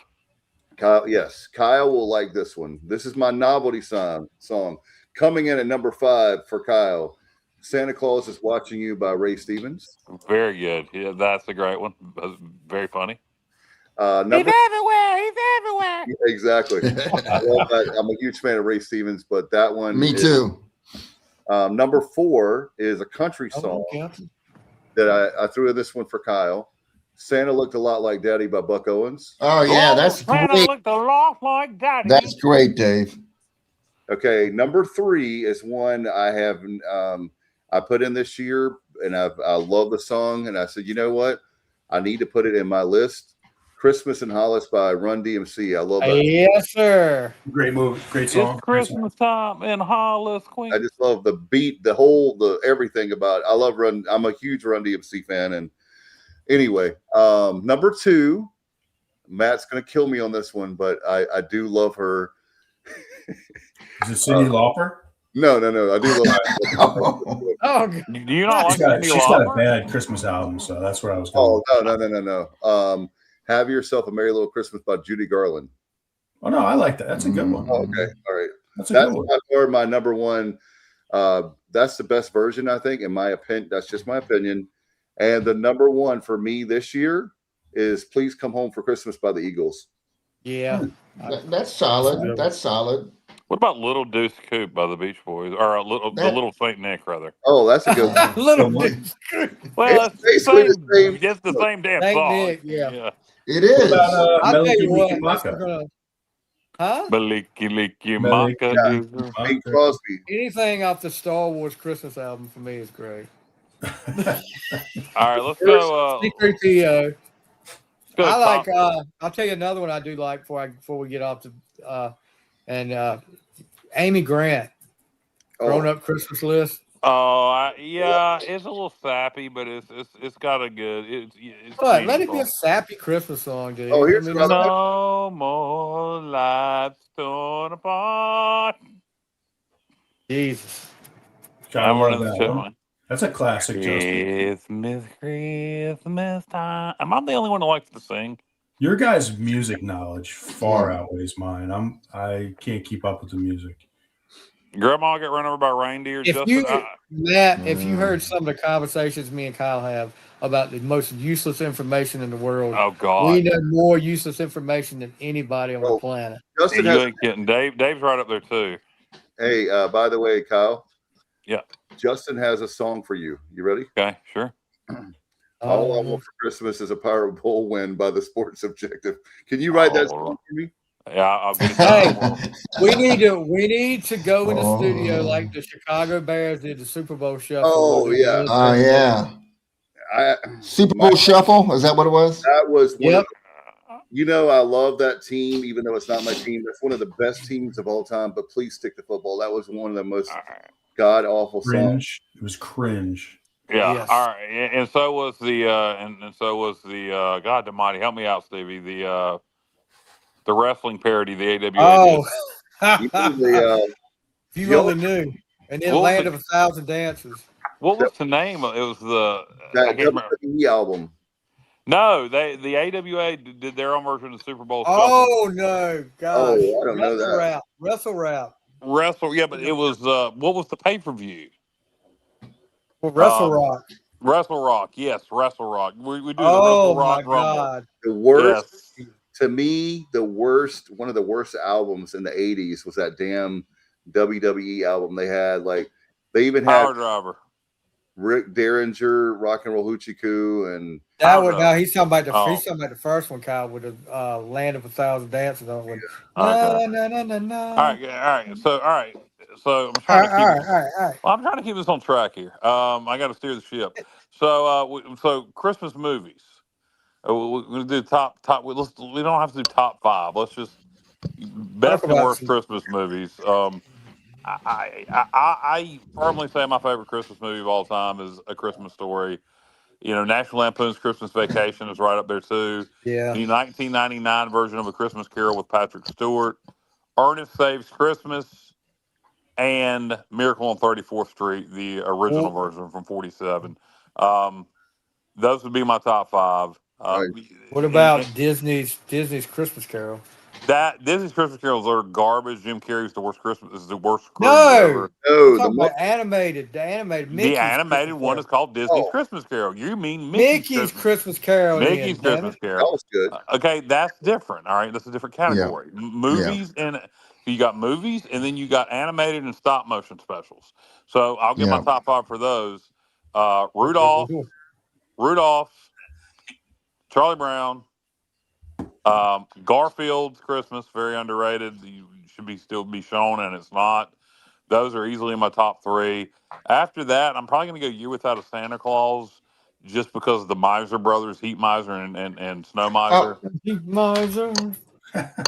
Kyle will like this one. This is my novelty song. Coming in at number 5 for Kyle. Santa Claus is Watching You by Ray Stevens. Very good. Yeah, that's a great one. Very funny. He's everywhere. He's everywhere. Exactly. I love that. I'm a huge fan of Ray Stevens, but that one. Me too. Number 4 is a country song that I threw in this one for Kyle. Santa Looked a Lot Like Daddy by Buck Owens. Oh yeah, that's Santa great. looked a lot like Daddy. That's great, Dave. Okay, number 3 is one I have. I put in this year, and I love the song, and I said, you know what? I need to put it in my list. Christmas in Hollis by Run DMC. I love that. Yes, sir. Great movie. Great song. It's Christmas time in Hollis, Queen. I just love the beat, the everything about it. I love Run. I'm a huge Run DMC fan. And anyway, number 2, Matt's going to kill me on this one, but I do love her. Is it Cyndi Lauper? No. I do love her. Oh, God. Do you not like She's got a Lauper? bad Christmas album, so that's where I was going. Oh, no. Have Yourself a Merry Little Christmas by Judy Garland. Oh no, I like that. That's a good one. Oh, okay, all right. That's good one. by far my number one. That's the best version, I think, in my opinion. That's just my opinion. And the number 1 for me this year is "Please Come Home for Christmas" by the Eagles. Yeah. That's solid. That's solid. What about Little Deuce Coupe by the Beach Boys, or the Little Saint Nick, rather? Oh, that's a good one. Little Good bit. Well, It's basically the same. It's the same damn Saint song. Nick, yeah. It is. What I'll tell Melody you what. Maka? Huh? Baliki Melody- Maka. Bing Crosby. Anything off the Star Wars Christmas album for me is great. All right, let's go. C3PO. Go I like. top. I'll tell you another one I do like before we get off to Amy Grant, Grown Up Christmas List. Oh, yeah, it's a little sappy, but it's got a good. It's But let it be a meaningful. sappy Christmas song, dude. Oh, here's I mean, another- No more lights torn apart. Jesus. I I'm love running the that show. one. That's a classic, Justin. Christmas time. Am I the only one that likes to sing? Your guys' music knowledge far outweighs mine. I can't keep up with the music. Grandma get run over by reindeer. If Justin, if you heard some of the conversations me and Kyle have about the most useless information in the world, oh God, we know more useless information than anybody on the planet. Justin you has. ain't getting Dave. Dave's right up there too. Hey, by the way, Kyle. Yeah. Justin has a song for you. You ready? Okay, sure. All I Want for Christmas is a Powerball win by the Sports Objective. Can you write that song for me? Yeah, I'll get it Hey, done. we need to go in the studio like the Chicago Bears did the Super Bowl shuffle. Oh, yeah. Oh yeah. Super Bowl Shuffle. Is that what it was? That was one Yep. of I love that team, even though it's not my team. That's one of the best teams of all time, but please stick to football. That was one of the most god awful songs. Cringe. It was cringe. Yeah. Yes. All right. And so was the and so was the God Almighty. Help me out, Stevie. The wrestling parody, the AWA. Oh, Usually, if you only knew. And then What was Land it? of 1,000 Dances. What was the name? It was the I that can't remember. WWE album. No, the AWA did their own version of the Super Bowl. Oh no, gosh! Oh, I don't know that. Wrestle Rap. Wrestle, yeah, but it was what was the pay-per-view? Well, Wrestle Rock. Wrestle Rock, yes, Wrestle Rock. We do the Oh Wrestle Rock my Rumble. God! The worst, Yes. to me, one of the worst albums in the 80s was that damn WWE album they had. Like, they even had Power Driver. Rick Derringer, Rock and Roll Hoochie Coo, and That would now he's talking about Oh. the first one, Kyle, with the Land of 1,000 Dances on with Okay. na. All right. So I'm trying to keep. All right. Well, I'm trying to keep this on track here. I got to steer the ship. So Christmas movies. We're gonna do top. We don't have to do top 5. Let's just best and worst Christmas movies. I firmly say my favorite Christmas movie of all time is A Christmas Story. National Lampoon's Christmas Vacation is right up there too. Yeah. The 1999 version of A Christmas Carol with Patrick Stewart, Ernest Saves Christmas, and Miracle on 34th Street, the original version from '47. Those would be my top 5. What about Disney's Christmas Carol? That Disney's Christmas carols are garbage. Jim Carrey's the worst Christmas. Is the worst Scrooge ever. No, the animated The animated one is called Disney's Christmas Carol. You mean Mickey's Christmas Carol? Mickey's Christmas Carol. That was good. Okay, that's different. All right, that's a different category. Yeah. Movies and you got movies, and then you got animated and stop motion specials. So I'll give my top 5 for those: Rudolph, Charlie Brown. Garfield's Christmas, very underrated. You should still be shown, and it's not. Those are easily in my top 3. After that, I'm probably going to go Year Without a Santa Claus, just because of the Miser Brothers, Heat Miser and Snow Miser. Heat Miser.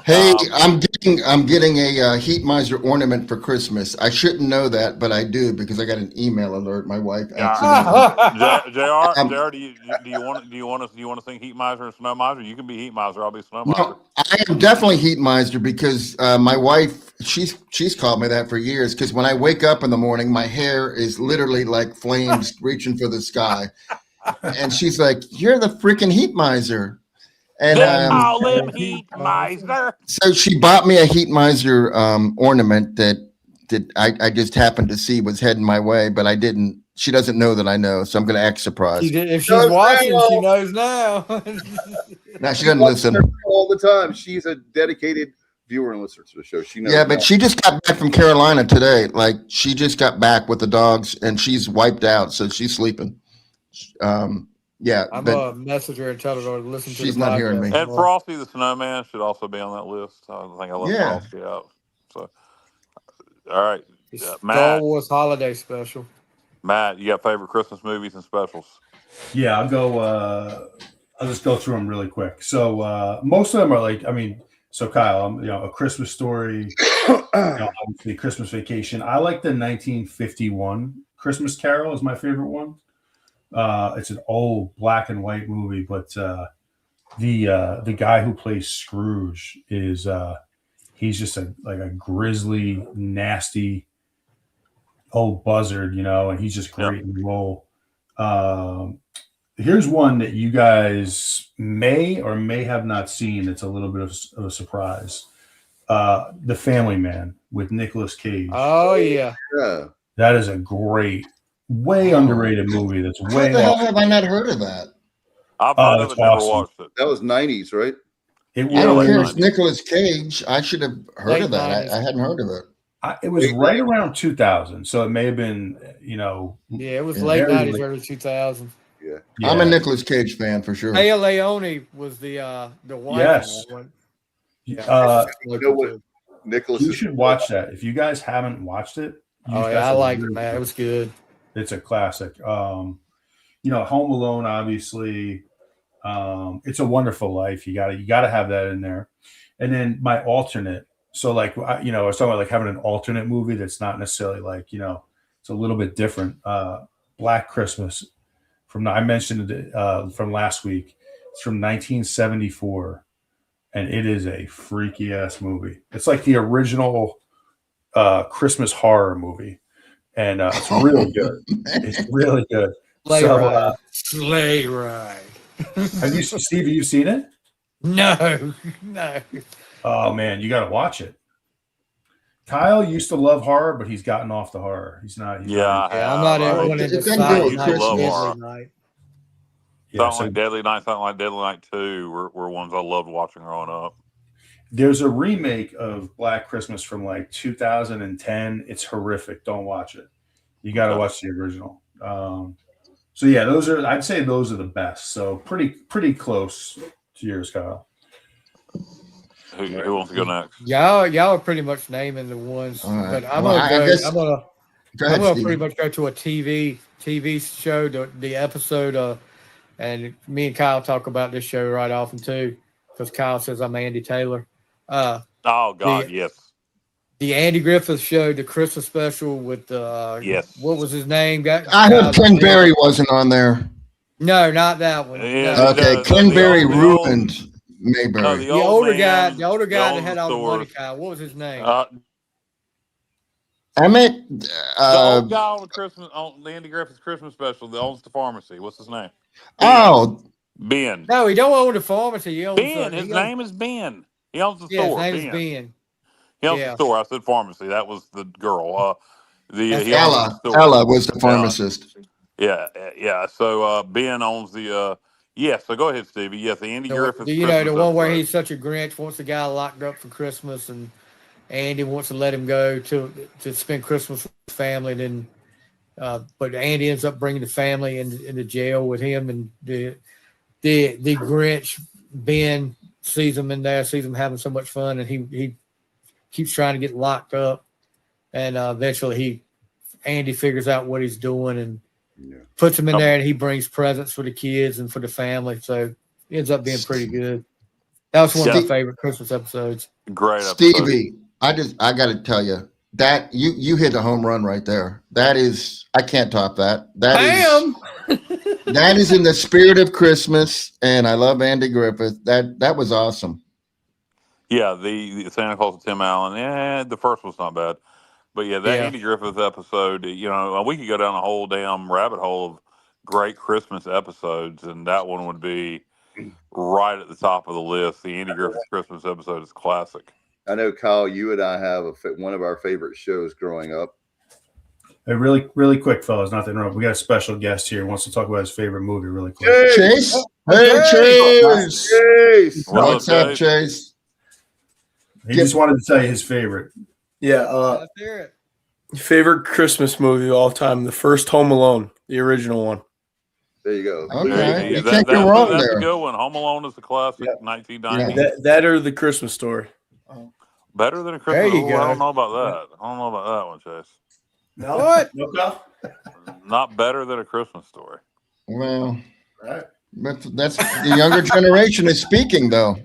Hey, I'm getting a Heat Miser ornament for Christmas. I shouldn't know that, but I do because I got an email alert. My wife accidentally. JR, do you want to sing Heat Miser and Snow Miser? You can be Heat Miser. I'll be Snow Miser. No, I am definitely Heat Miser because my wife she's called me that for years. Because when I wake up in the morning, my hair is literally like flames reaching for the sky, and she's like, "You're the freaking Heat Miser." And call him Heat Miser. So she bought me a Heat Miser ornament that I just happened to see was heading my way, but I didn't. She doesn't know that I know, so I'm going to act surprised. If she's watching, she knows now. Now she doesn't listen all the time. She's a dedicated viewer and listener to the show. She knows. Yeah, but she just got back from Carolina today. Like she just got back with the dogs, and she's wiped out, so she's sleeping. Yeah, I'm a messenger and tell her to listen to. She's not hearing me. And Frosty the Snowman should also be on that list. I think I left Frosty out. So, all right, Matt. Star Wars Holiday Special. Matt, you got favorite Christmas movies and specials? Yeah, I'll go. I'll just go through them really quick. So most of them are like, so Kyle, A Christmas Story, obviously Christmas Vacation. I like the 1951 Christmas Carol is my favorite one. It's an old black and white movie, but the guy who plays Scrooge is he's just a grisly, nasty old buzzard, and he's just great in the role. Here's one that you guys may or may have not seen. It's a little bit of a surprise. The Family Man with Nicolas Cage. Oh yeah. That is a great, way underrated movie. That's way. How the hell have I not heard of that? I've heard of it, never watched it. That was 90s, right? I don't care. It's Nicolas Cage. I should have heard of that. I hadn't heard of it. It was right around 2000, so it may have been, Yeah, it was late 90s, early 2000s. Yeah. I'm a Nicolas Cage fan for sure. Aya Leone was the wife. Yes. You know what? Nicholas. You should watch that. If you guys haven't watched it, I liked it, man. It was good. It's a classic. Home Alone, obviously. It's a Wonderful Life. You gotta have that in there. And then my alternate. So I was talking about having an alternate movie that's not necessarily it's a little bit different. Black Christmas I mentioned it from last week. It's from 1974, and it is a freaky ass movie. It's like the original Christmas horror movie, and it's really good. It's really good. Sleigh ride. Have you, Steve? Have you seen it? No. Oh man, you got to watch it. Kyle used to love horror, but he's gotten off the horror. He's not. Yeah, I Yeah, I'm have. not I everyone used into It doesn't to- go I with used to love Christmas. horror. Night. Yeah, Something so like Deadly Night, something like Deadly Night 2 were ones I loved watching growing up. there's a remake of Black Christmas from like 2010. It's horrific. Don't watch it. You got to watch the original. So yeah, I'd say those are the best. So pretty close to yours, Kyle. Who wants to go next? Y'all are pretty much naming the ones, All right. but I'm Well, gonna I go. guess- I'm gonna Go ahead, pretty Steve. much go to a TV show, the episode, and me and Kyle talk about this show right often too, because Kyle says I'm Andy Taylor. Oh God, The- yes. The Andy Griffith Show, the Christmas special with Yes. what was his name? I hope Ken Berry wasn't on there. No, not that one. Yeah, No. Okay, Ken Berry ruined Mayberry. the The old older man, guy, the older guy that owns had the all the money. stores. Kyle, what was his name? Emmett. The old guy on the Andy Griffith's Christmas special that owns the pharmacy. What's his name? Oh, Ben. No, he don't own the pharmacy. He owns Ben. His name is Ben. He owns the Yeah, his store. name is Ben. He owns Yeah. the store. I said pharmacy. That was the girl. He owns Ella. the store. Ella was the pharmacist. Yeah. So Ben owns the. Yeah. So go ahead, Stevie. Yes, the Andy Griffith. The Christmas one where episode. he's such a Grinch, wants the guy locked up for Christmas, and Andy wants to let him go to spend Christmas with his family. Then, but Andy ends up bringing the family into jail with him, and the Grinch Ben sees him in there, sees him having so much fun, and he keeps trying to get locked up, and eventually Andy figures out what he's doing and puts him in there, and he brings presents for the kids and for the family. So it ends up being pretty good. That was one of my favorite Christmas episodes. Great episode. Stevie, I got to tell you that you hit a home run right there. That is, I can't top that. Bam! That is in the spirit of Christmas, and I love Andy Griffith. That was awesome. Yeah, the Santa Claus with Tim Allen. Yeah, the first one's not bad. But yeah, that Andy Griffith episode, we could go down a whole damn rabbit hole of great Christmas episodes, and that one would be right at the top of the list. The Andy Griffith Christmas episode is classic. I know, Kyle, you and I have one of our favorite shows growing up. Hey, really quick, fellas, not to interrupt. We got a special guest here who wants to talk about his favorite movie really quick. Chase? Hey, Chase! Chase! What's up, Chase? He just wanted to tell you his favorite. Yeah, Let's hear it. favorite Christmas movie of all time, the first Home Alone, the original one. There you go. Okay, you can't go wrong that's there. a good one. Home Alone is a classic, 1990. That or the Christmas Story. Better than a Christmas. There you I go. don't know about that. I don't know about that one, Chase. No, What? no, Kyle? Not better than a Christmas Story. Well, Right. that's the younger generation is speaking, though.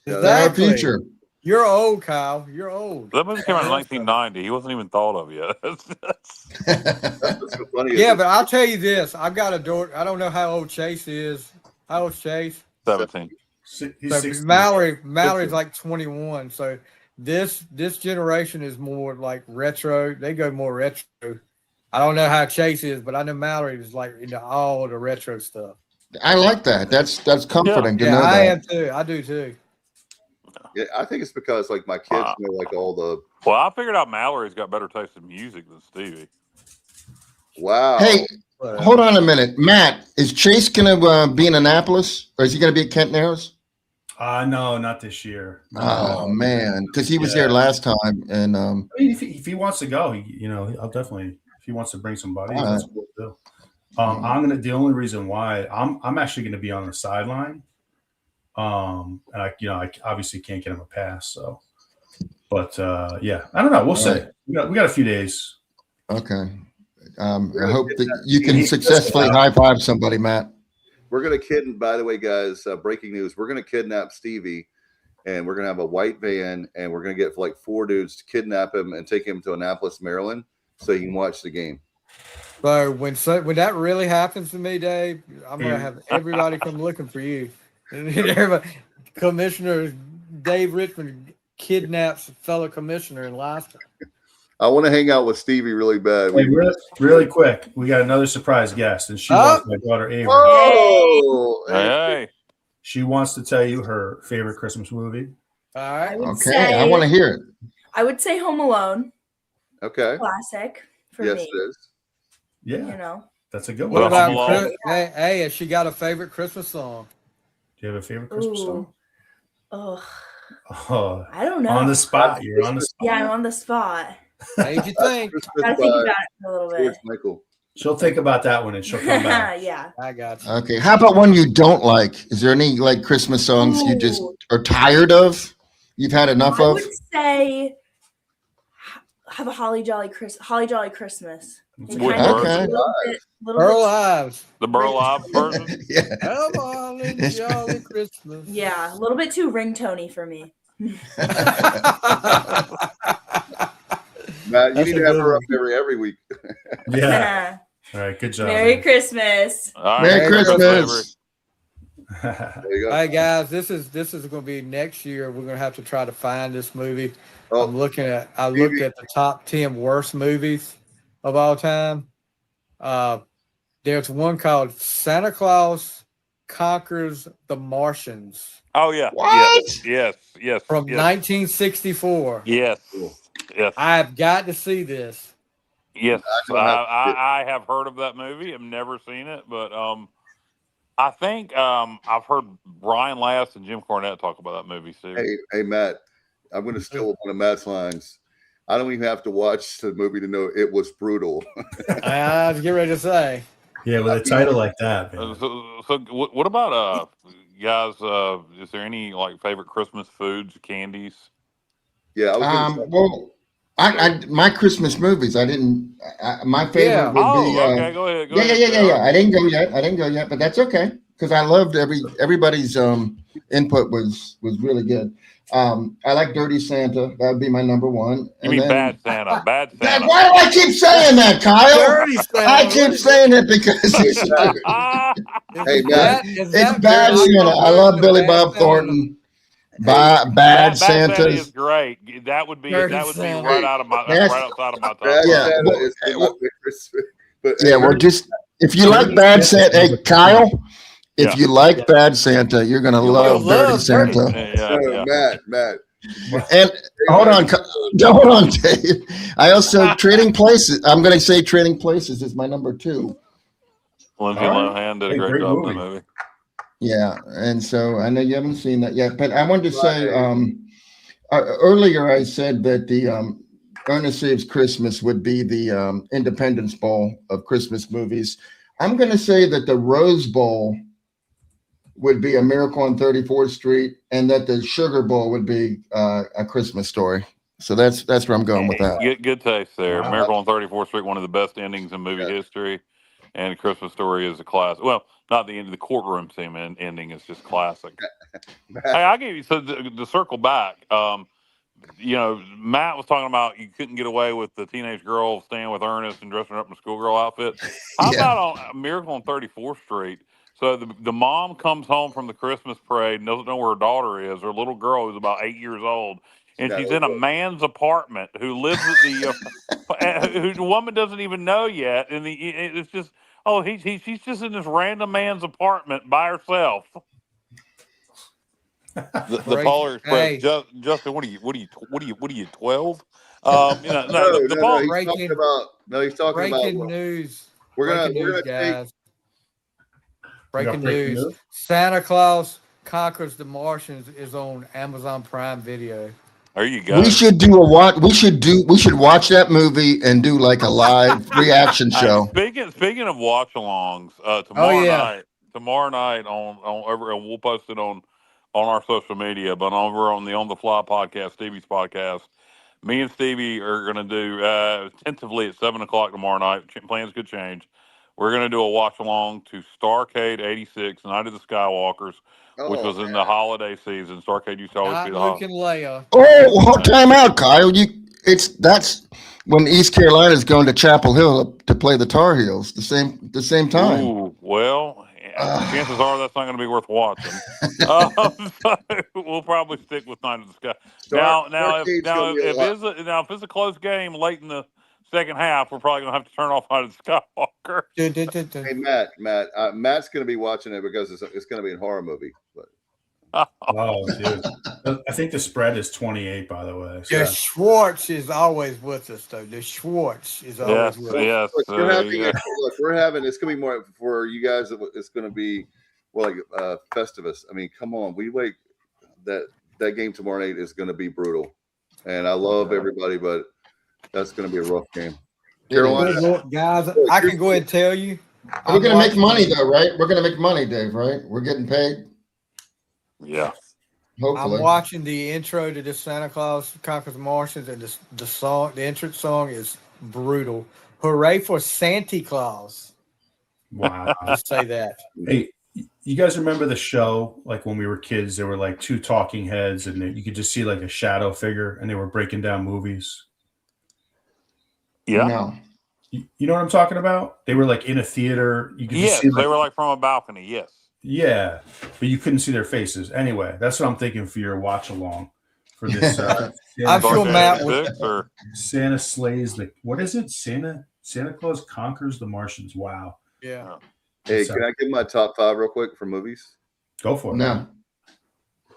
Our Exactly. future. You're old, Kyle. You're old. That movie came out in 1990. He wasn't even thought of yet. That's so funny. Yeah, but I'll tell you this. I've got a daughter. I don't know how old Chase is. How old's Chase? 17. He's So 16. Mallory's like 21. So this generation is more like retro. They go more retro. I don't know how Chase is, but I know Mallory is like into all the retro stuff. I like that. That's comforting to Yeah, know I that. am too. I do too. Yeah, I think it's because like my kids know like all the Well, I figured out Mallory's got better taste in music than Stevie. wow. Hey, hold on a minute, Matt. Is Chase gonna be in Annapolis, or is he gonna be at Kent Narrows? No, not this year. Oh man, because he was here last time, and I mean, if he wants to go, I'll definitely. If he wants to bring somebody, All that's cool too. The only reason why I'm actually gonna be on the sideline. And I obviously can't get him a pass. So, but yeah, I don't know. We'll see. We got a few days. okay. I hope that you can successfully high five somebody, Matt. We're gonna kidnap. By the way, guys, breaking news: we're gonna kidnap Stevie, and we're gonna have a white van, and we're gonna get like 4 dudes to kidnap him and take him to Annapolis, Maryland, so he can watch the game. So when that really happens to me, Dave, I'm gonna have everybody come looking for you. And everybody, Commissioner Dave Richmond kidnaps a fellow commissioner in Alaska. I want to hang out with Stevie really bad. Hey, really quick, we got another surprise guest, and she wants my daughter Avery. Oh, Hey. She wants to tell you her favorite Christmas movie. All right. Okay, I want to hear it. I would say Home Alone. okay. Classic for Yes, me. it is. Yeah, You know. that's a good What one. Well, about Home Alone. hey, has she got a favorite Christmas song? Do you have a favorite Christmas song? Ugh. Oh, I don't know. on the spot. You're on the spot. Yeah, I'm on the spot. Hey, what you think? Gotta think about it for a little George bit. Michael. She'll think about that one and she'll come back. Yeah. I got you. Okay, how about one you don't like? Is there any like Christmas songs you just are tired of? You've had enough I of? would say have a Holly Jolly Christmas. Which Kind of version? a little bit, Earl Ives. The Burl Ives version? Yeah. Have a holly jolly Christmas. yeah, a little bit too ringtone-y for me. Matt, you That's need a to have good her one. up every week. Yeah. All right. Good job. Merry Christmas. All right. Merry Christmas. There you go. All right, guys, this is going to be next year. We're going to have to try to find this movie. Oh, I looked at the top 10 worst movies of all time. There's one called Santa Claus Conquers the Martians Oh, yeah. What? Yes. from yes. 1964. Yes. Yes. I've got to see this. Yes. don't have to see it. I have heard of that movie. I've never seen it, but I think I've heard Brian Last and Jim Cornette talk about that movie, Steve. Hey, Matt, I'm going to steal one of Matt's lines. I don't even have to watch the movie to know it was brutal. I was getting ready to say. Yeah, with a title like that. Man. So what about guys? Is there any like favorite Christmas foods, candies? Yeah, I was going to say. Well, I my Christmas movies. My favorite Yeah. would be. Okay, go ahead. Go Yeah. ahead. I didn't go yet, but that's okay because I loved everybody's input was really good. I like Dirty Santa. That would be my number one. You mean Bad Santa? Bad Santa. Why do I keep saying that, Kyle? Dirty Santa. I keep saying it because it's Hey, Matt, it's Bad Santa. I love Billy Bob Thornton. Bad Santa is Santa's. great. That would be Dirty right Santa. out of my That's- right outside of my top. Bad Yeah. Santa Well, is my favorite. But Yeah, we're just if you like Bad Santa, hey Kyle, if Yeah. you like Bad Santa, you're gonna love Dirty love Santa. Matt. And hold on, Dave. I also Trading Places. I'm gonna say Trading Places is my number 2. Lindsay All right. Lohan did a Hey, great great job in movie. that movie. Yeah, and so I know you haven't seen that yet, but I wanted to say earlier I said that the Ernest Saves Christmas would be the Independence Bowl of Christmas movies. I'm going to say that the Rose Bowl would be A Miracle on 34th Street, and that the Sugar Bowl would be A Christmas Story. So that's where I'm going with that. Good taste there. Wow. Miracle on 34th Street, one of the best endings in movie history, and Christmas Story is a classic. Well, not the end of the courtroom scene ending is just classic. Hey, I'll give you to circle back. Matt was talking about you couldn't get away with the teenage girl staying with Ernest and dressing her up in a schoolgirl outfit. How about on Miracle on 34th Street? So the mom comes home from the Christmas parade, doesn't know where her daughter is, her little girl who's about 8 years old, and she's in a man's apartment who lives at who the woman doesn't even know yet, and it's just she's just in this random man's apartment by herself. The Polar Express. Hey. Justin, what are you 12? He's talking about Breaking news. We're gonna Breaking news, take guys. Breaking breaking news. news? Santa Claus Conquers the Martians is on Amazon Prime Video. There you go. We should do we should watch that movie and do like a live reaction show. Speaking of watch-alongs, tomorrow night and we'll post it on our social media, but over on the On the Fly podcast, Stevie's podcast, me and Stevie are going to do tentatively at 7:00 tomorrow night. Plans could change. We're going to do a watch-along to Starcade '86, Night of the Skywalkers, which was in the holiday season. Starcade used to always be the Luke and Leia. Oh, time out, Kyle. That's when East Carolina is going to Chapel Hill to play the Tar Heels the same time. Ooh, well, chances are that's not going to be worth watching. So we'll probably stick with Night of the Sky. Now, if it's a close game late in the second half, we're probably going to have to turn off Night of the Skywalker. Hey, Matt's going to be watching it because it's going to be a horror movie. But. Oh, dude. I think the spread is 28, by the way. So. The Schwartz is always with us, though. The Schwartz is always with us. Yes. Look, it's going to be more for you guys. It's going to be Festivus. I mean, come on. We wait. That game tomorrow night is going to be brutal. And I love everybody, but that's going to be a rough game. Carolina. Guys, I can go ahead and tell you. We're going to make money, though, right? We're going to make money, Dave, right? We're getting paid. Yeah. Hopefully. I'm watching the intro to this Santa Claus Conquers the Martians, and the entrance song is brutal. Hooray for Santa Claus. Wow. Just say that. Hey, you guys remember the show, like when we were kids, there were like two talking heads and you could just see like a shadow figure and they were breaking down movies? Yeah. No. You know what I'm talking about? They were like in a theater. You could just see they were like from a balcony. Yes. Yeah, but you couldn't see their faces. Anyway, that's what I'm thinking for your watch along for this. I'm sure Matt would. Santa slays what is it? Santa Claus conquers the Martians. Wow. Yeah. Hey, can I give my top 5 real quick for movies? Go for it. No.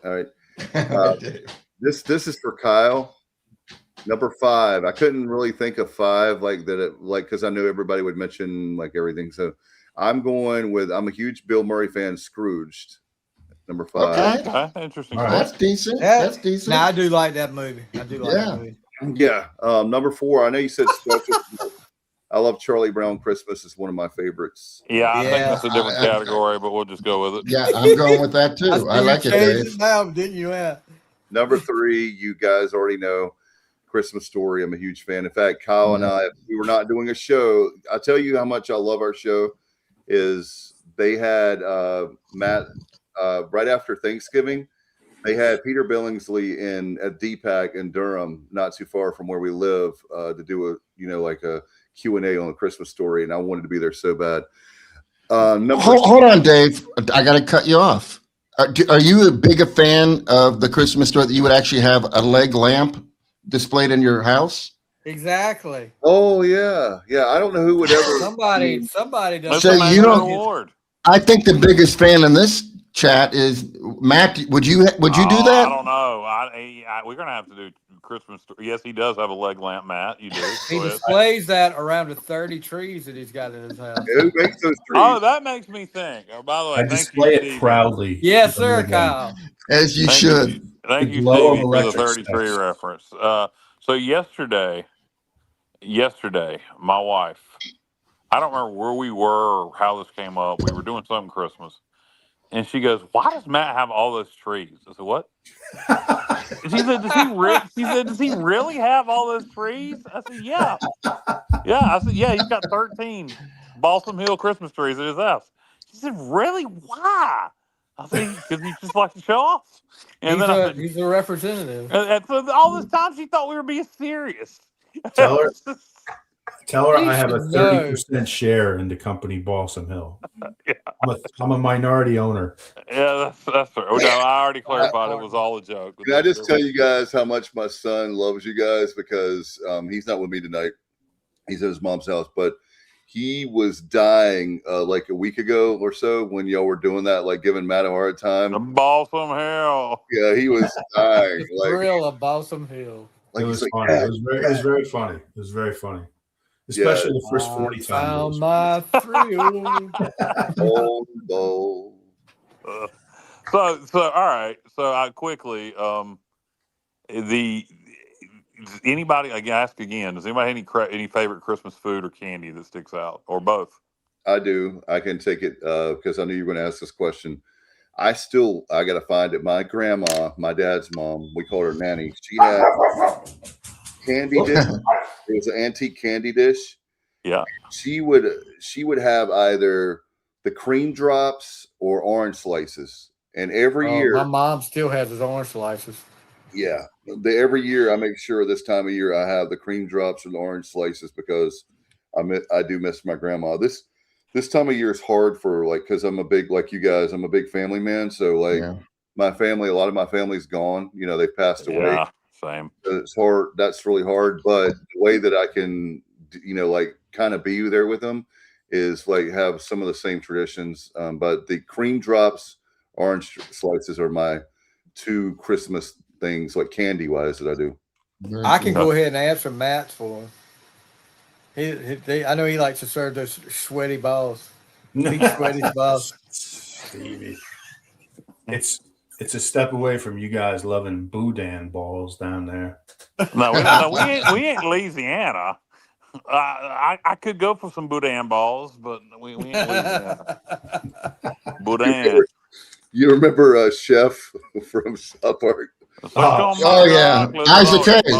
All right. This is for Kyle. Number 5. I couldn't really think of 5 because I knew everybody would mention like everything. So I'm going with, I'm a huge Bill Murray fan, Scrooged. Number 5. Okay. Interesting. Right. That's decent. That's decent. Now, I do like that movie. That movie. Yeah. Number 4. I know you said special. I love Charlie Brown Christmas. Is one of my favorites. Yeah, I think that's a different category, but we'll just go with it. Yeah, I'm going with that too. I like it, Dave. Now, didn't you? Number 3, you guys already know, Christmas Story. I'm a huge fan. In fact, Kyle and I, if we were not doing a show, I'll tell you how much I love our show. Is they had Matt right after Thanksgiving. They had Peter Billingsley at DPAC in Durham, not too far from where we live, to do a Q&A on the Christmas Story, and I wanted to be there so bad. Hold on, Dave. I got to cut you off. Are you a big fan of the Christmas Story that you would actually have a leg lamp displayed in your house? Exactly. Oh yeah. I don't know who would ever. Somebody does. So you don't. I think the biggest fan in this chat is Matt. Would you do that? I don't know. We're gonna have to do Christmas. Yes, he does have a leg lamp, Matt. You do. He displays that around the 30 trees that he's got in his house. Who makes those trees? Oh, that makes me think. Oh, by the way, I display it proudly. Yes, sir, Kyle. As you should. Thank you, Stevie, for the 30 tree reference. So yesterday, my wife, I don't remember where we were or how this came up. We were doing something Christmas. And she goes, "Why does Matt have all those trees?" I said, "What?" She said, "Does he really have all those trees?" I said, "Yeah." I said, "Yeah, he's got 13 Balsam Hill Christmas trees at his house." She said, "Really? Why?" I said, "Because he just likes to show off." And he's a representative. And so all this time she thought we were being serious. Tell her I have a 30% share in the company Balsam Hill. Yeah. I'm a minority owner. Yeah, that's true. Oh, no, I already clarified it was all a joke. Can I just tell you guys how much my son loves you guys? Because he's not with me tonight. He's at his mom's house, but he was dying like a week ago or so when y'all were doing that, like giving Matt a hard time. The Balsam Hill. Yeah, he was dying. Like real of Balsam Hill. Like, it was funny. It was very funny. It was very funny. Especially the first 40 times. Found my thrill. So all right. So I quickly anybody, I ask again, does anybody have any favorite Christmas food or candy that sticks out, or both? I do. I can take it because I knew you were going to ask this question. I got to find it. My grandma, my dad's mom, we called her Nanny. She had candy dish. It was an antique candy dish. Yeah. She would have either the cream drops or orange slices. And every year, my mom still has his orange slices. Yeah. Every year I make sure this time of year I have the cream drops and the orange slices because I do miss my grandma. this time of year is hard for like, because I'm a big, like you guys, I'm a big family man. So like Yeah. my family, a lot of my family's gone. You know, they passed away. Yeah, same. It's hard. That's really hard. But the way that I can, you know, like kind of be there with them is like have some of the same traditions. But the cream drops, orange slices are my two Christmas things, like candy wise, that I do. Very I can cool. go ahead and answer Matt's for him. I know he likes to serve those sweaty balls. Big sweaty balls. Stevie. It's a step away from you guys loving boudin balls down there. No, we ain't Louisiana. I could go for some boudin balls, but we ain't Louisiana. Boudin. You remember Chef from South Park? Oh yeah, Isaac Hayes.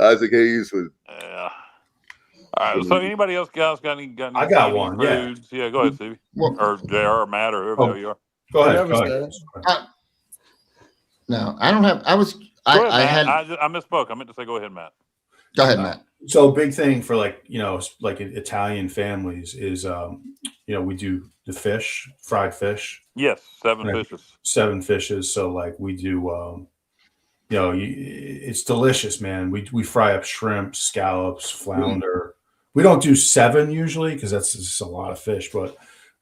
Isaac Hayes was. Yeah. All right. So anybody else guys got any I got one, yeah. foods? Yeah, go ahead, Stevie. Well, Or JR or Matt or whoever the hell you are. Go ahead. Whatever said. No, I don't have. Go ahead, I Matt. had. I misspoke. I meant to say go ahead, Matt. Go ahead, Matt. So big thing for like Italian families is we do the fish, fried fish. Yes, 7 Right. fishes. 7 fishes. So like we do it's delicious, man. We fry up shrimp, scallops, flounder. We don't do 7 usually because that's just a lot of fish, but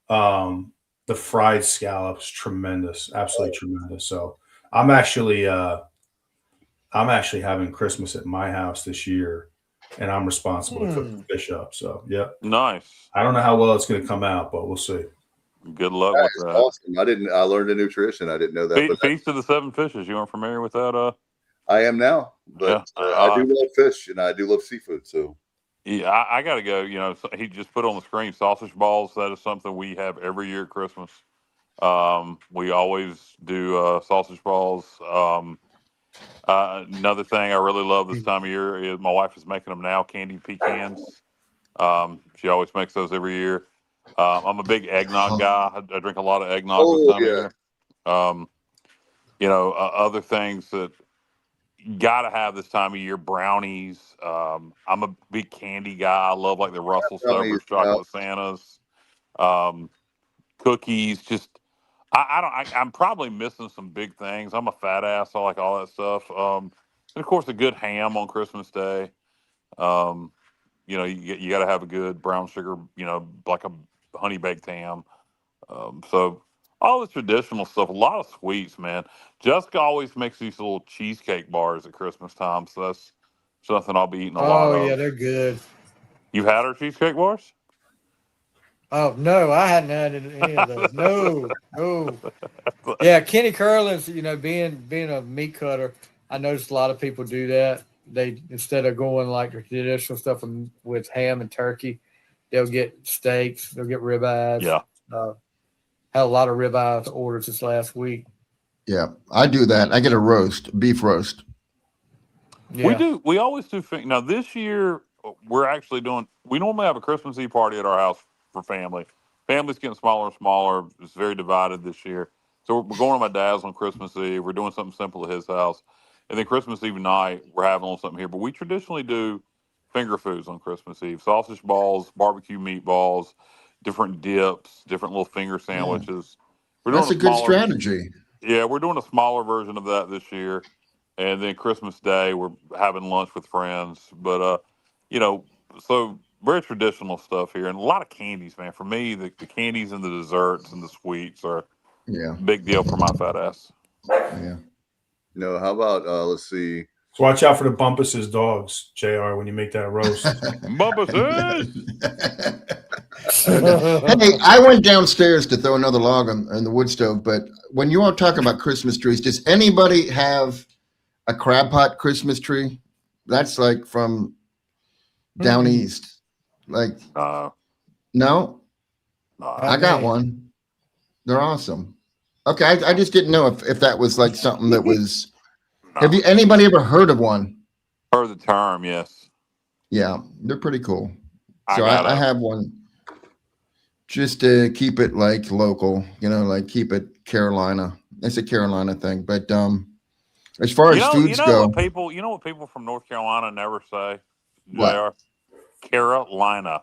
the fried scallops, tremendous, absolutely tremendous. So I'm actually having Christmas at my house this year, and I'm responsible to cook the fish up. So yeah, Nice. I don't know how well it's going to come out, but we'll see. Good luck That with is that. awesome. I learned a new tradition. I didn't know that. But Feast of the 7 fishes. You weren't familiar with that? I am now. But Yeah. I do love fish and I do love seafood. So Yeah, I got to go. You know, he just put on the screen sausage balls. That is something we have every year at Christmas. We always do sausage balls. Another thing I really love this time of year is my wife is making them now, candied pecans. She always makes those every year. I'm a big eggnog guy. I drink a lot of eggnog this time of year. Other things that you got to have this time of year, brownies. I'm a big candy guy. I love like the Russell Stover's chocolate Santas, cookies. Just I'm probably missing some big things. I'm a fat ass. I like all that stuff. And of course, a good ham on Christmas Day. You got to have a good brown sugar. Like a honey baked ham. So all the traditional stuff. A lot of sweets, man. Jessica always makes these little cheesecake bars at Christmas time. So that's something I'll be eating a lot of. Oh yeah, they're good. You had her cheesecake bars? Oh no, I hadn't had any of those. No. Yeah, Kenny Curlin's, being a meat cutter, I noticed a lot of people do that. They, instead of going like the traditional stuff with ham and turkey, they'll get steaks, they'll get ribeyes. Yeah. Had a lot of ribeyes orders this last week. Yeah, I do that. I get a roast, beef roast. Yeah. We always do. Now this year we're actually doing. We normally have a Christmas Eve party at our house for family. Family's getting smaller and smaller. It's very divided this year. So we're going to my dad's on Christmas Eve. We're doing something simple at his house, and then Christmas Eve night we're having on something here. But we traditionally do finger foods on Christmas Eve: sausage balls, barbecue meatballs, different dips, different little finger sandwiches. Yeah. That's a good strategy. Yeah, we're doing a smaller version of that this year. And then Christmas Day, we're having lunch with friends. But, so very traditional stuff here. And a lot of candies, man. For me, the candies and the desserts and the sweets are big deal for my fat ass. Yeah. How about, let's see. So watch out for the Bumpus's dogs, JR, when you make that roast. Bumpus's! Hey, I went downstairs to throw another log on the wood stove, but when you all talk about Christmas trees, does anybody have a crab pot Christmas tree? That's like from down east. Like, no? I got one. They're awesome. Okay, I just didn't know if that was like something that was. Have anybody ever heard of one? Heard the term, yes. Yeah, they're pretty cool. So I have one just to keep it like local, like keep it Carolina. It's a Carolina thing. But as far as foods go, what people from North Carolina never say, What? JR? Carolina.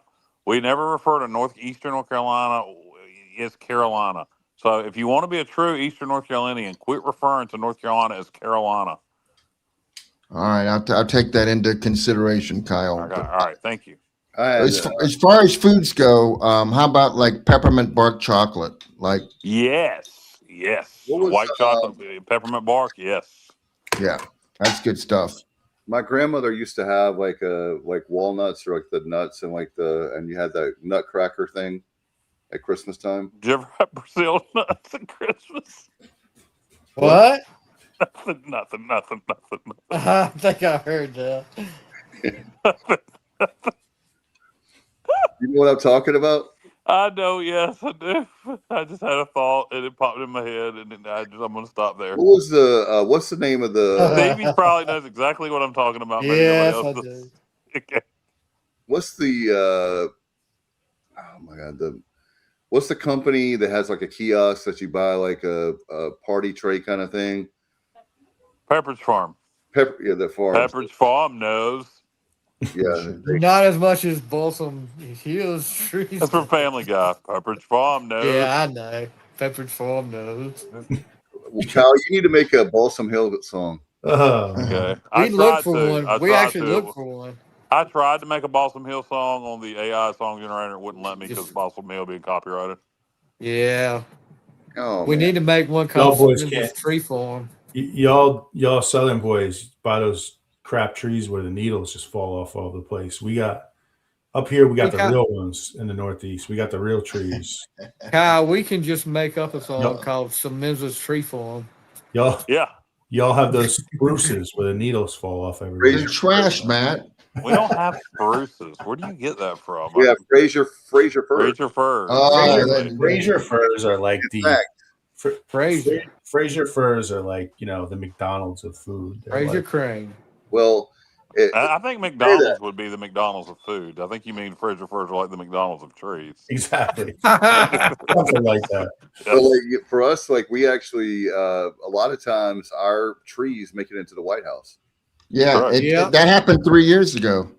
We never refer to Eastern North Carolina as Carolina. So if you want to be a true Eastern North Carolinian, quit referring to North Carolina as Carolina. All right, I'll take that into consideration, Kyle. Okay, all right, thank you. As far as foods go, how about like peppermint bark chocolate? Like, Yes. What was, White chocolate, peppermint bark. Yes. yeah, that's good stuff. my grandmother used to have like walnuts or like the nuts and and you had that nutcracker thing at Christmas time. Did you ever have Brazil nuts at Christmas? What? Nothing. I think I heard that. You know what I'm talking about? I know, yes, I do. I just had a thought and it popped in my head, and then I'm going to stop there. What was the what's the name of the Stevie probably knows exactly what I'm talking about. Maybe Yes, nobody I else do. does. Okay. what's the oh my god, what's the company that has like a kiosk that you buy like a party tray kind of thing? Pepperidge Farm. The farm. Pepperidge Farm knows. Yeah. Not as much as Balsam Hills trees. That's from Family Guy. Pepperidge Farm knows. Yeah, I know. Pepperidge Farm knows. Well, Kyle, you need to make a Balsam Hill song. Okay. We looked for one. We actually looked for one. I tried to make a Balsam Hill song on the AI song generator. It wouldn't let me because Balsam Hill being copyrighted. Yeah. Oh, we man. need to make one Y'all called boys Spencer's can't. Tree Farm. Y'all Southern boys buy those crap trees where the needles just fall off all over the place. We got up here. We got the real ones in the Northeast. We got the real trees. Kyle, we can just make up a song called Spencer's Tree Farm. Y'all have those spruces where the needles fall off everywhere. They're trash, Matt. We don't have spruces. Where do you get that from? We have Fraser furs. Fraser furs. Fraser furs are like Fraser. Fraser furs are like, the McDonald's of food. They're Fraser like, Crane. Well, I think McDonald's would be the McDonald's of food. I think you mean Fraser furs are like the McDonald's of trees. Exactly. Something like that. But like, for us, like we actually, a lot of times our trees make it into the White House. Yeah, that happened 3 years ago.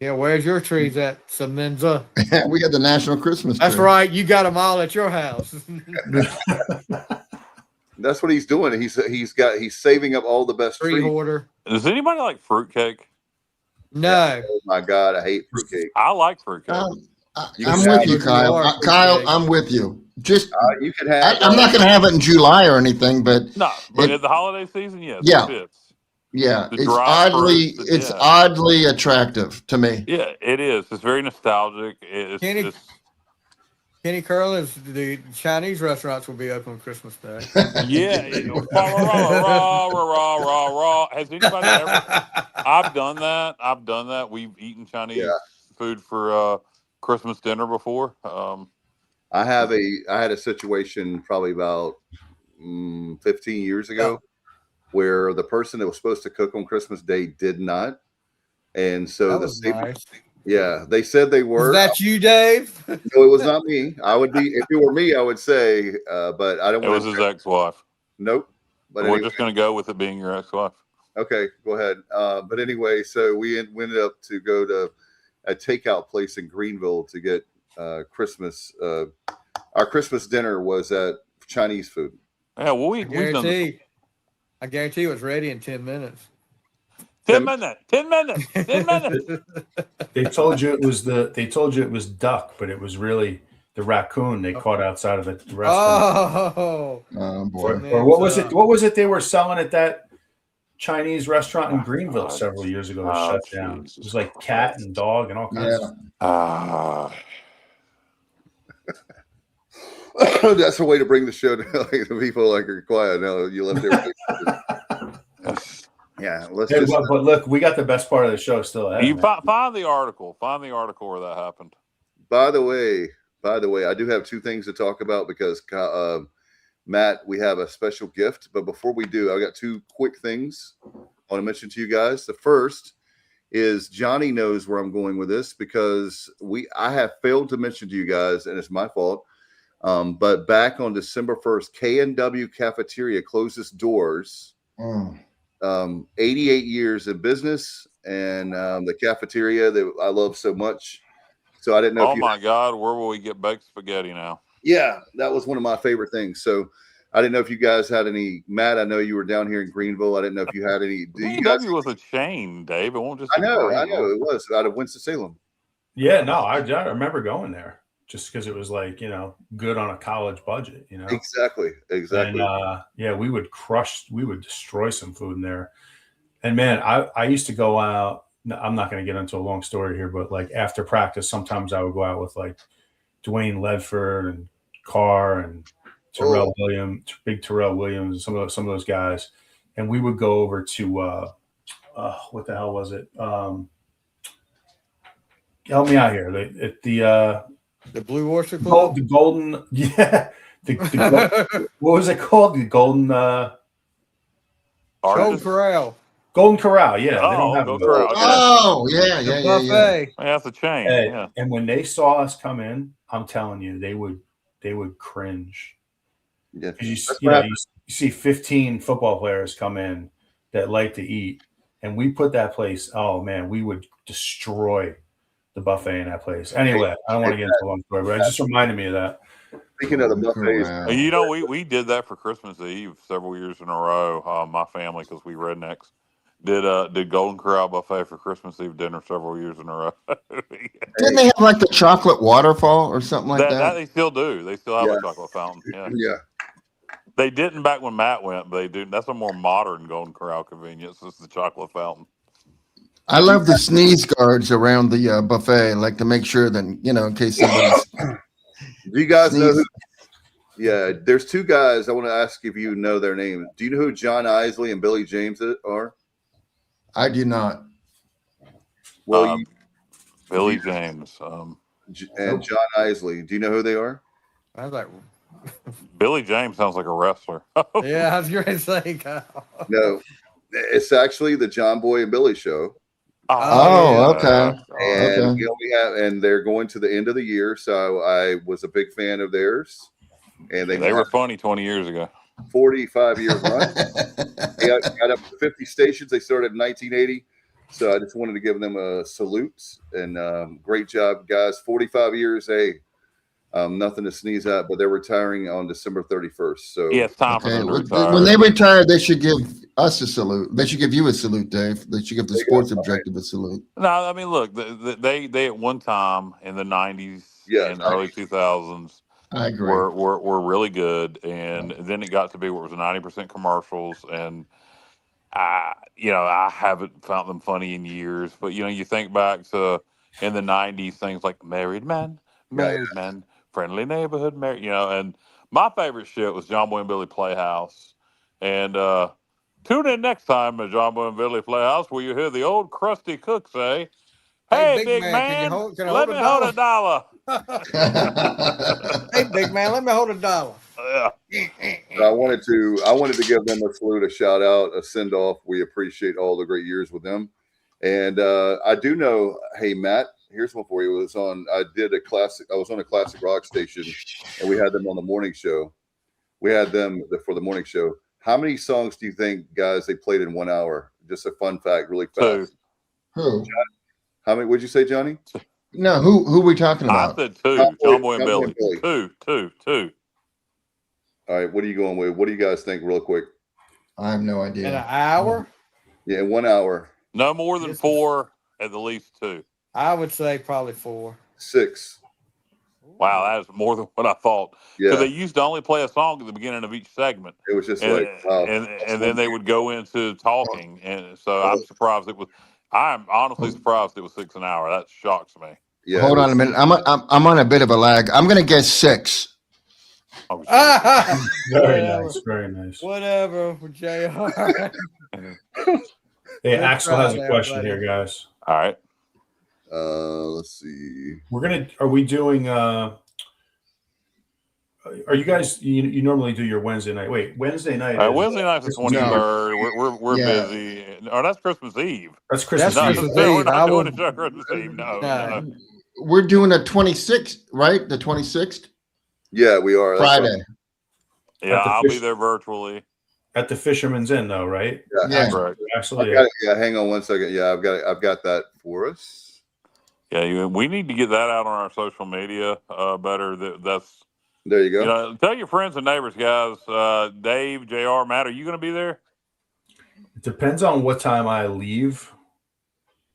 Yeah, where's your trees at, Semenza? We got the National Christmas That's tree. right. You got them all at your house. That's what he's doing. He's saving up all the best Tree trees. hoarder. Does anybody like fruitcake? No. Oh my God, I hate fruitcake. I like fruitcake. I'm with you, Kyle. Kyle, I'm with you. Just you can have. I'm not going to have it in July or anything, but but in the holiday season, yes, yeah, it fits. Yeah, The it's dry oddly fruit, it's oddly attractive to me. Yeah, it is. It's very nostalgic. Kenny Curl is the Chinese restaurants will be open on Christmas Day. Yeah. Has anybody ever? I've done that. We've eaten Chinese food for Christmas dinner before. I had a situation probably about 15 years ago where the person that was supposed to cook on Christmas Day did not, and so nice. Yeah, they said they were. Was that you, Dave? No, it was not me. I would be if it were me. I would say, but I don't. It was his ex-wife. Nope. But we're just going to go with it being your ex-wife. Okay, go ahead. But anyway, so we ended up to go to a takeout place in Greenville to get Christmas. Our Christmas dinner was at Chinese food. Yeah, well, I guarantee it was ready in 10 minutes. 10 minutes. They told you it was duck, but it was really the raccoon they caught outside of the restaurant. Oh boy. Or what was it? What was it they were selling at that Chinese restaurant in Greenville several years ago? That shut down. It was like cat and dog and all kinds of. That's a way to bring the show to the people like are quiet. No, you left there. Yeah, but look, we got the best part of the show still ahead. You find the article. Find the article where that happened. By the way, I do have two things to talk about because Matt, we have a special gift. But before we do, I got two quick things I want to mention to you guys. The first is Johnny knows where I'm going with this because I have failed to mention to you guys, and it's my fault. But back on December 1st, K&W Cafeteria closed its doors. 88 years in business, and the cafeteria that I love so much So I didn't know. Oh if you my God, where will we get baked spaghetti now? Yeah, that was one of my favorite things. So I didn't know if you guys had any. Matt, I know you were down here in Greenville. I didn't know if you had any. Do you guys? A&W was a chain, Dave. It won't just I be know, Greenville. it was out of Winston-Salem. Yeah, no, I remember going there just because it was like, good on a college budget, Exactly. And yeah, we would destroy some food in there. And man, I used to go out. I'm not going to get into a long story here, but like after practice, sometimes I would go out with like Dwayne Ledford and Carr and Big Terrell Williams, and some of those guys, and we would go over to what the hell was it? Help me out here. The Blue Oyster Club. The Golden, yeah. What was it called? The Golden Golden Corral. Golden Corral, yeah. Oh, they don't have Golden Corral. Okay. Oh, yeah. Buffet. Yeah, that's a chain. Hey, Yeah. and when they saw us come in, I'm telling you, they would cringe. Yeah, You see 15 football players come in that like to eat, and we put that place. Oh man, we would destroy the buffet in that place. Anyway, I don't want to get into a long story, but it just reminded me of that. Speaking of the buffets, We did that for Christmas Eve several years in a row. My family, because we rednecks, did Golden Corral buffet for Christmas Eve dinner several years in a row. Didn't they have like the chocolate waterfall or something like that? That they still do. They still have a chocolate fountain. Yeah. They didn't back when Matt went, but they do. That's a more modern Golden Corral convenience. It's the chocolate fountain. I love the sneeze guards around the buffet, like to make sure that, in case somebody's. Do you guys know who? Yeah, there's two guys. I want to ask if you know their names. Do you know who John Isley and Billy James are? I do not. Well, Billy James and John Isley. Do you know who they are? I was like, Billy James sounds like a wrestler. yeah, I was going to say, Kyle. No, it's actually the John Boy and Billy show. Okay. And and they're going to the end of the year, so I was a big fan of theirs. And they were funny 20 years ago. 45-year run. They got up to 50 stations. They started in 1980. So I just wanted to give them a salute and great job, guys. 45 years. Hey, nothing to sneeze at, but they're retiring on December 31st. So yeah, it's time for them to retire. When they retire, they should give us a salute. They should give you a salute, Dave. They should give the Sports Objective a salute. No, I mean, look, they at one time in the 90s and early 2000s, I agree. Were really good, and then it got to be where it was 90% commercials, and I haven't found them funny in years. But you think back to in the 90s, things like Married Men, Friendly Neighborhood, and my favorite shit was John Boy and Billy Playhouse. And tune in next time at John Boy and Billy Playhouse, where you hear the old crusty cook say, "Hey, big man, let me hold $1." Hey, big man, let me hold $1. I wanted to give them a salute, a shout out, a send off. We appreciate all the great years with them. And I do know, hey, Matt, here's one for you. I was on a classic rock station, and we had them on the morning show. We had them for the morning show. How many songs do you think, guys, they played in 1 hour? Just a fun fact, really fast. Who? How many would you say, Johnny? No, who are we talking about? I said 2. John Boy and Billy. Two. All right, what are you going with? What do you guys think, real quick? I have no idea. In an hour? Yeah, in 1 hour. No more than 4, at the least 2. I would say probably 4. 6. Wow, that is more than what I thought. Yeah, because they used to only play a song at the beginning of each segment. It was just and then they would go into talking, and so I'm surprised it was. I'm honestly surprised it was 6 an hour. That shocks me. Yeah. Hold on a minute. I'm on a bit of a lag. I'm going to guess 6. Oh, Very nice. Very nice. Whatever for JR. Hey, Axel has a question here, guys. All right. Let's see. Are we doing are you guys you normally do your Wednesday night? Wait, Wednesday night. Wednesday night's the 23rd. We're busy. Oh, that's Christmas Eve. That's Christmas Eve. We're not doing a show Christmas Eve. No. We're doing a 26th, right? The 26th? Yeah, we are. Friday. Yeah, I'll be there virtually. At the Fisherman's Inn, though, right? Yeah. Correct. Actually, hang on one second. Yeah, I've got that for us. Yeah, we need to get that out on our social media better. That's There you go. tell your friends and neighbors, guys. Dave, JR, Matt, are you going to be there? It depends on what time I leave.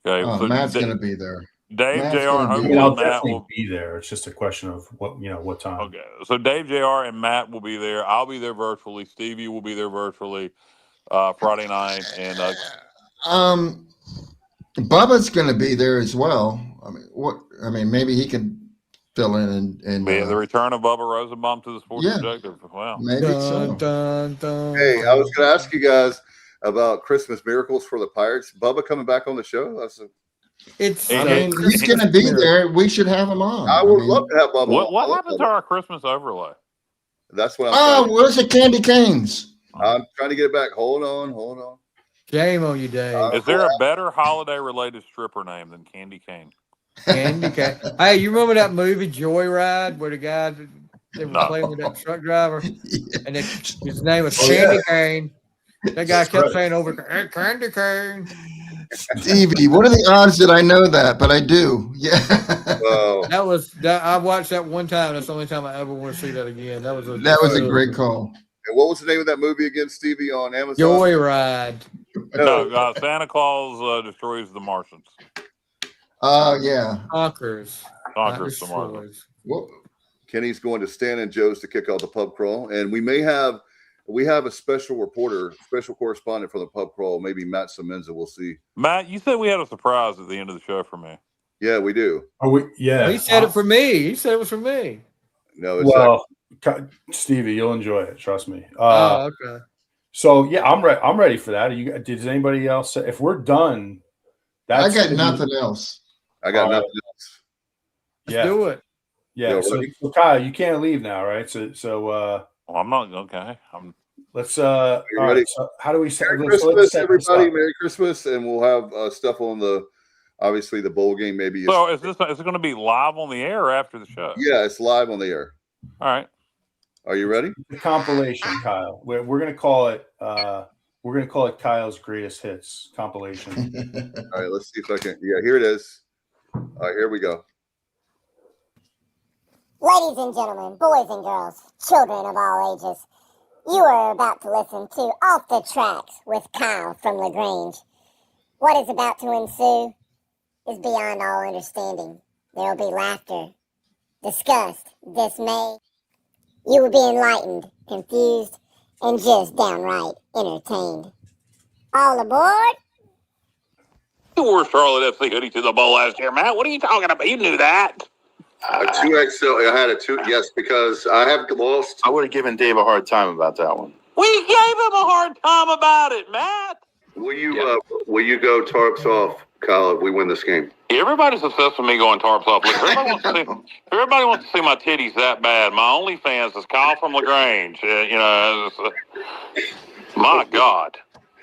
Okay, Oh, Matt's going to be there. Dave, Matt's JR, gonna and be I'll Matt definitely will be there. It's just a question of what time. Okay, so Dave, JR, and Matt will be there. I'll be there virtually. Stevie will be there virtually Friday night, and Bubba's going to be there as well. I mean, maybe he can fill in and the return of Bubba Rosenbaum to the Sports yeah. Objective. Wow. Maybe so. Hey, I was going to ask you guys about Christmas miracles for the Pirates. Bubba coming back on the show? He's going to be there. We should have him on. I would love to have Bubba on. What happened to our Christmas overlay? That's what I'm where's the candy canes? I'm trying to get it back. Hold on. Shame on you, Dave. Is there a better holiday-related stripper name than Candy Cane? Candy cane. Hey, you remember that movie Joyride where the guy they were playing with that truck driver, and his name was Candy Cane. That guy kept saying over Candy Cane. Stevie, what are the odds that I know that? But I do. Yeah. I watched that one time. That's the only time I ever want to see that again. That was a great call. And what was the name of that movie again, Stevie, on Amazon? Joyride. No, Santa Claus destroys the Martians. Yeah. Conquers the Martians. Kenny's going to Stan and Joe's to kick off the pub crawl, and we have a special reporter, special correspondent for the pub crawl. Maybe Matt Semenza. We'll see. Matt, you said we had a surprise at the end of the show for me. Yeah, we do. Yeah. He said it for me. He said it was for me. No, it's Stevie, you'll enjoy it. Trust me. Okay. So yeah, I'm ready for that. Does anybody else? If we're done, I got nothing else. I got nothing else. Let's do it. Yeah. So Kyle, you can't leave now, right? So I'm not okay. Let's Are you ready? Right, so how do we set Merry Christmas, everybody? Merry Christmas, and we'll have stuff on obviously the bowl game. Maybe. So is it going to be live on the air or after the show? Yeah, it's live on the air. All right. Are you ready? The compilation, Kyle. We're gonna call it. We're gonna call it Kyle's greatest hits compilation. All right. Let's see if I can. Yeah, here it is. All right, here we go. Ladies and gentlemen, boys and girls, children of all ages, you are about to listen to Off the Tracks with Kyle from LaGrange. What is about to ensue is beyond all understanding. There will be laughter, disgust, dismay. You will be enlightened, confused, and just downright entertained. All aboard! You wore Charlotte FC hoodie to the bowl last year, Matt. What are you talking about? You knew that. A 2XL. I had a 2. Yes, because I have lost. I would have given Dave a hard time about that one. We gave him a hard time about it, Matt. Will you go tarps off, Kyle, if we win this game? Everybody's obsessed with me going tarps off. Look, everybody wants to see my titties that bad. My OnlyFans is Kyle from LaGrange. My God.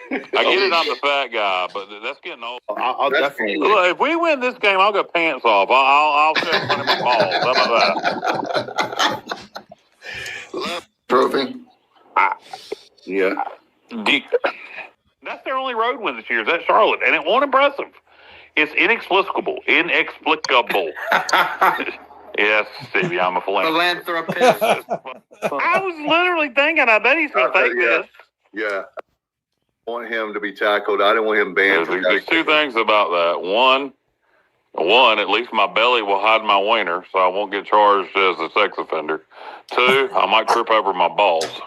I get it, I'm the fat guy, but that's getting old. I'll definitely. Look, if we win this game, I'll go pants off. I'll show in front of my balls. How about that? Trophy. Yeah. That's their only road win this year. Is that Charlotte? And it won't impressive. It's inexplicable. Inexplicable. Yes, Stevie, I'm a philanthropist. I was literally thinking, I bet he's going to take this. Yeah. I want him to be tackled. I don't want him banned. There's two things about that. One, at least my belly will hide my wiener, so I won't get charged as a sex offender. Two, I might trip over my balls.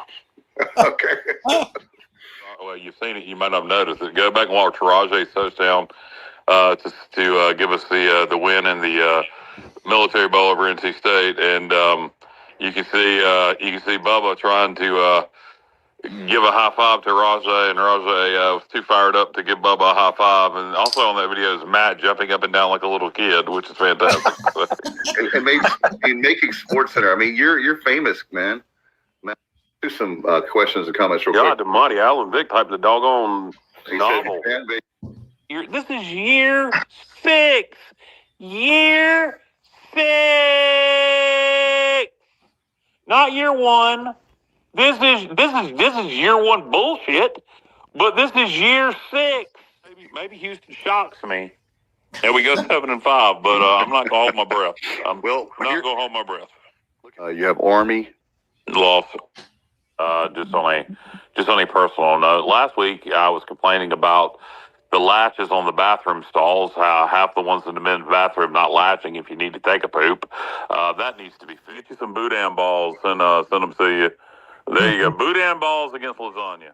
Okay. Well, you've seen it. You might not have noticed it. Go back and watch Rajay's touchdown to give us the win in the Military Bowl over NC State, and you can see Bubba trying to give a high five to Rajay, and Rajay was too fired up to give Bubba a high five. And also on that video is Matt jumping up and down like a little kid, which is fantastic. and making Sports Center. I mean, you're famous, man. Do some questions and comments real quick. God almighty, Alan Vick typed the doggone novel. This is year 6. Year 6. Not year 1. This is year 1 bullshit, but this is year 6. Maybe Houston shocks me. And we go 7-5, but I'm not gonna hold my breath. I'm Well, not gonna hold my breath. you have Army. Lost. Just on a personal note, last week I was complaining about the latches on the bathroom stalls. How half the ones in the men's bathroom not latching if you need to take a poop. That needs to be fixed. Get you some boudin balls and send them to you. There you go. Boudin balls against lasagna.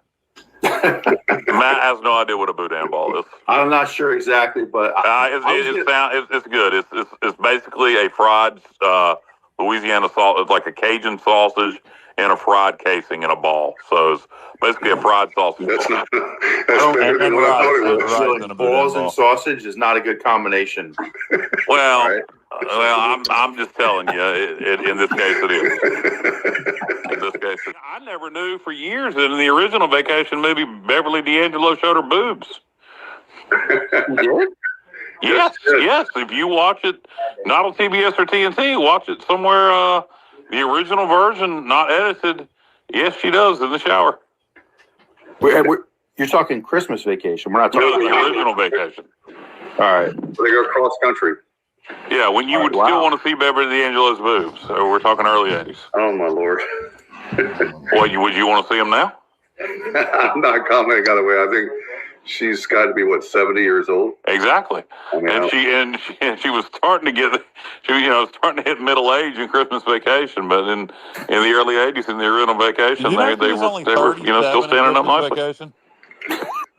Matt has no idea what a boudin ball is. I'm not sure exactly, but it's good. It's basically a fried Louisiana sauce. It's like a Cajun sausage in a fried casing in a ball. So it's basically a fried sausage. That's not. That's better than what I thought it was. Balls and sausage is not a good combination. Well, Right. I'm just telling you. In this case, it is. In this case, I never knew for years that in the original Vacation movie, Beverly D'Angelo showed her boobs. Yes. If you watch it, not on CBS or TNT, watch it somewhere. The original version, not edited. Yes, she does in the shower. You're talking Christmas Vacation. We're not talking the original Vacation. All right. They go cross country. Yeah, when you would still want to see Beverly D'Angelo's boobs. So we're talking early 80s. Oh my Lord. Would you want to see them now? I'm not commenting on the way. I think she's got to be 70 years old. Exactly. And she was starting to get, starting to hit middle age in Christmas Vacation, but in the early 80s in the original Vacation, they were still standing up nicely. Vacation?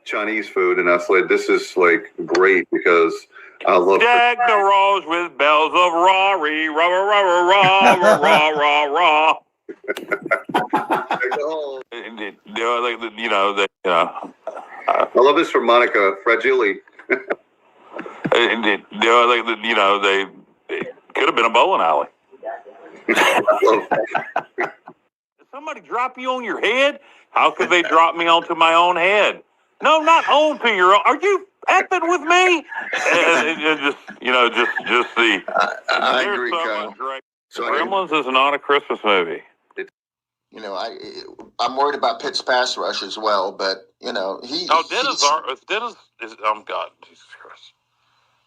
Chinese food, and I said, this is like great because I love Deck the Rose with bells of Rory, rah rah rah rah rah rah rah rah. I love this from Monica Fragile. They could have been a bowling alley. Did somebody drop you on your head? How could they drop me onto my own head? No, not onto your own. Are you effing with me? Just the. I agree, Kyle. So Gremlins is not a Christmas movie. I'm worried about Pitt's pass rush as well, but Dennis is. God, Jesus Christ.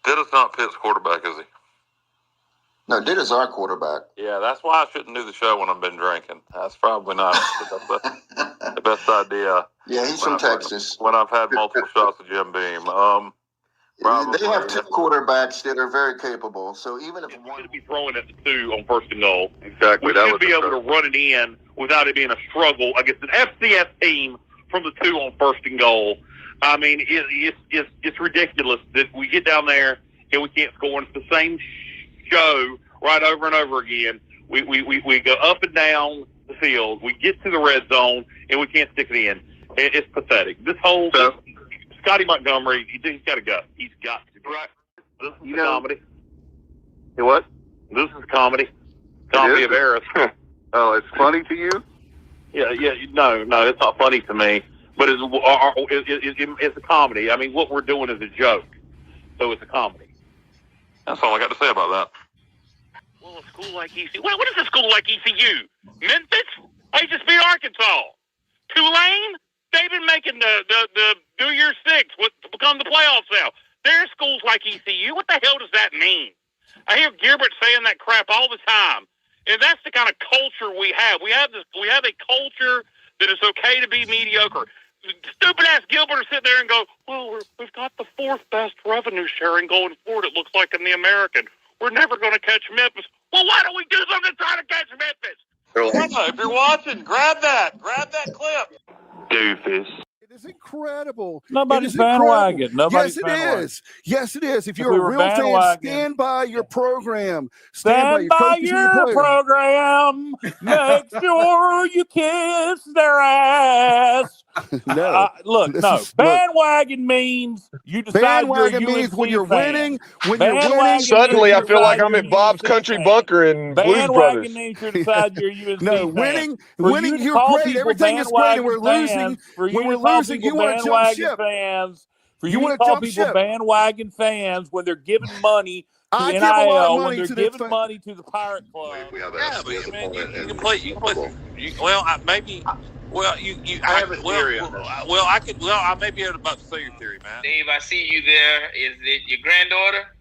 Dennis not Pitt's quarterback, is he? No, Dennis our quarterback. Yeah, that's why I shouldn't do the show when I've been drinking. That's probably not the best idea. Yeah, he's from Texas. When I've had multiple shots of Jim Beam. They have two quarterbacks that are very capable. So even if one should be throwing at the 2 on 1st and goal, exactly, we should be able to run it in without it being a struggle against an FCS team from the 2 on 1st and goal. I mean, it's ridiculous that we get down there and we can't score. And it's the same show right over and over again. We go up and down the field. We get to the red zone and we can't stick it in. It's pathetic. This whole Scotty Montgomery, he's got to go. He's got to. Right. This is comedy. You what? This is comedy. Comedy of errors. Oh, it's funny to you? Yeah. No, it's not funny to me. But it's a comedy. I mean, what we're doing is a joke. So it's a comedy. That's all I got to say about that. Well, a school like ECU. What is a school like ECU? Memphis? They just beat Arkansas. Tulane? They've been making the New Year's Six to become the playoffs now. There are schools like ECU. What the hell does that mean? I hear Gilbert saying that crap all the time. And that's the kind of culture we have. We have a culture that is okay to be mediocre. Stupid ass Gilbert will sit there and go, well, we've got the 4th best revenue sharing going forward, it looks like, in the American. We're never going to catch Memphis. Well, why don't we do something to try to catch Memphis? If you're watching, grab that clip. Doofus. It is incredible. Nobody's bandwagon. Yes, it is. Yes, it is. If you're a real fan, stand by your program. Stand by your program. Make sure you kiss their ass. No. Bandwagon means you decide bandwagon means when you're winning. When you're winning. Suddenly, I feel like I'm at Bob's Country Bunker in Blues Brothers. Bandwagon means you decide you're UNC No, winning. You're great. Everything is great, and we're losing. When we're losing, you want to jump ship. You want to call people bandwagon fans when they're giving money to NIL, when they're giving money to the Pirate Club. We have a you can play. Maybe Well, I have a theory on this. I may be about to say your theory, Matt. Dave, I see you there. Is it your granddaughter?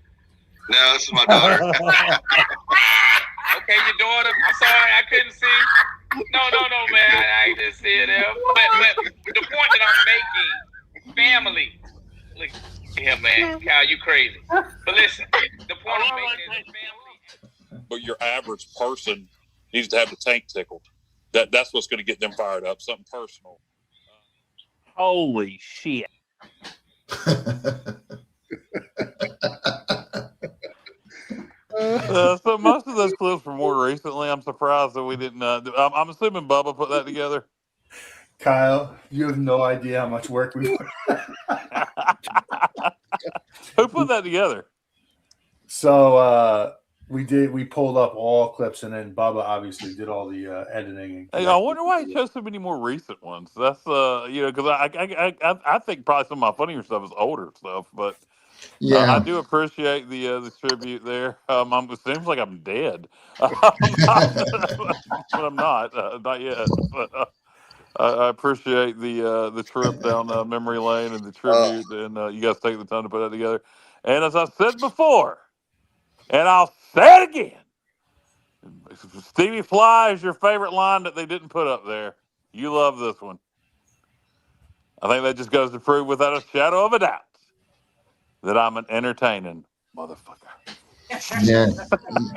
No, this is my daughter. Okay, your daughter. I'm sorry, I couldn't see. No, man. I didn't see it there. But the point that I'm making, family. Look here, man. Kyle, you crazy. But listen, the point I'm making is family. But your average person needs to have the tank tickled. That's what's going to get them fired up. Something personal. Holy shit. So most of those clips were more recently. I'm surprised that we didn't. I'm assuming Bubba put that together. Kyle, you have no idea how much work we put. Who put that together? So we pulled up all clips, and then Bubba obviously did all the editing. Hey, I wonder why he chose so many more recent ones. That's because I think probably some of my funnier stuff is older stuff, but Yeah. I do appreciate the tribute there. It seems like I'm dead, but I'm not yet. But, I appreciate the trip down memory lane and the tribute, and you guys take the time to put that together. And as I said before, and I'll say it again, Stevie Fly is your favorite line that they didn't put up there. You love this one. I think that just goes to prove without a shadow of a doubt that I'm an entertaining motherfucker. Yeah.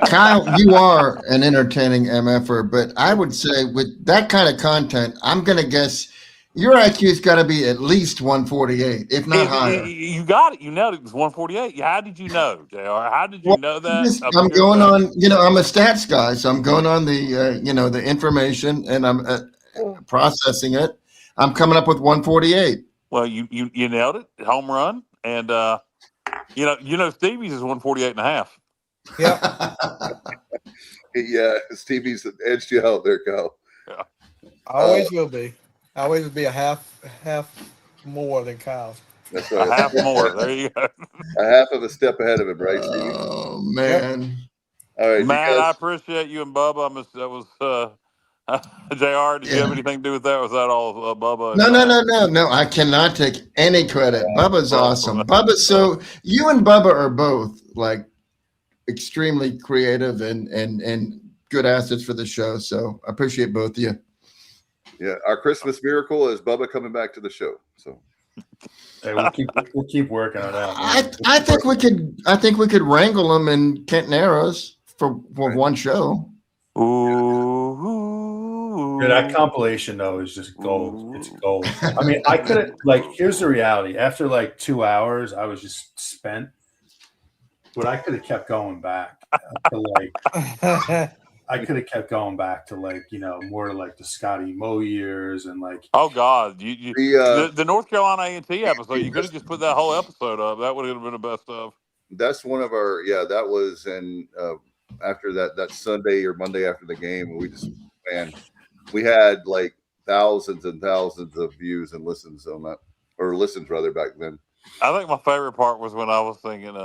Kyle, you are an entertaining MFer, but I would say with that kind of content, I'm going to guess your IQ's got to be at least 148, if not higher. You got it. You nailed it. It was 148. How did you know, JR? How did you know that? I'm going on, I'm a stats guy, so I'm going on the, the information, and I'm processing it. I'm coming up with 148. Well, you nailed it. Home run. And, Stevie's is 148 and a half. Yeah. Yeah, Stevie's edged you out there, Kyle. Yeah. Always will be. Always will be a half more than Kyle's. That's right. A half more. There you go. A half of a step ahead of him, right, Stevie? Oh, man. All right, man, I appreciate you and Bubba. That was JR. Did you have anything to do with that? Was that all Bubba? No. I cannot take any credit. Bubba's awesome. You and Bubba are both like extremely creative and good assets for the show. So I appreciate both of you. Yeah, our Christmas miracle is Bubba coming back to the show. So hey, we'll keep working on that. I think we could wrangle them in Kent Narrows for one show. Ooh. Yeah, that compilation though is just gold. It's gold. I mean, I could have here's the reality. After 2 hours, I was just spent. But I could have kept going back to I could have kept going back to more to the Scotty Moe years and oh God, the North Carolina A&T episode. You could have just put that whole episode up. That would have been the best of. That's one of our that was after that Sunday or Monday after the game, we had thousands and thousands of views and listens on that, or listens rather, back then. I think my favorite part was when I was singing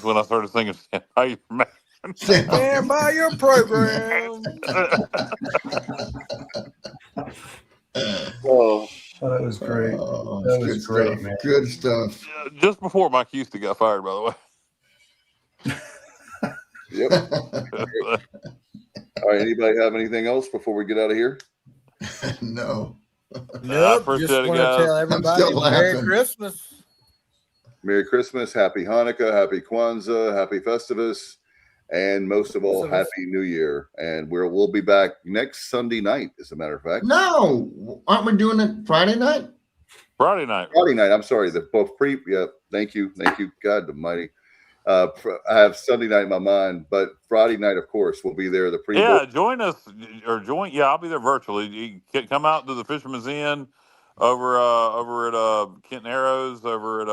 when I started singing Stand By Your Man. Stand by your program. Oh, that was great. That was great, man. Good stuff. Just before Mike Houston got fired, by the way. Yep. All right. Anybody have anything else before we get out of here? No. No. I appreciate just it, want to guys. tell everybody Merry Christmas. Merry Christmas, Happy Hanukkah, Happy Kwanzaa, Happy Festivus, and most of all, Happy New Year. And we'll be back next Sunday night, as a matter of fact. No, aren't we doing it Friday night? Friday night. I'm sorry. Thank you, God Almighty. I have Sunday night in my mind, but Friday night, of course, we'll be there. Join us Yeah, I'll be there virtually. You can come out to the Fisherman's Inn over at Kent Narrows, over at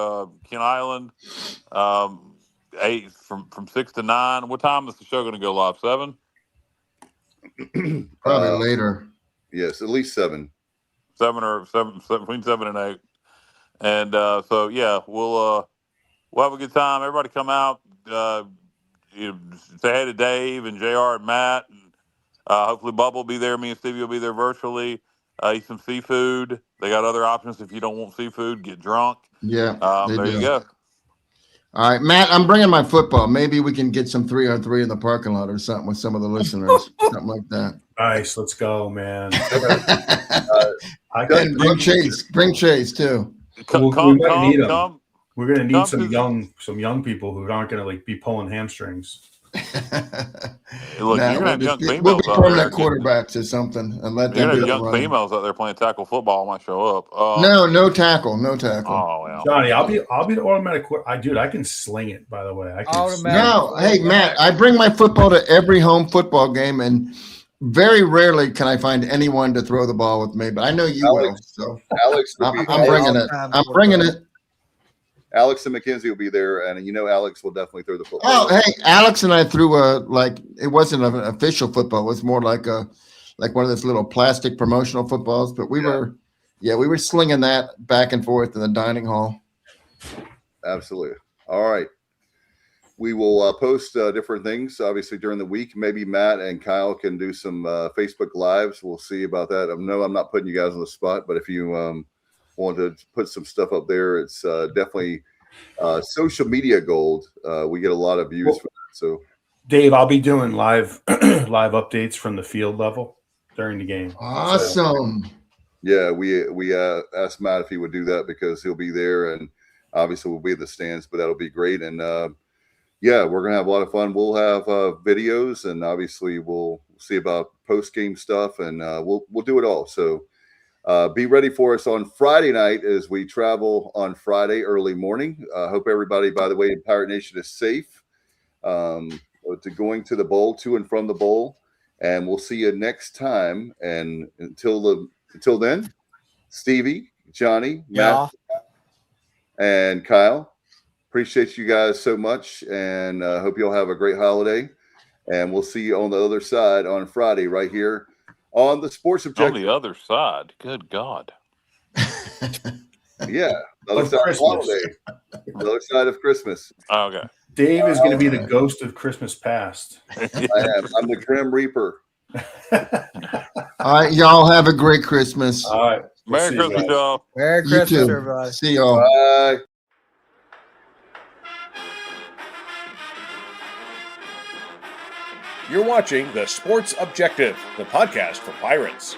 Kent Island. 8 from 6 to 9. What time is the show going to go live? 7? Probably later. Yes, at least 7. 7 between 7 and 8. And we'll have a good time. Everybody come out. Say hey to Dave and JR and Matt. And hopefully Bubba will be there. Me and Stevie will be there virtually. Eat some seafood. They got other options if you don't want seafood. Get drunk. Yeah, they There do. you go. All right, Matt, I'm bringing my football. Maybe we can get some 3-on-3 in the parking lot or something with some of the listeners, something like that. Nice, let's go, man. And bring Chase too. We might need them. We're gonna need some young people who aren't gonna be pulling hamstrings. Look, you're gonna have young females we'll be out there. permanent quarterbacks or something, and let You're them gonna do have the young running. females out there playing tackle football. Might show up. No tackle. Oh well, Johnny, I'll be the automatic. I can sling it. By the way, I can. No, hey Matt, I bring my football to every home football game, and very rarely can I find anyone to throw the ball with me. But I know you will. So Alex, I'm bringing it. I'm bringing it. Alex and McKenzie will be there, and Alex will definitely throw the football. Oh, hey, Alex and I threw it wasn't an official football. It was more like one of those little plastic promotional footballs. But we were slinging that back and forth in the dining hall. Absolutely. All right. We will post different things, obviously, during the week. Maybe Matt and Kyle can do some Facebook Lives. We'll see about that. No, I'm not putting you guys on the spot, but if you want to put some stuff up there, it's definitely social media gold. We get a lot of views for that. So, Dave, I'll be doing live updates from the field level during the game. Awesome. So, yeah, we asked Matt if he would do that because he'll be there, and obviously we'll be in the stands. But that'll be great, and yeah, we're gonna have a lot of fun. We'll have videos, and obviously we'll see about post game stuff, and we'll do it all. So. Be ready for us on Friday night as we travel on Friday early morning. Hope everybody, by the way, in Pirate Nation is safe to going to the bowl, to and from the bowl. And we'll see you next time. And until then, Stevie, Johnny, Matt, and Kyle, appreciate you guys so much. And hope you'll have a great holiday. And we'll see you on the other side on Friday right here on the Sports Objective. On the other side. Good God. Yeah. The other side of holiday. The other side of Christmas. Okay. Dave is going to be the ghost of Christmas past. I am. I'm the Grim Reaper. All right, y'all have a great Christmas. All right. Merry Christmas, y'all. Merry Christmas, everybody. See y'all. Bye. You're watching The Sports Objective, the podcast for Pirates.